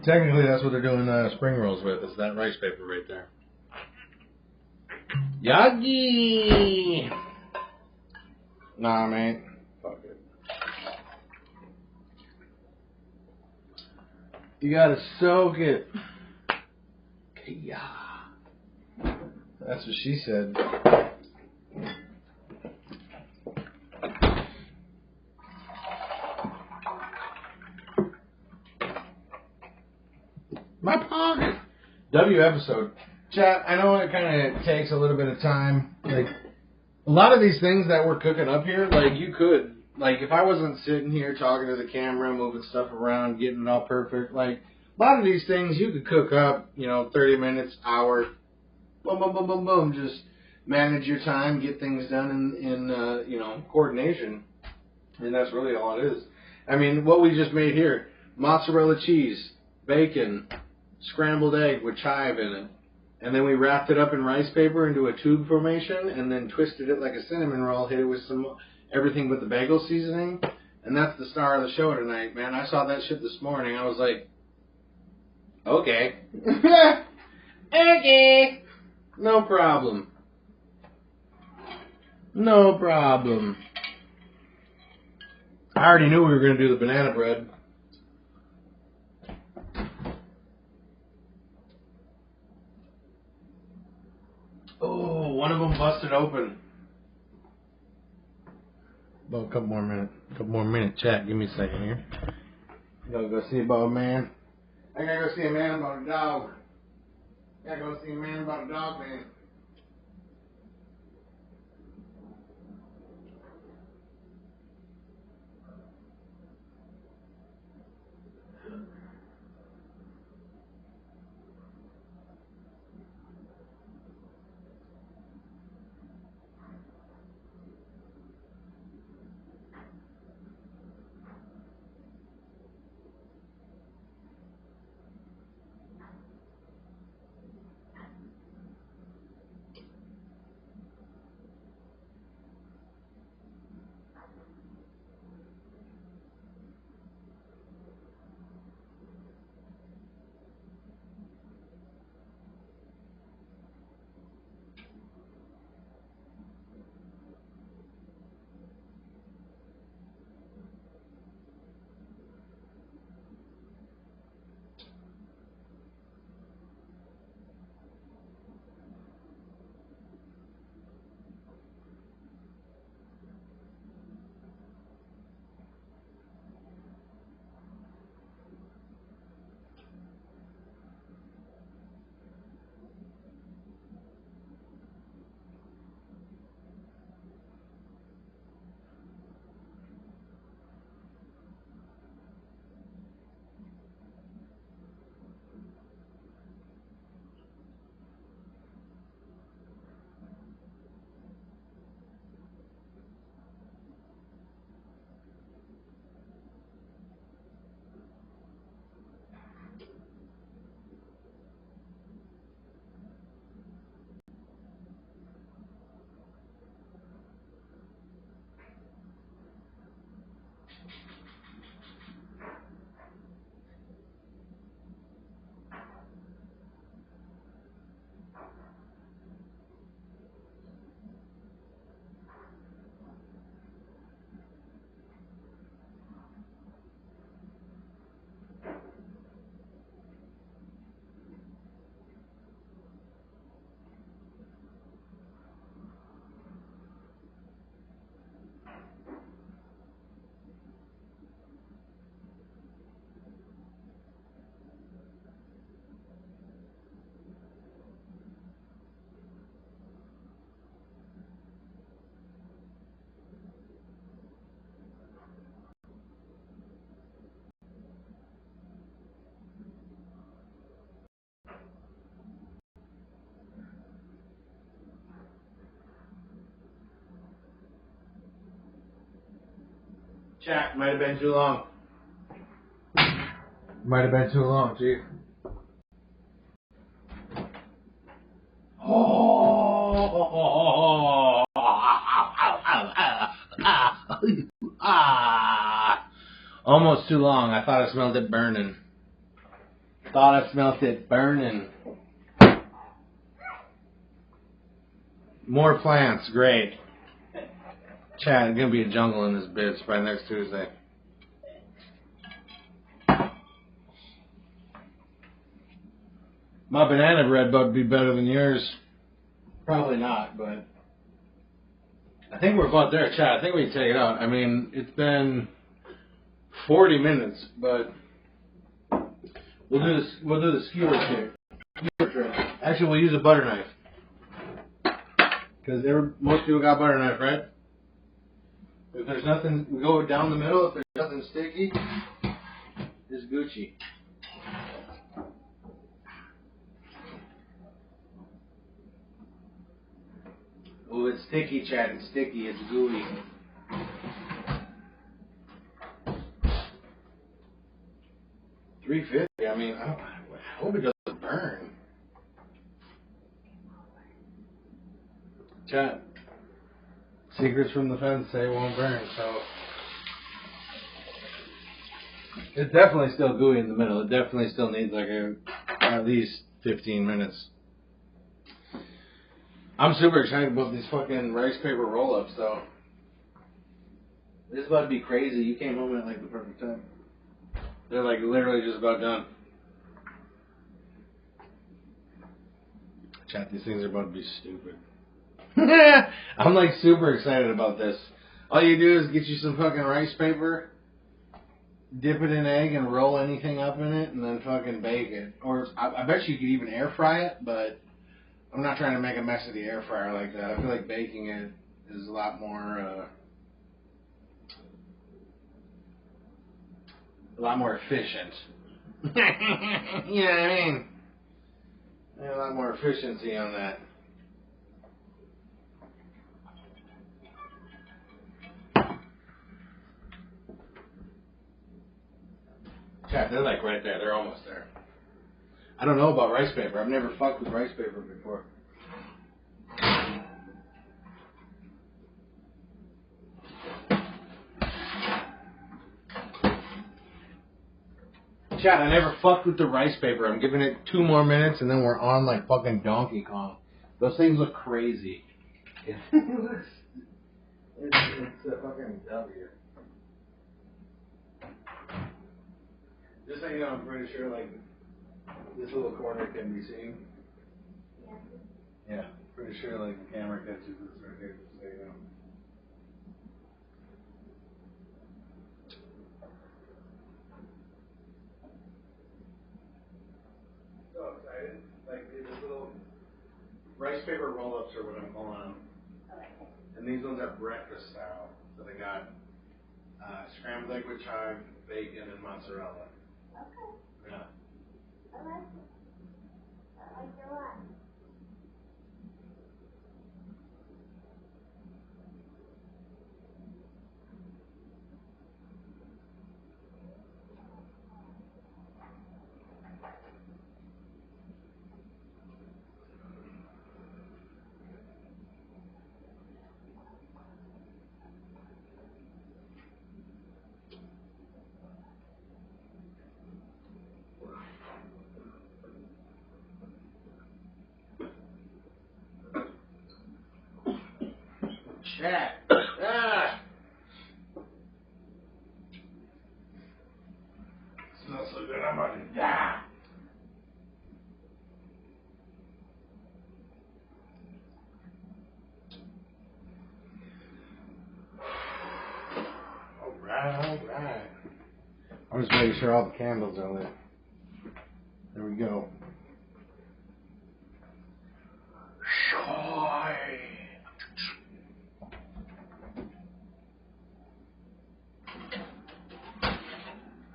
Technically, that's what they're doing spring rolls with. Is that rice paper right there? Yagi. Nah, man. Fuck it. You gotta soak it. Yeah. That's what she said. My pocket. W episode. Chat, I know it kind of takes a little bit of time. Like, a lot of these things that we're cooking up here, like, you could, like, if I wasn't sitting here talking to the camera, moving stuff around, getting it all perfect, like, a lot of these things you could cook up, 30 minutes, hour, boom, boom, boom, boom, boom. Just manage your time, get things done in coordination. And that's really all it is. I mean, what we just made here, mozzarella cheese, bacon, scrambled egg with chive in it. And then we wrapped it up in rice paper into a tube formation and then twisted it like a cinnamon roll, hit it with everything but the bagel seasoning. And that's the star of the show tonight, man. I saw that shit this morning. I was like, okay. Okay. No problem. No problem. I already knew we were going to do the banana bread. Oh, one of them busted open. Well, a couple more minutes. Chat. Give me a second here. I gotta go see about a man. I gotta go see a man about a dog. I gotta go see a man about a dog, man. Chat, might have been too long. Might have been too long, Chief. Oh, almost too long. I thought I smelled it burning. Thought I smelled it burning. More plants, great. Chat, it's gonna be a jungle in this bitch by next Tuesday. My banana bread would be better than yours. Probably not, but I think we're about there, chat. I think we can take it out. I mean, it's been 40 minutes, but we'll do this. We'll do the skewer trick. Actually, we'll use a butter knife because most people got butter knife, right? If there's nothing, we go down the middle. If there's nothing sticky, it's Gucci. Oh, it's sticky, Chad. It's sticky. It's gooey. $3.50. I mean, I hope it doesn't burn. Chad. Secrets from the fence say it won't burn, so it's definitely still gooey in the middle. It definitely still needs like at least 15 minutes. I'm super excited about these fucking rice paper roll-ups, though. This is about to be crazy. You came home at like the perfect time. They're like literally just about done. Chat, these things are about to be stupid. I'm like super excited about this. All you do is get you some fucking rice paper, dip it in egg, and roll anything up in it, and then fucking bake it. Or I bet you could even air fry it, but I'm not trying to make a mess of the air fryer like that. I feel like baking it is a lot more efficient. You know what I mean? There's a lot more efficiency on that. Chat, they're like right there. They're almost there. I don't know about rice paper. I've never fucked with rice paper before. Chat, I never fucked with the rice paper. I'm giving it 2 more minutes and then we're on like fucking Donkey Kong. Those things look crazy. It looks... It's a fucking W. Just so you know, I'm pretty sure like this little corner can be seen. Yeah, pretty sure like the camera catches this right here, just so you know. So excited. Like these little rice paper roll-ups are what I'm calling them. And these ones are breakfast style. So they got scrambled egg with chive, bacon, and mozzarella. Okay. Yeah. I like it. I like it a lot. Chat. Ah. Smells so good, I'm about to die. Alright. I'm just making sure all the candles are lit. There we go.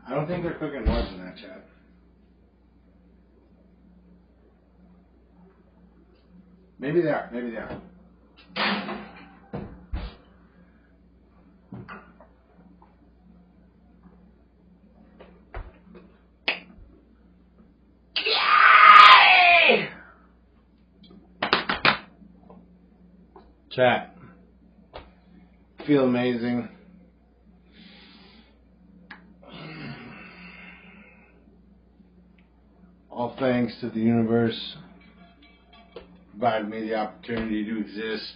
I don't think they're cooking more than that, Chad. Maybe they are. Maybe they are. Chat. Feel amazing. All thanks to the universe provided me the opportunity to exist.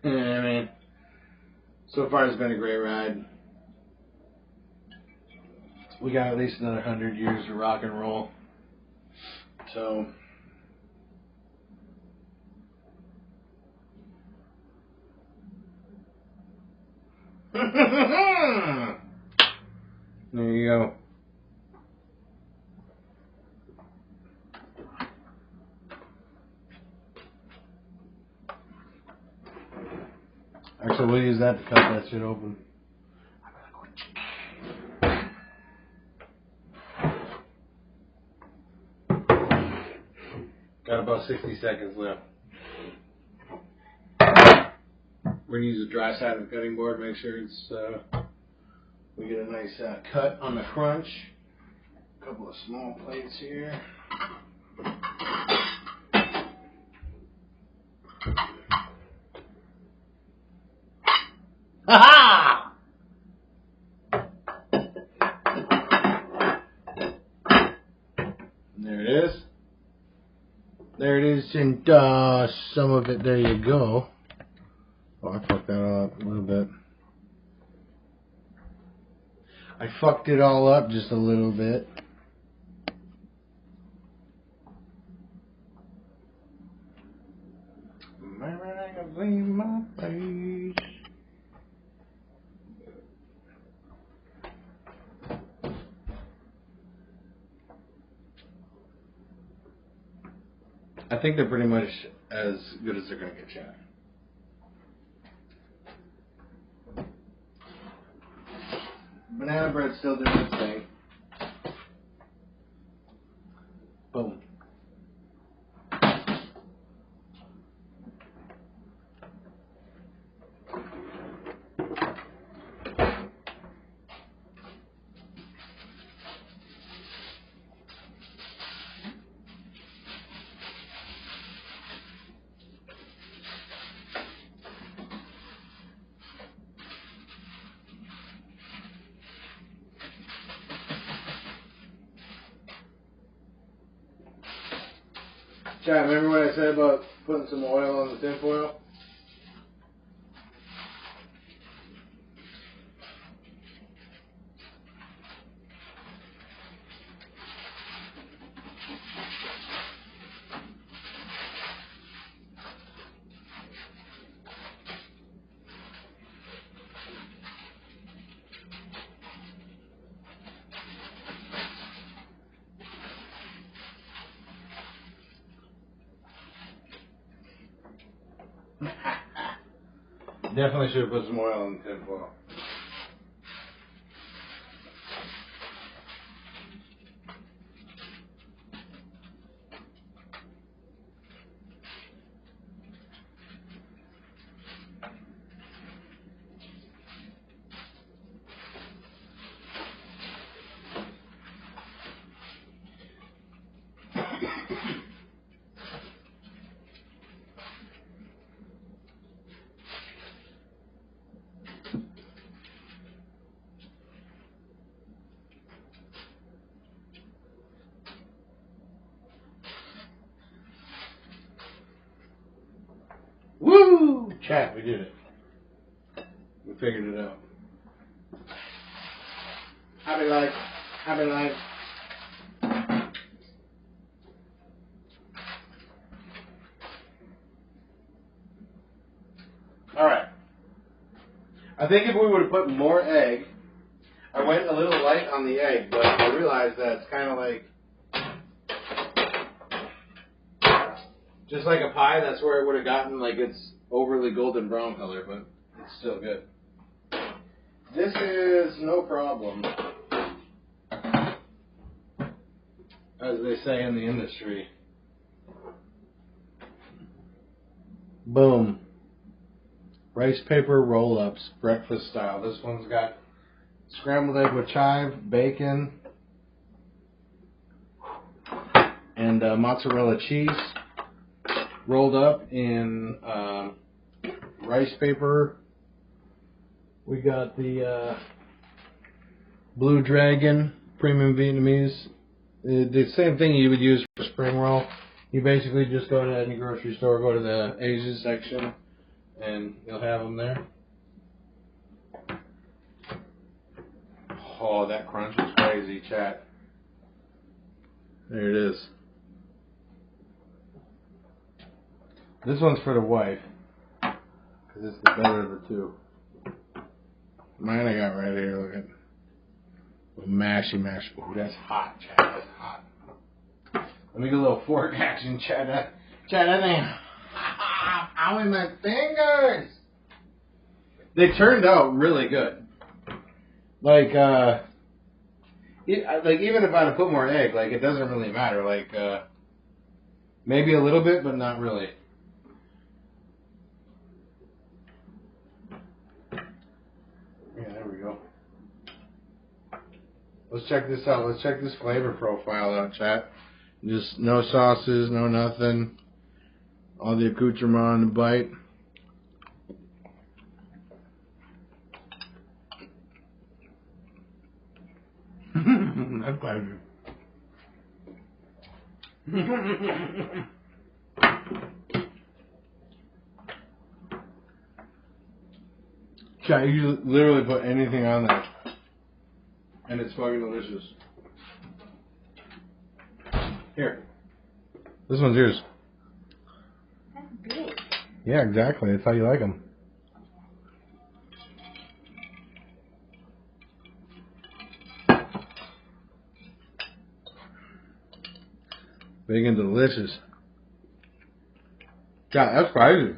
I mean, so far it's been a great ride. We got at least another 100 years of rock and roll. So there you go. Actually, we'll use that to cut that shit open. Got about 60 seconds left. We're going to use a dry side of the cutting board, make sure it's we get a nice cut on the crunch. A couple of small plates here. Ha-ha! There it is. There it is, and some of it, there you go. Oh, I fucked that all up a little bit. I fucked it all up just a little bit. My face. I think they're pretty much as good as they're going to get, Chad. Banana bread's still doing its thing. Boom. Chat, remember what I said about putting some oil on the tin foil? Definitely should have put some oil in the tin foil. Woo! Chat, we did it. We figured it out. Happy life. Happy life. Alright. I think if we would have put more egg, I went a little light on the egg, but I realized that it's kind of like, just like a pie, that's where it would have gotten like its overly golden brown color, but it's still good. This is no problem, as they say in the industry. Boom. Rice paper roll-ups, breakfast style. This one's got scrambled egg with chive, bacon, and mozzarella cheese rolled up in rice paper. We got the Blue Dragon Premium Vietnamese. The same thing you would use for spring roll. You basically just go to any grocery store, go to the Asian section, and you'll have them there. Oh, that crunch was crazy, chat. There it is. This one's for the wife, because it's the better of the two. Mine I got right here, look at mashy. Ooh, that's hot, chat, that's hot. Let me get a little fork action, chat. That thing, ow in my fingers. They turned out really good. Like even if I'd put more egg, like, it doesn't really matter. Like, maybe a little bit, but not really. Yeah, there we go. Let's check this out. Let's check this flavor profile out, chat. Just no sauces, no nothing. All the accoutrement on the bite. That's quite good. Chat, you literally put anything on there, and it's fucking delicious. Here. This one's yours. That's big. Yeah, exactly. That's how you like them. Big and delicious. God, that's crazy.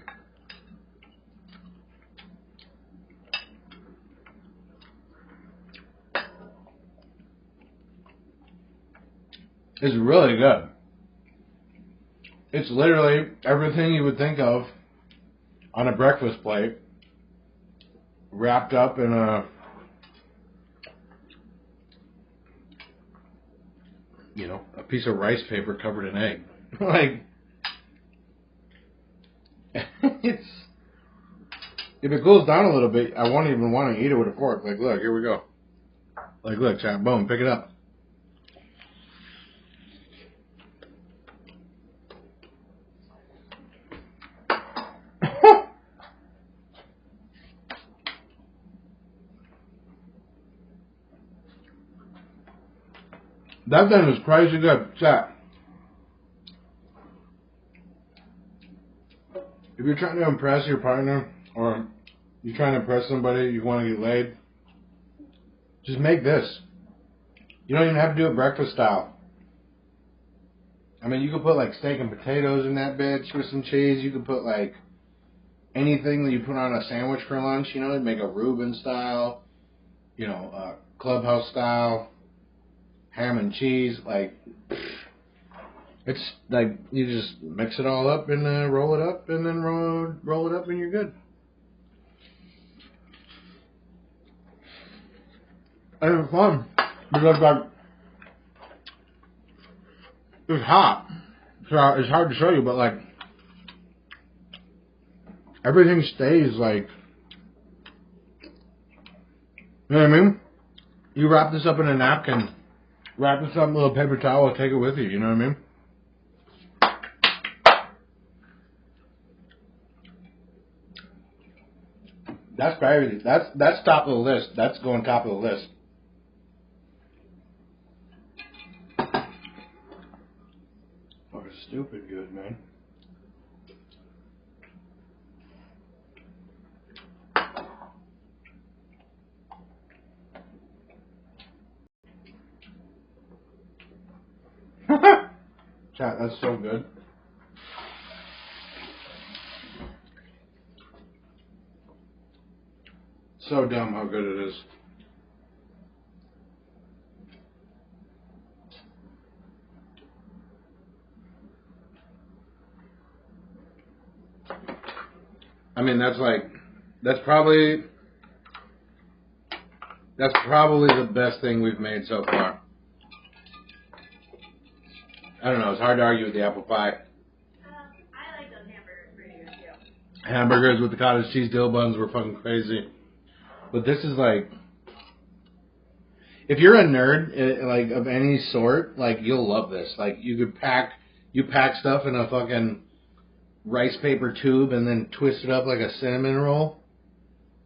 It's really good. It's literally everything you would think of on a breakfast plate, wrapped up in a, you know, a piece of rice paper covered in egg. Like, it's, if it cools down a little bit, I won't even want to eat it with a fork. Like, look, here we go. Like, look, chat, boom, pick it up. That thing was crazy good, chat. If you're trying to impress your partner, or you're trying to impress somebody, you want to get laid, just make this. You don't even have to do it breakfast style. I mean, you could put like steak and potatoes in that bitch with some cheese. You could put like anything that you put on a sandwich for lunch, you know, make a Reuben style, you know, clubhouse style, ham and cheese. Like, it's like you just mix it all up and roll it up, and then roll it up, and you're good. And it's fun because like it's hot, so it's hard to show you, but like everything stays like, you know what I mean? You wrap this up in a napkin, wrap this up in a little paper towel, take it with you. You know what I mean? That's crazy. That's top of the list. That's going top of the list. Fucking stupid good, man. Chat, that's so good. So dumb how good it is. I mean, that's probably the best thing we've made so far. I don't know, it's hard to argue with the apple pie. I like those hamburgers pretty good too. Hamburgers with the cottage cheese dill buns were fucking crazy. But this is like, if you're a nerd, like, of any sort, like, you'll love this. Like, you pack stuff in a fucking rice paper tube and then twist it up like a cinnamon roll.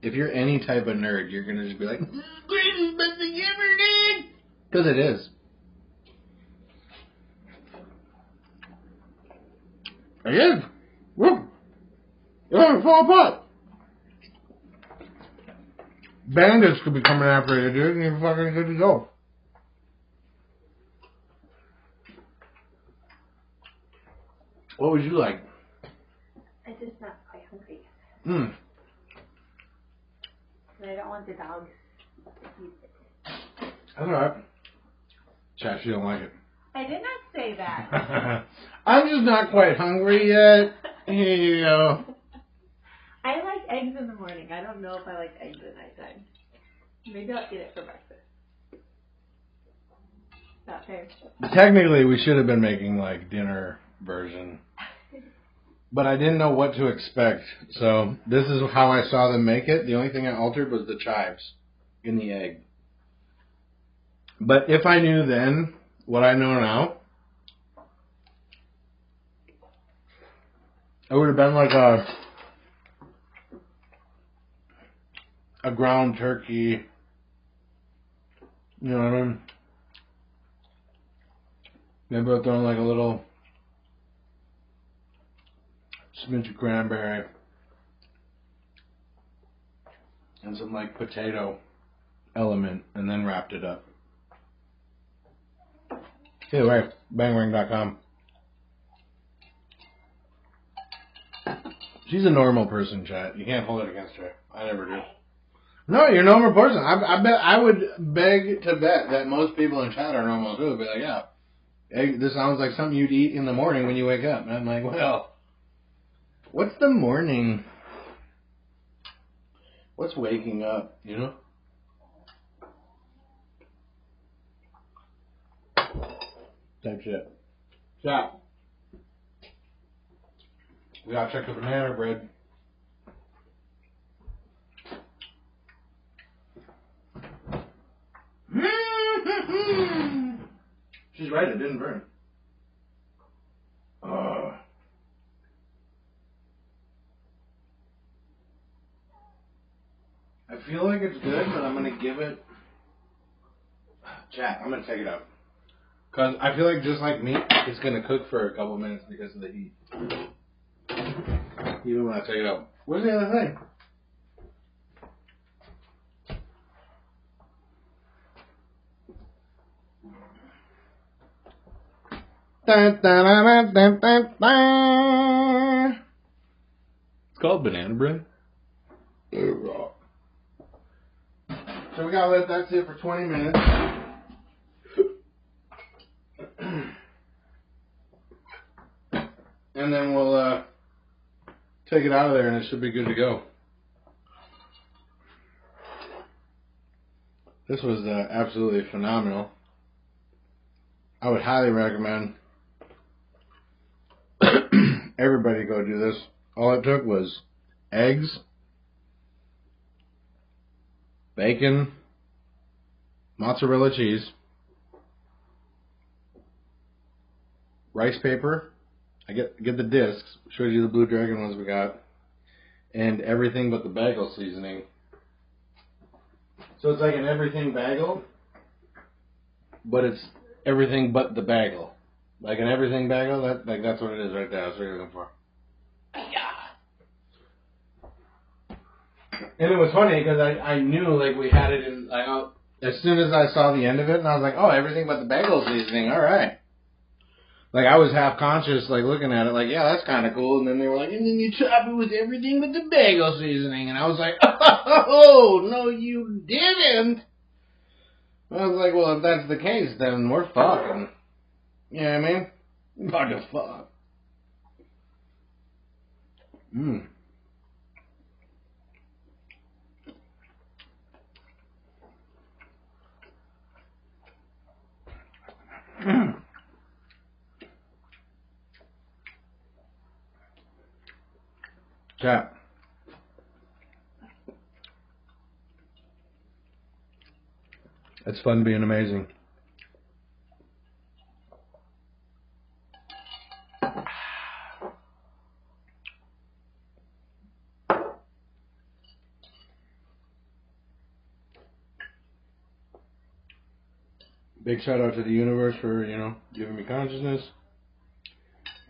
If you're any type of nerd, you're gonna just be like, "This is the greatest best thing ever, dude!" Because it is. It is. Woo! It doesn't fall apart. Bandits could be coming after you, dude, and you're fucking good to go. What would you like? I'm just not quite hungry. Hmm. And I don't want the dogs to eat it. That's alright. Chat, she don't like it. I did not say that. I'm just not quite hungry yet. Here you go. I like eggs in the morning. I don't know if I like eggs at nighttime. Maybe I'll eat it for breakfast. Not fair. Technically, we should have been making, like, dinner version. But I didn't know what to expect. So, this is how I saw them make it. The only thing I altered was the chives in the egg. But if I knew then what I know now, it would have been like a ground turkey. You know what I mean? Maybe I'll throw in like a little smidge of cranberry and some like potato element, and then wrapped it up. Either way, bangring.com. She's a normal person, chat. You can't hold it against her. I never do. No, you're a normal person. I bet I would beg to bet that most people in chat are normal too. Be like, yeah, egg, this sounds like something you'd eat in the morning when you wake up. And I'm like, well, what's the morning? What's waking up? You know? Type shit. Chat. We gotta check the banana bread. She's right, it didn't burn. I feel like it's good, but I'm gonna give it. Chat, I'm gonna take it out. Because I feel like just like meat, it's gonna cook for a couple minutes because of the heat. Even when I take it out. Where's the other thing? Dun, dun, dun, dun, dun, dun. It's called banana bread. So we gotta let that sit for 20 minutes. And then we'll take it out of there and it should be good to go. This was absolutely phenomenal. I would highly recommend everybody go do this. All it took was eggs, bacon, mozzarella cheese, rice paper. I get the discs. Shows you the Blue Dragon ones we got, and everything but the bagel seasoning. So it's like an everything bagel, but it's everything but the bagel. Like an everything bagel. That's what it is right there. That's what you're looking for. And it was funny because I knew like we had it in as soon as I saw the end of it, and I was like, oh, everything but the bagel seasoning. All right. Like I was half conscious, like looking at it, like yeah, that's kind of cool. And then they were like, and then you chop it with everything but the bagel seasoning, and I was like, oh no, you didn't. I was like, well, if that's the case, then we're fucking. You know what I mean? We're about to fuck. Chat. It's fun being amazing. Big shout out to the universe for, you know, giving me consciousness.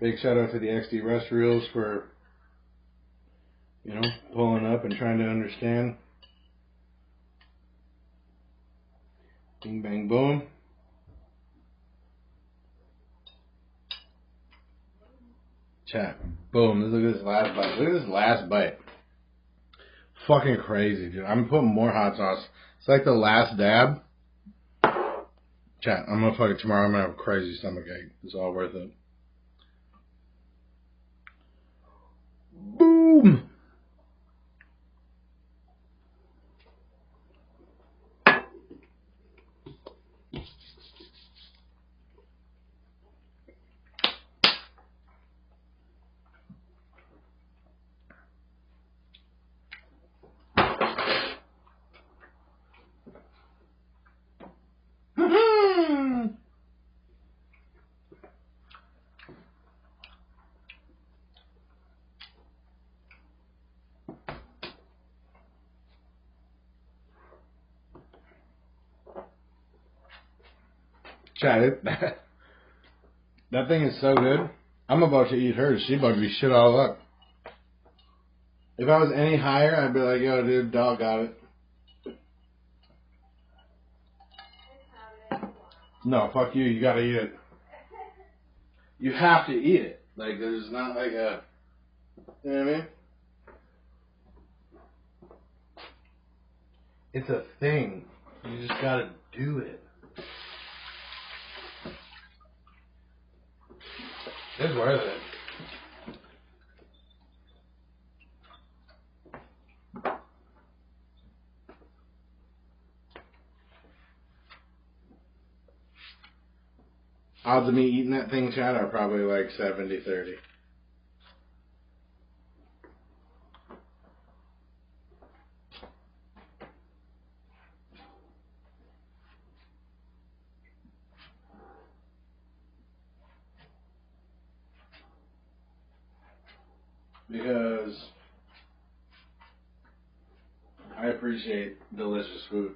Big shout out to the XD reels for, you know, pulling up and trying to understand. Bing, bang, boom. Chat. Boom. Look at this last bite. Look at this last bite. Fucking crazy, dude. I'm putting more hot sauce. It's like the last dab. Chat. I'm gonna fuck it tomorrow. I'm gonna have a crazy stomachache. It's all worth it. Boom. Chat, that thing is so good. I'm about to eat hers. She about to be shit all up. If I was any higher, I'd be like, yo, dude, dog got it. No, fuck you. You gotta eat it. You have to eat it. Like, there's not like a, you know what I mean? It's a thing. You just gotta do it. It's worth it. Odds of me eating that thing, Chad, are probably like 70-30. Because I appreciate delicious food.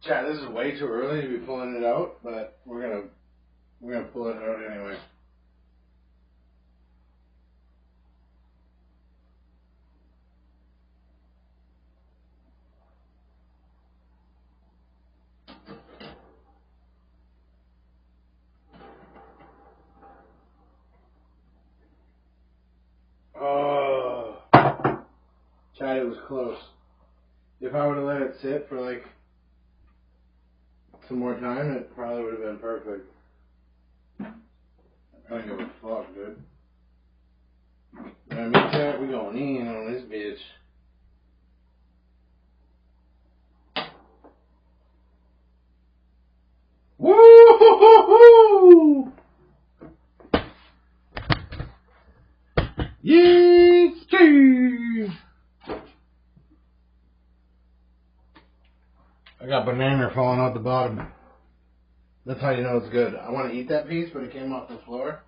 Chat, this is way too early to be pulling it out, but we're gonna pull it out anyway. Oh, Chad, it was close. If I would have let it sit for like some more time, it probably would have been perfect. I don't give a fuck, dude. You know what I mean, Chad? We going in on this bitch. Woo-hoo-hoo-hoo! Yes, Steve! I got banana falling out the bottom. That's how you know it's good. I want to eat that piece, but it came off the floor.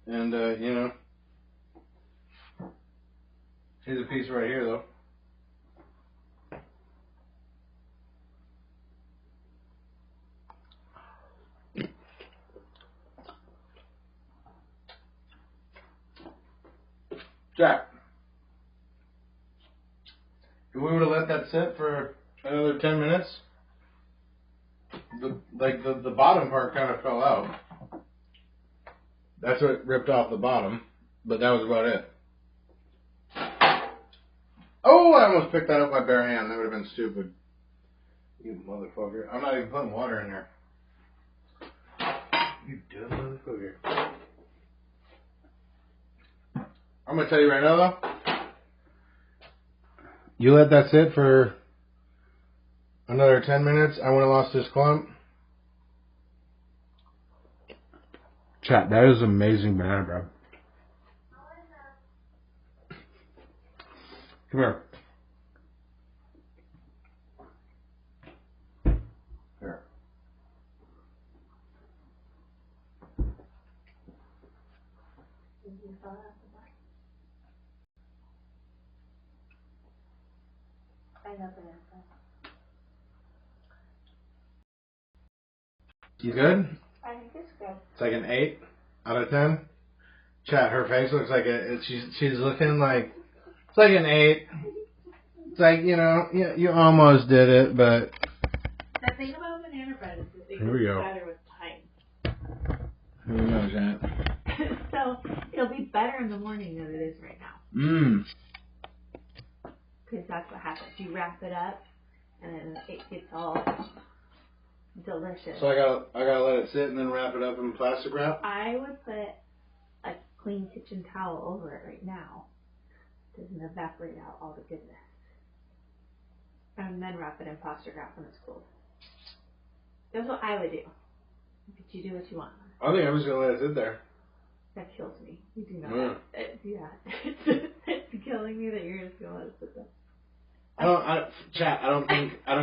And, you know. Here's a piece right here, though. Jack. If we would have let that sit for another 10 minutes, the bottom part kind of fell out. That's what ripped off the bottom, but that was about it. Oh, I almost picked that up by bare hand. That would have been stupid. You motherfucker. I'm not even putting water in there. You dumb motherfucker. I'm going to tell you right now, though. You let that sit for another 10 minutes, I would have lost this clump. Chat, that is amazing banana bread. Come here. Here. You good? I think it's good. It's like an 8 out of 10. Chat, her face looks like she's looking like, it's like an 8. It's like, you know, you almost did it, but. The thing about banana bread is that it Here we gets go. better with time. Here we go, Chat. So it'll be better in the morning than it is right now. Mmm. Because that's what happens. You wrap it up, and then it gets all delicious. So I gotta let it sit and then wrap it up in plastic wrap? I would put a clean kitchen towel over it right now. It doesn't evaporate out all the goodness. And then wrap it in plastic wrap when it's cold. That's what I would do. But you do what you want. I think I'm just gonna let it sit there. That kills me. You do not do that. It's killing me that you're just gonna let it sit there. I don't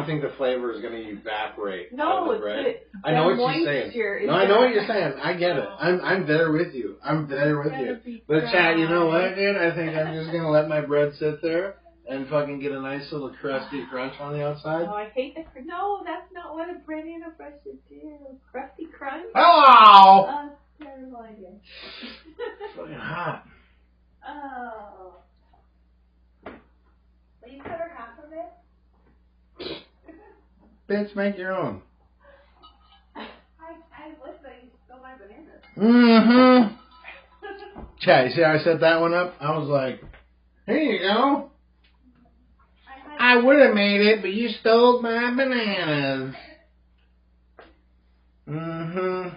think the flavor is gonna evaporate. No, out of the bread. I know what you're saying. No, I know what you're saying. I get it. I'm there with you. I'm there with you. But chat, you know what, dude? I think I'm just gonna let my bread sit there and fucking get a nice little crusty crunch on the outside. Oh, I hate the no. That's not what a banana bread should do. Crusty crunch. Hello. Terrible idea. It's fucking hot. Oh. Will you cut her half of it? Bitch, make your own. I looked like you stole my bananas. Mm-hmm. Chat, you see how I set that one up? I was like, here you go. I would have made it, but you stole my bananas. Mm-hmm.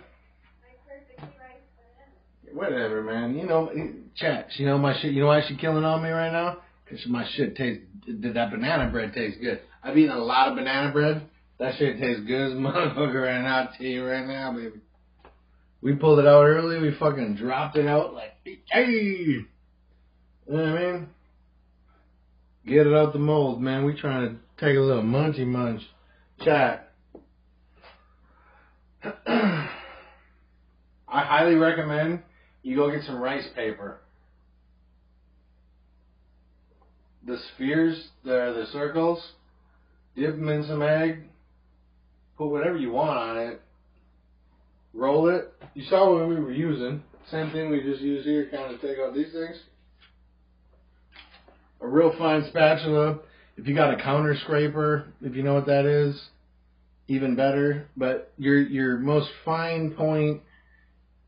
Whatever, man. You know, chat. You know my shit. You know why she's killing on me right now? Because my shit tastes. That banana bread tastes good. I've eaten a lot of banana bread. That shit tastes good as a motherfucker right now. I'll tell you right now, baby. We pulled it out early. We fucking dropped it out like, hey. You know what I mean? Get it out the mold, man. We trying to take a little munchy munch. Chat. I highly recommend you go get some rice paper. The spheres, the circles, dip them in some egg, put whatever you want on it, roll it. You saw what we were using. Same thing we just use here, kind of take out these things. A real fine spatula. If you got a counter scraper, if you know what that is, even better. But your most fine point,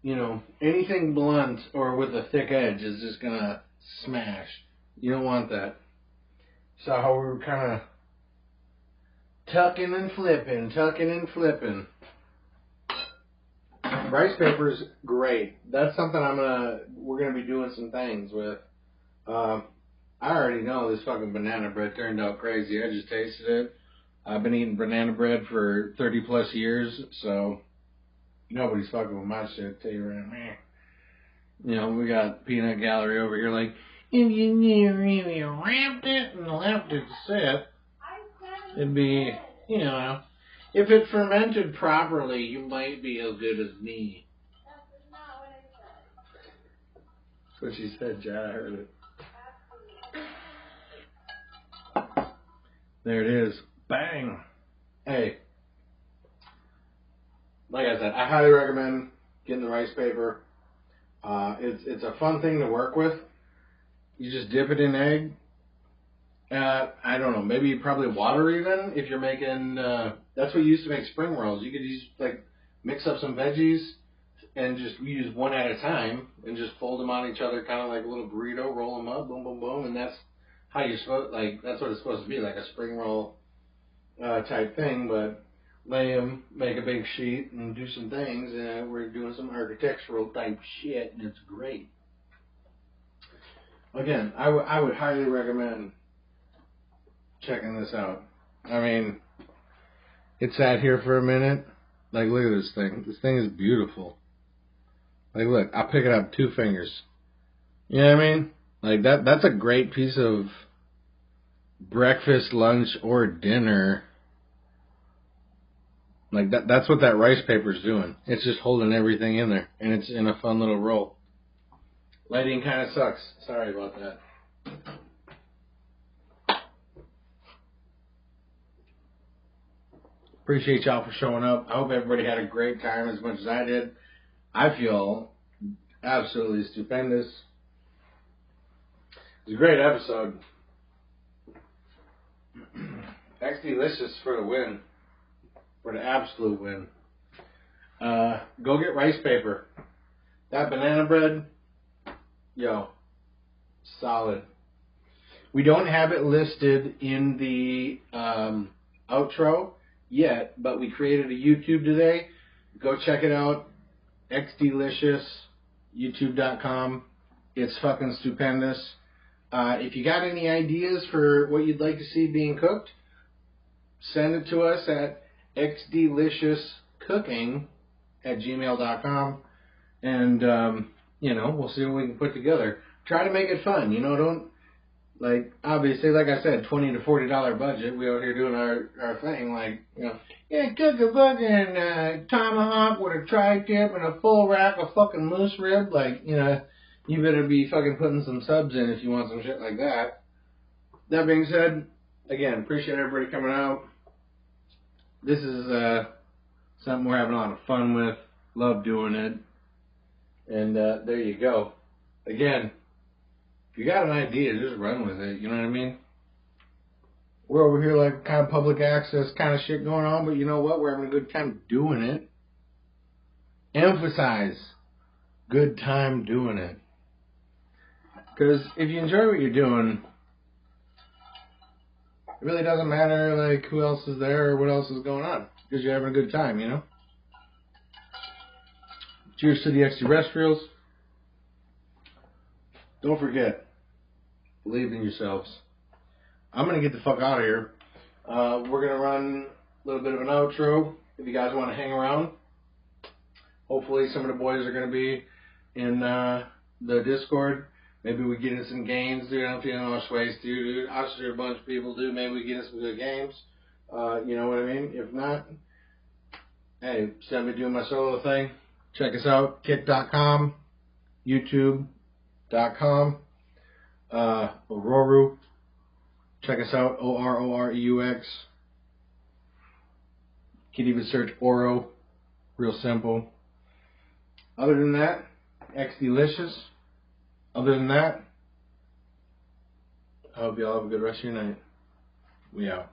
you know, anything blunt or with a thick edge is just gonna smash. You don't want that. So how we were kind of tucking and flipping. Rice paper's great. That's something we're gonna be doing some things with. I already know this fucking banana bread turned out crazy. I just tasted it. I've been eating banana bread for 30 plus years, so nobody's fucking with my shit, tell you right now. You know, we got Peanut Gallery over here like, if you really wrapped it and left it sit, it'd be, you know, if it fermented properly, you might be as good as me. That's not what I said. That's what she said, Chad. I heard it. There it is. Bang. Hey. Like I said, I highly recommend getting the rice paper. It's a fun thing to work with. You just dip it in egg. I don't know, maybe probably water even if you're making. That's what you used to make spring rolls. You could use like mix up some veggies and just use one at a time and just fold them on each other, kind of like a little burrito. Roll them up, boom, boom, boom, and that's how you're supposed. Like that's what it's supposed to be, like a spring roll type thing. But lay them, make a big sheet, and do some things. And we're doing some architectural type shit, and it's great. Again, I would highly recommend checking this out. I mean, it sat here for a minute. Like, look at this thing. This thing is beautiful. Like, look, I'll pick it up 2 fingers. You know what I mean? Like, that's a great piece of breakfast, lunch, or dinner. Like, that's what that rice paper's doing. It's just holding everything in there. And it's in a fun little roll. Lighting kind of sucks. Sorry about that. Appreciate y'all for showing up. I hope everybody had a great time as much as I did. I feel absolutely stupendous. It was a great episode. XDlicious for the win. For the absolute win. Go get rice paper. That banana bread, yo, solid. We don't have it listed in the outro yet, but we created a YouTube today. Go check it out. XDlicious, youtube.com. It's fucking stupendous. If you got any ideas for what you'd like to see being cooked, send it to us at xdliciouscooking@gmail.com. And, we'll see what we can put together. Try to make it fun. Don't, obviously, like I said, $20 to $40 budget. We out here doing our thing. Cook a fucking tomahawk with a tri-tip and a full rack of fucking moose rib. You better be fucking putting some subs in if you want some shit like that. That being said, again, appreciate everybody coming out. This is something we're having a lot of fun with. Love doing it. And there you go. Again, if you got an idea, just run with it. You know what I mean? We're over here like kind of public access kind of shit going on, but you know what? We're having a good time doing it. Emphasize good time doing it. Because if you enjoy what you're doing, it really doesn't matter who else is there or what else is going on. Because you're having a good time, Cheers to the extraterrestrials. Don't forget, believe in yourselves. I'm going to get the fuck out of here. We're going to run a little bit of an outro if you guys want to hang around. Hopefully some of the boys are going to be in the Discord. Maybe we get in some games, dude. I'm feeling all sways, dude. I'll just do a bunch of people, dude. Maybe we get in some good games. You know what I mean? If not, hey, send me doing my solo thing. Check us out, kick.com, youtube.com, Ororu. Check us out, OROREUX. You can even search Oro, real simple. Other than that, XDlicious. Other than that, I hope y'all have a good rest of your night. We out.